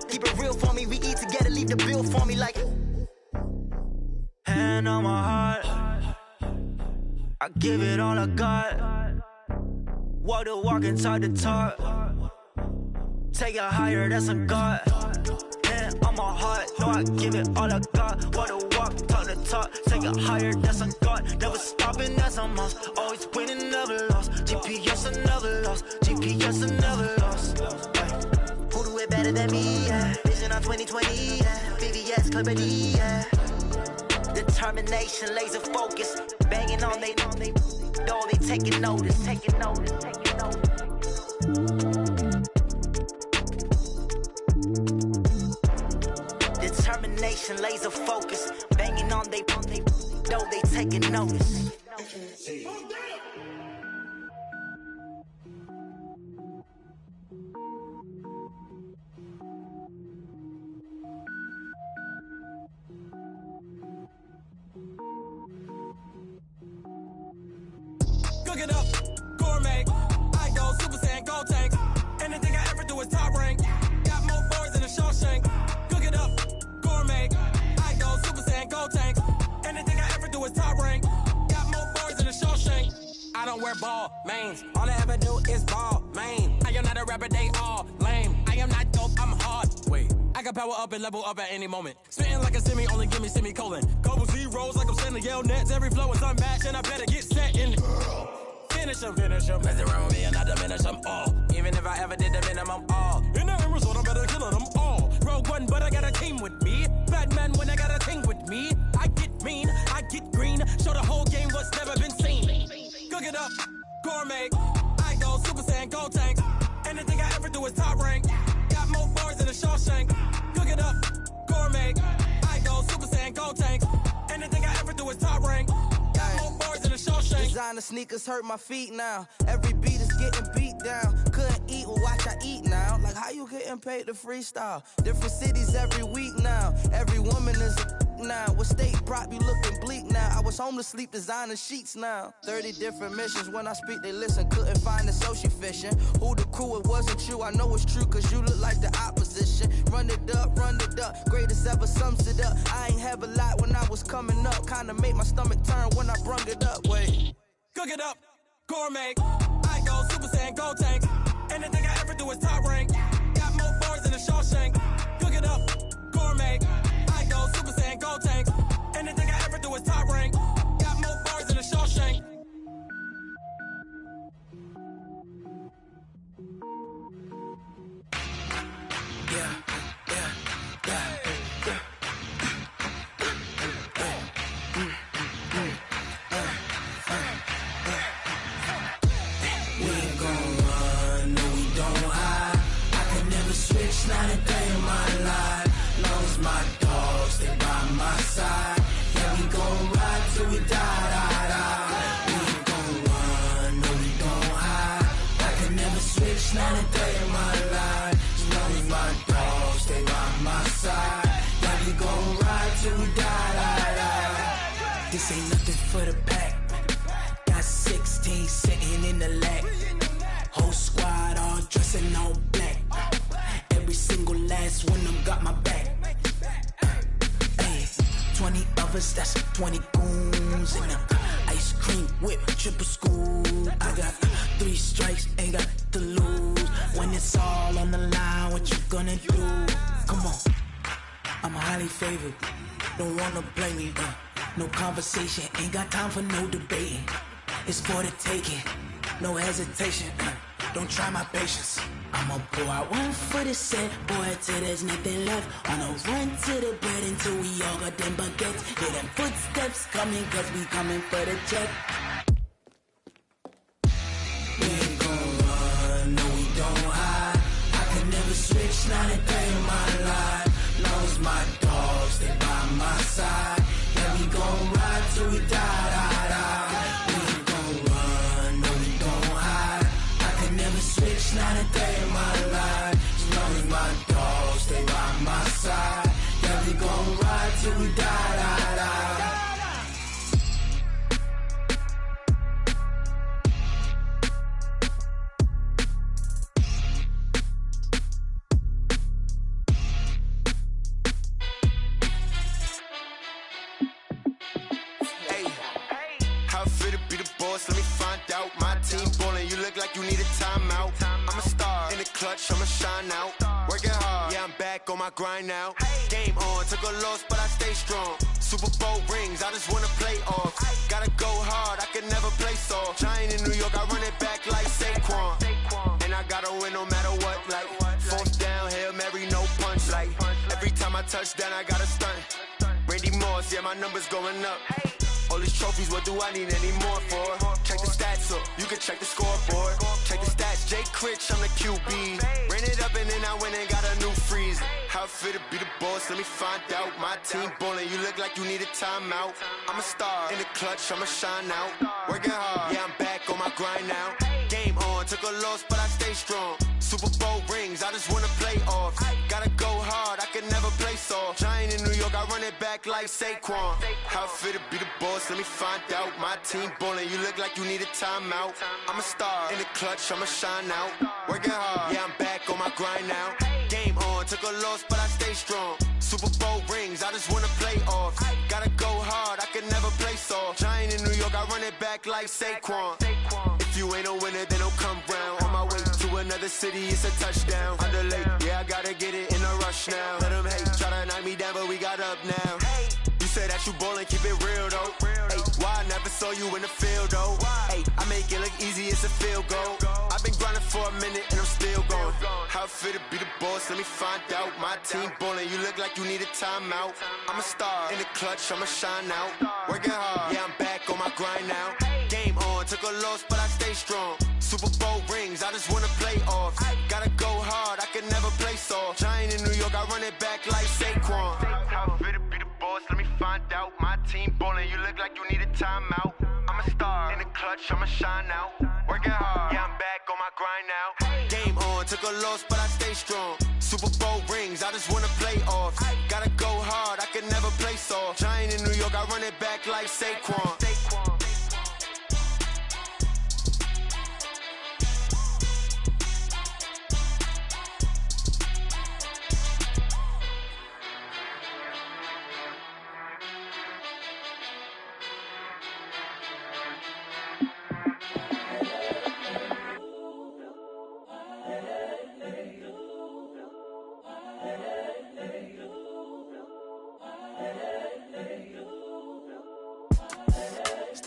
Keep it real for me. We eat together, leave the bill for me like. Hand on my heart, I give it all I got. Walk the walk and talk the talk. Take it higher, that's a God. Hand on my heart, no, I give it all I got. Walk the walk, talk the talk. Take it higher, that's a God. Never stopping, that's a must. Always winning, never lost. GPS, I never lost. GPS, I never lost. Who do it better than me? Yeah. Vision on 2020, yeah. VVS, Clarity, yeah. Determination, laser focus. Banging on they door, they taking notice. Determination, laser focus. Banging on they door, they taking notice. Cook it up, gourmet. I go Super Saiyan, gold tank. Anything I ever do is top rank. Got more boards than a Shawshank. Cook it up, gourmet. I go Super Saiyan, gold tank. Anything I ever do is top rank. Got more boards than a Shawshank. I don't wear ball mains. All I ever do is ball main. I am not a rapper, they all lame. I am not dope, I'm hard. Wait, I can power up and level up at any moment. Spitting like a semi, only give me semicolon. Couple zeros like I'm sending yell nets. Every flow is unmatched and I better get set in. Finish them. Mess around with me and I diminish them all. Even if I ever did the minimum all. In the end result, I'm better killing them all. Rogue One, but I got a team with me. Batman when I got a team with me. I get mean, I get green. Show the whole game what's never been seen. Cook it up, gourmet. I go Super Saiyan, gold tank. Anything I ever do is top rank. Got more bars than a Shawshank. Cook it up, gourmet. I go Super Saiyan, gold tank. Designer sneakers hurt my feet now. Every beat is getting beat down. Couldn't eat, well watch I eat now. Like how you getting paid to freestyle? Different cities every week now. Every woman is a now. What state prop you looking bleak now? I was home to sleep designer sheets now. 30 different missions. When I speak they listen. Couldn't find the social fishing. Who the crew? It wasn't you. I know it's true cause you look like the opposition. Run it up, greatest ever sums it up. I ain't have a lot when I was coming up. Kinda made my stomach turn when I brung it up. Wait. Cook it up, gourmet. I go Super Saiyan, go tank. Anything I ever do is top rank. Got more bars than a Shawshank. Cook it up, gourmet. I go Super Saiyan, go tank. Anything I ever do is top rank. Got more bars than a Shawshank. Not a day in my life, long as my dogs stay by my side. Yeah, we gon' ride till we die, die, die. We ain't gon' run, no we don't hide. I can never switch, not a day in my life, as long as my dogs stay by my side. Yeah, we gon' ride till we die, die, die. This ain't nothing for the pack. Got 16 sitting in the lap. Whole squad all dressing all black. Every single last one of them got my back. 20 of us, that's 20 goons in the ice cream whip, triple scoop. I got 3 strikes, ain't got to lose. When it's all on the line, what you gonna do? Come on, I'm highly favored. Don't wanna blame me. No conversation, ain't got time for no debating. It's for the taking, no hesitation. Don't try my patience. I'ma pour out one for the set, boy, till there's nothing left. Wanna run to the bread until we all got them baguettes. Hear them footsteps coming, cause we coming for the check. We ain't gon' run, no we don't hide. I can never switch, not a day in my life. Long as my dogs stay by my side. Yeah, we gon' ride till we die, die, die. We ain't gon' run, no we don't hide. I can never switch, not a day in my life. As long as my dogs stay by my side. Yeah, we gon' ride till we die, die, die. Let me find out. My team ballin', you look like you need a timeout. I'm a star in the clutch, I'ma shine out. Working hard, yeah, I'm back on my grind now. Game on, took a loss, but I stay strong. Super Bowl rings, I just wanna play off. Gotta go hard, I can never play soft. Giant in New York, I run it back like Saquon. And I gotta win no matter what, like fourth down, Hail Mary, no punch. Like every time I touch down, I gotta stunt. Randy Moss, yeah, my number's going up. All these trophies, what do I need any more for? Check the stats up, you can check the scoreboard. Check the stats, Jay Critch, I'm the QB. Ran it up and then I went and got a new freeze. How it feel to be the boss, let me find out. My team ballin', you look like you need a timeout. I'm a star in the clutch, I'ma shine out. Working hard, yeah, I'm back on my grind now. Game on, took a loss, but I stay strong. Super Bowl rings, I just wanna play off. Gotta go hard, I can never play soft. Giant in New York, I run it back like Saquon. How it feel to be the boss, let me find out. My team ballin', you look like you need a timeout. I'm a star in the clutch, I'ma shine out. Working hard, yeah, I'm back on my grind now. Game on, took a loss, but I stay strong. Super Bowl rings, I just wanna play off. Gotta go hard, I can never play soft. Giant in New York, I run it back like Saquon. If you ain't a winner, then don't come round. On my way to another city, it's a touchdown. Underlay, yeah, I gotta get it in a rush now. Let them hate, try to knock me down, but we got up now. You say that you ballin', keep it real though. Ay, why I never saw you in the field though? Ay, I make it look easy, it's a field goal. I've been grinding for a minute and I'm still going. How it feel to be the boss, let me find out. My team ballin', you look like you need a timeout. I'm a star in the clutch, I'ma shine out. Working hard, yeah, I'm back on my grind now. Game on, took a loss, but I stay strong. Super Bowl rings, I just wanna play off. Gotta go hard, I can never play soft. Giant in New York, I run it back like Saquon. How it feel to be the boss, let me find out. My team ballin', you look like you need a timeout. I'm a star in the clutch. much, I'ma shine out. Working hard, yeah, I'm back on my grind now. Game on, took a loss, but I stay strong. Super Bowl rings, I just wanna play off. Gotta go hard, I can never play soft. Giant in New York, I run it back like Saquon.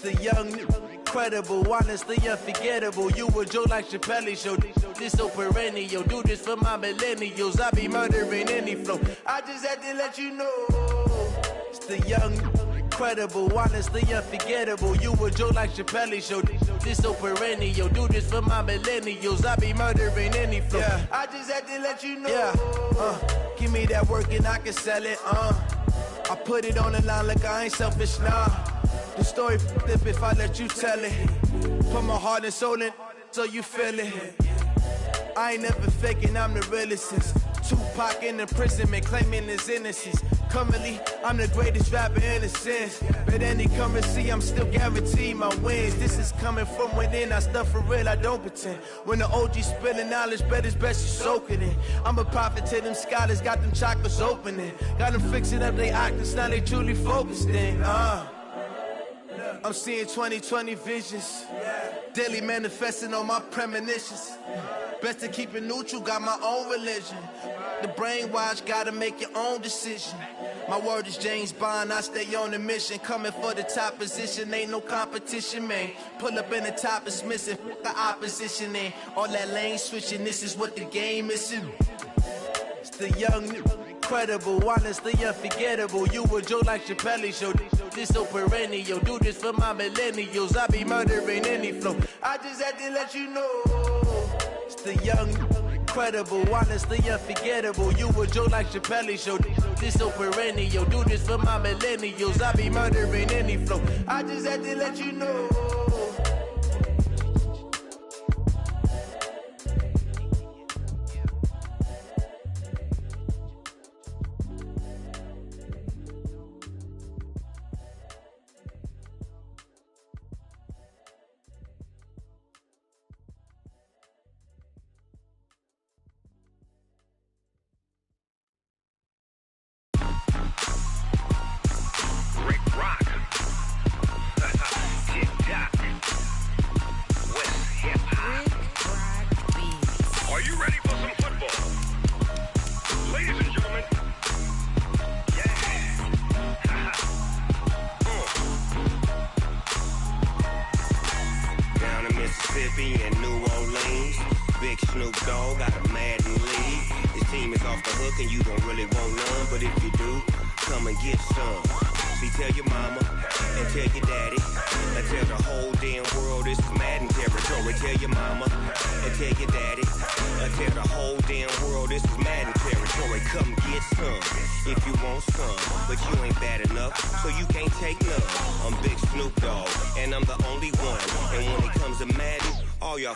The young, incredible, honestly unforgettable. You a Joe like Chappelle show. This so perennial. Do this for my millennials. I be murdering any flow. I just had to let you know. It's the young, incredible, honestly unforgettable. You a Joe like Chappelle show. This so perennial. Do this for my millennials. I be murdering any flow. Yeah. I just had to let you know. Yeah. Give me that work and I can sell it. I put it on the line like I ain't selfish, nah. The story flip if I let you tell it. Put my heart and soul in so you feel it. I ain't never faking, I'm the realest since Tupac in imprisonment, claiming his innocence. Currently, I'm the greatest rapper in a sense. But any currency, I'm still guaranteed my wins. This is coming from within, I stuff for real, I don't pretend. When the OG spilling knowledge, bet it's best you soak it in. I'm a prophet to them scholars, got them chakras opening. Got them fixing up they octaves, now they truly focused in. I'm seeing 2020 visions. Daily manifesting on my premonitions. Best to keep it neutral, got my own religion. The brainwash, gotta make your own decision. My word is James Bond, I stay on the mission. Coming for the top position, ain't no competition, man. Pull up in the top, it's missing, the opposition ain't. All that lane switching, this is what the game is. It's the young, incredible, honestly unforgettable. You a Joe like Chappelle show. This so perennial. Do this for my millennials. I be murdering any flow. I just had to let you know. It's the young, incredible, honestly unforgettable. You a Joe like Chappelle show. This so perennial. Do this for my millennials. I be murdering any flow. I just had to let you know.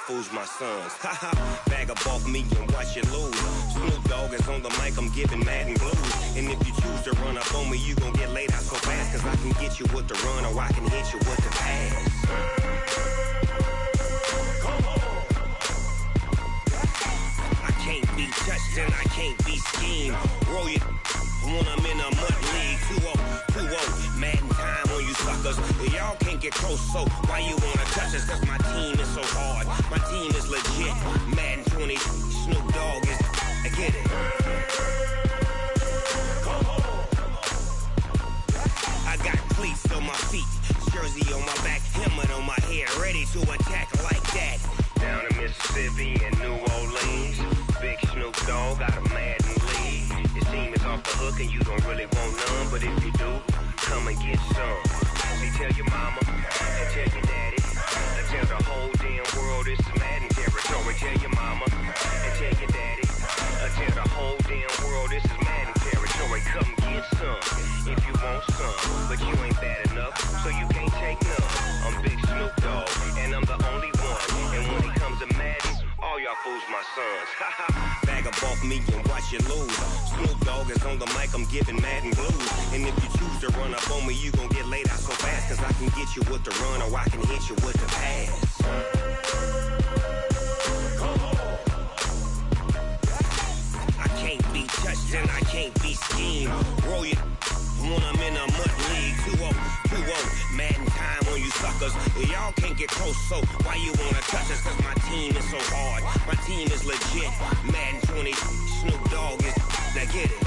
Fools my sons. Haha, bag up off me and watch you lose. Snoop Dogg is on the mic, I'm giving Madden blues. And if you choose to run up on me, you gon' get laid out so fast. Cause I can get you with the run or I can hit you with the pass. I can't be touched and I can't be schemed. Roll you when I'm in a mud league. 2-0, Madden time on you suckers. Y'all can't get close, so why you wanna touch us? Cause my team is so hard. My team is legit. Madden 20, Snoop Dogg is. I get it. I got cleats on my feet, jersey on my back, helmet on my head, ready to attack like that. Down in Mississippi and New Orleans, Big Snoop Dogg got a Madden lead. Your team is off the hook and you don't really want none, but if you do, come and get some. See, tell your mama and tell your daddy. Tell the whole damn world it's Madden territory. Tell your mama y'all fools my sons. Bag up off me and watch you lose. Snoop Dogg is on the mic, I'm giving mad and blues. And if you choose to run up on me, you gon' get laid out so fast. Cause I can get you with the run or I can hit you with the pass. I can't be touched and I can't be schemed. Roll you when I'm in a mud league. 2-0, mad in time on you suckers. Y'all can't get close, so why you wanna touch us? Cause my team is so hard. My team is legit. Madden 20, Snoop Dogg is. Now get it.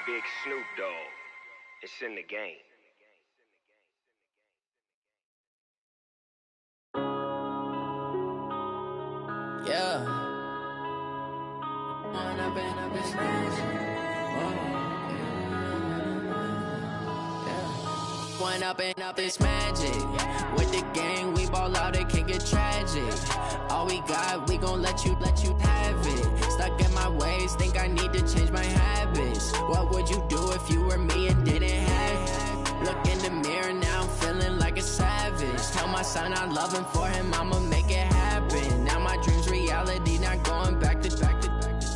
Big Snoop Dogg. It's in the game. Yeah. One up and up, it's magic. With the gang, we ball out, it can get tragic. All we got, we gon' let you have it. Stuck in my ways, think I need to change my habits. What would you do if you were me and didn't have it? Look in the mirror, now I'm feeling like a savage. Tell my son I love him, for him I'ma make it happen. Now my dream's reality, not going back to.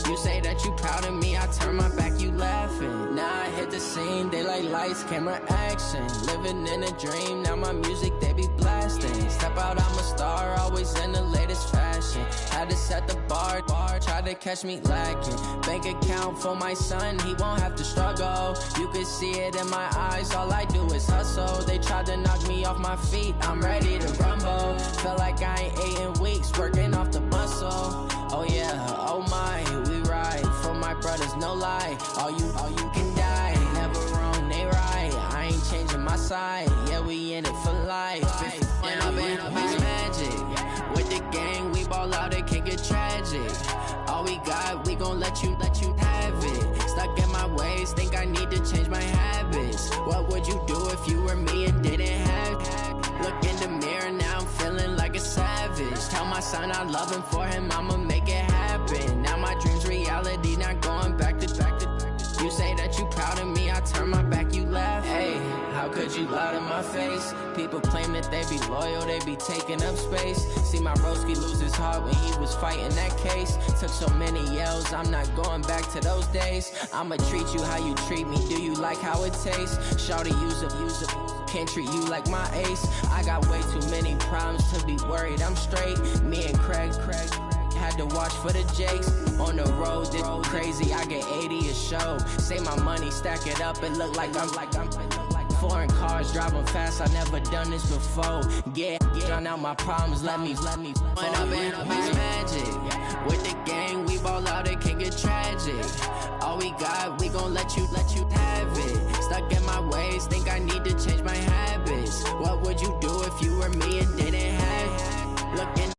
You say that you proud of me, I turn my back, you laughing. Now I hit the scene, they like lights, camera, action. Living in a dream, now my music, they be blasting. Step out, I'm a star, always in the latest fashion. Had to set the bar, try to catch me lacking. Bank account for my son, he won't have to struggle. You can see it in my eyes, all I do is hustle. They tried to knock me off my feet, I'm ready to rumble. Feel like I ain't ate in weeks, working off the muscle. Oh yeah, oh my, we ride for my brothers, no lie. All you can die, never wrong, they right. I ain't changing my side, yeah, we in it for life. When up and up, it's magic. With the gang, we ball out, it can get tragic. All we got, we gon' let you have it. Stuck in my ways, think I need to change my habits. What would you do if you were me and didn't have it? Look in the mirror, now I'm feeling like a savage. Tell my son I love him, for him I'ma make it happen. Now my dream's reality, not going back to. You say that you proud of me, I turn my back, you laugh. Hey, how could you lie to my face? People claim that they be loyal, they be taking up space. See my broski lose his heart when he was fighting that case. Took so many yells, I'm not going back to those days. I'ma treat you how you treat me, do you like how it tastes? Shawty, use a can't treat you like my ace. I got way too many problems to be worried, I'm straight. Me and Craig had to watch for the Jakes. On the road, this crazy, I get 80 a show. Say my money, stack it up, it look like I'm foreign cars, driving fast, I never done this before. Get drown out my problems, let me When up and up, it's magic. With the gang, we ball out, it can get tragic. All we got, we gon' let you have it. Stuck in my ways, think I need to change my habits. What would you do if you were me and didn't have it? Look in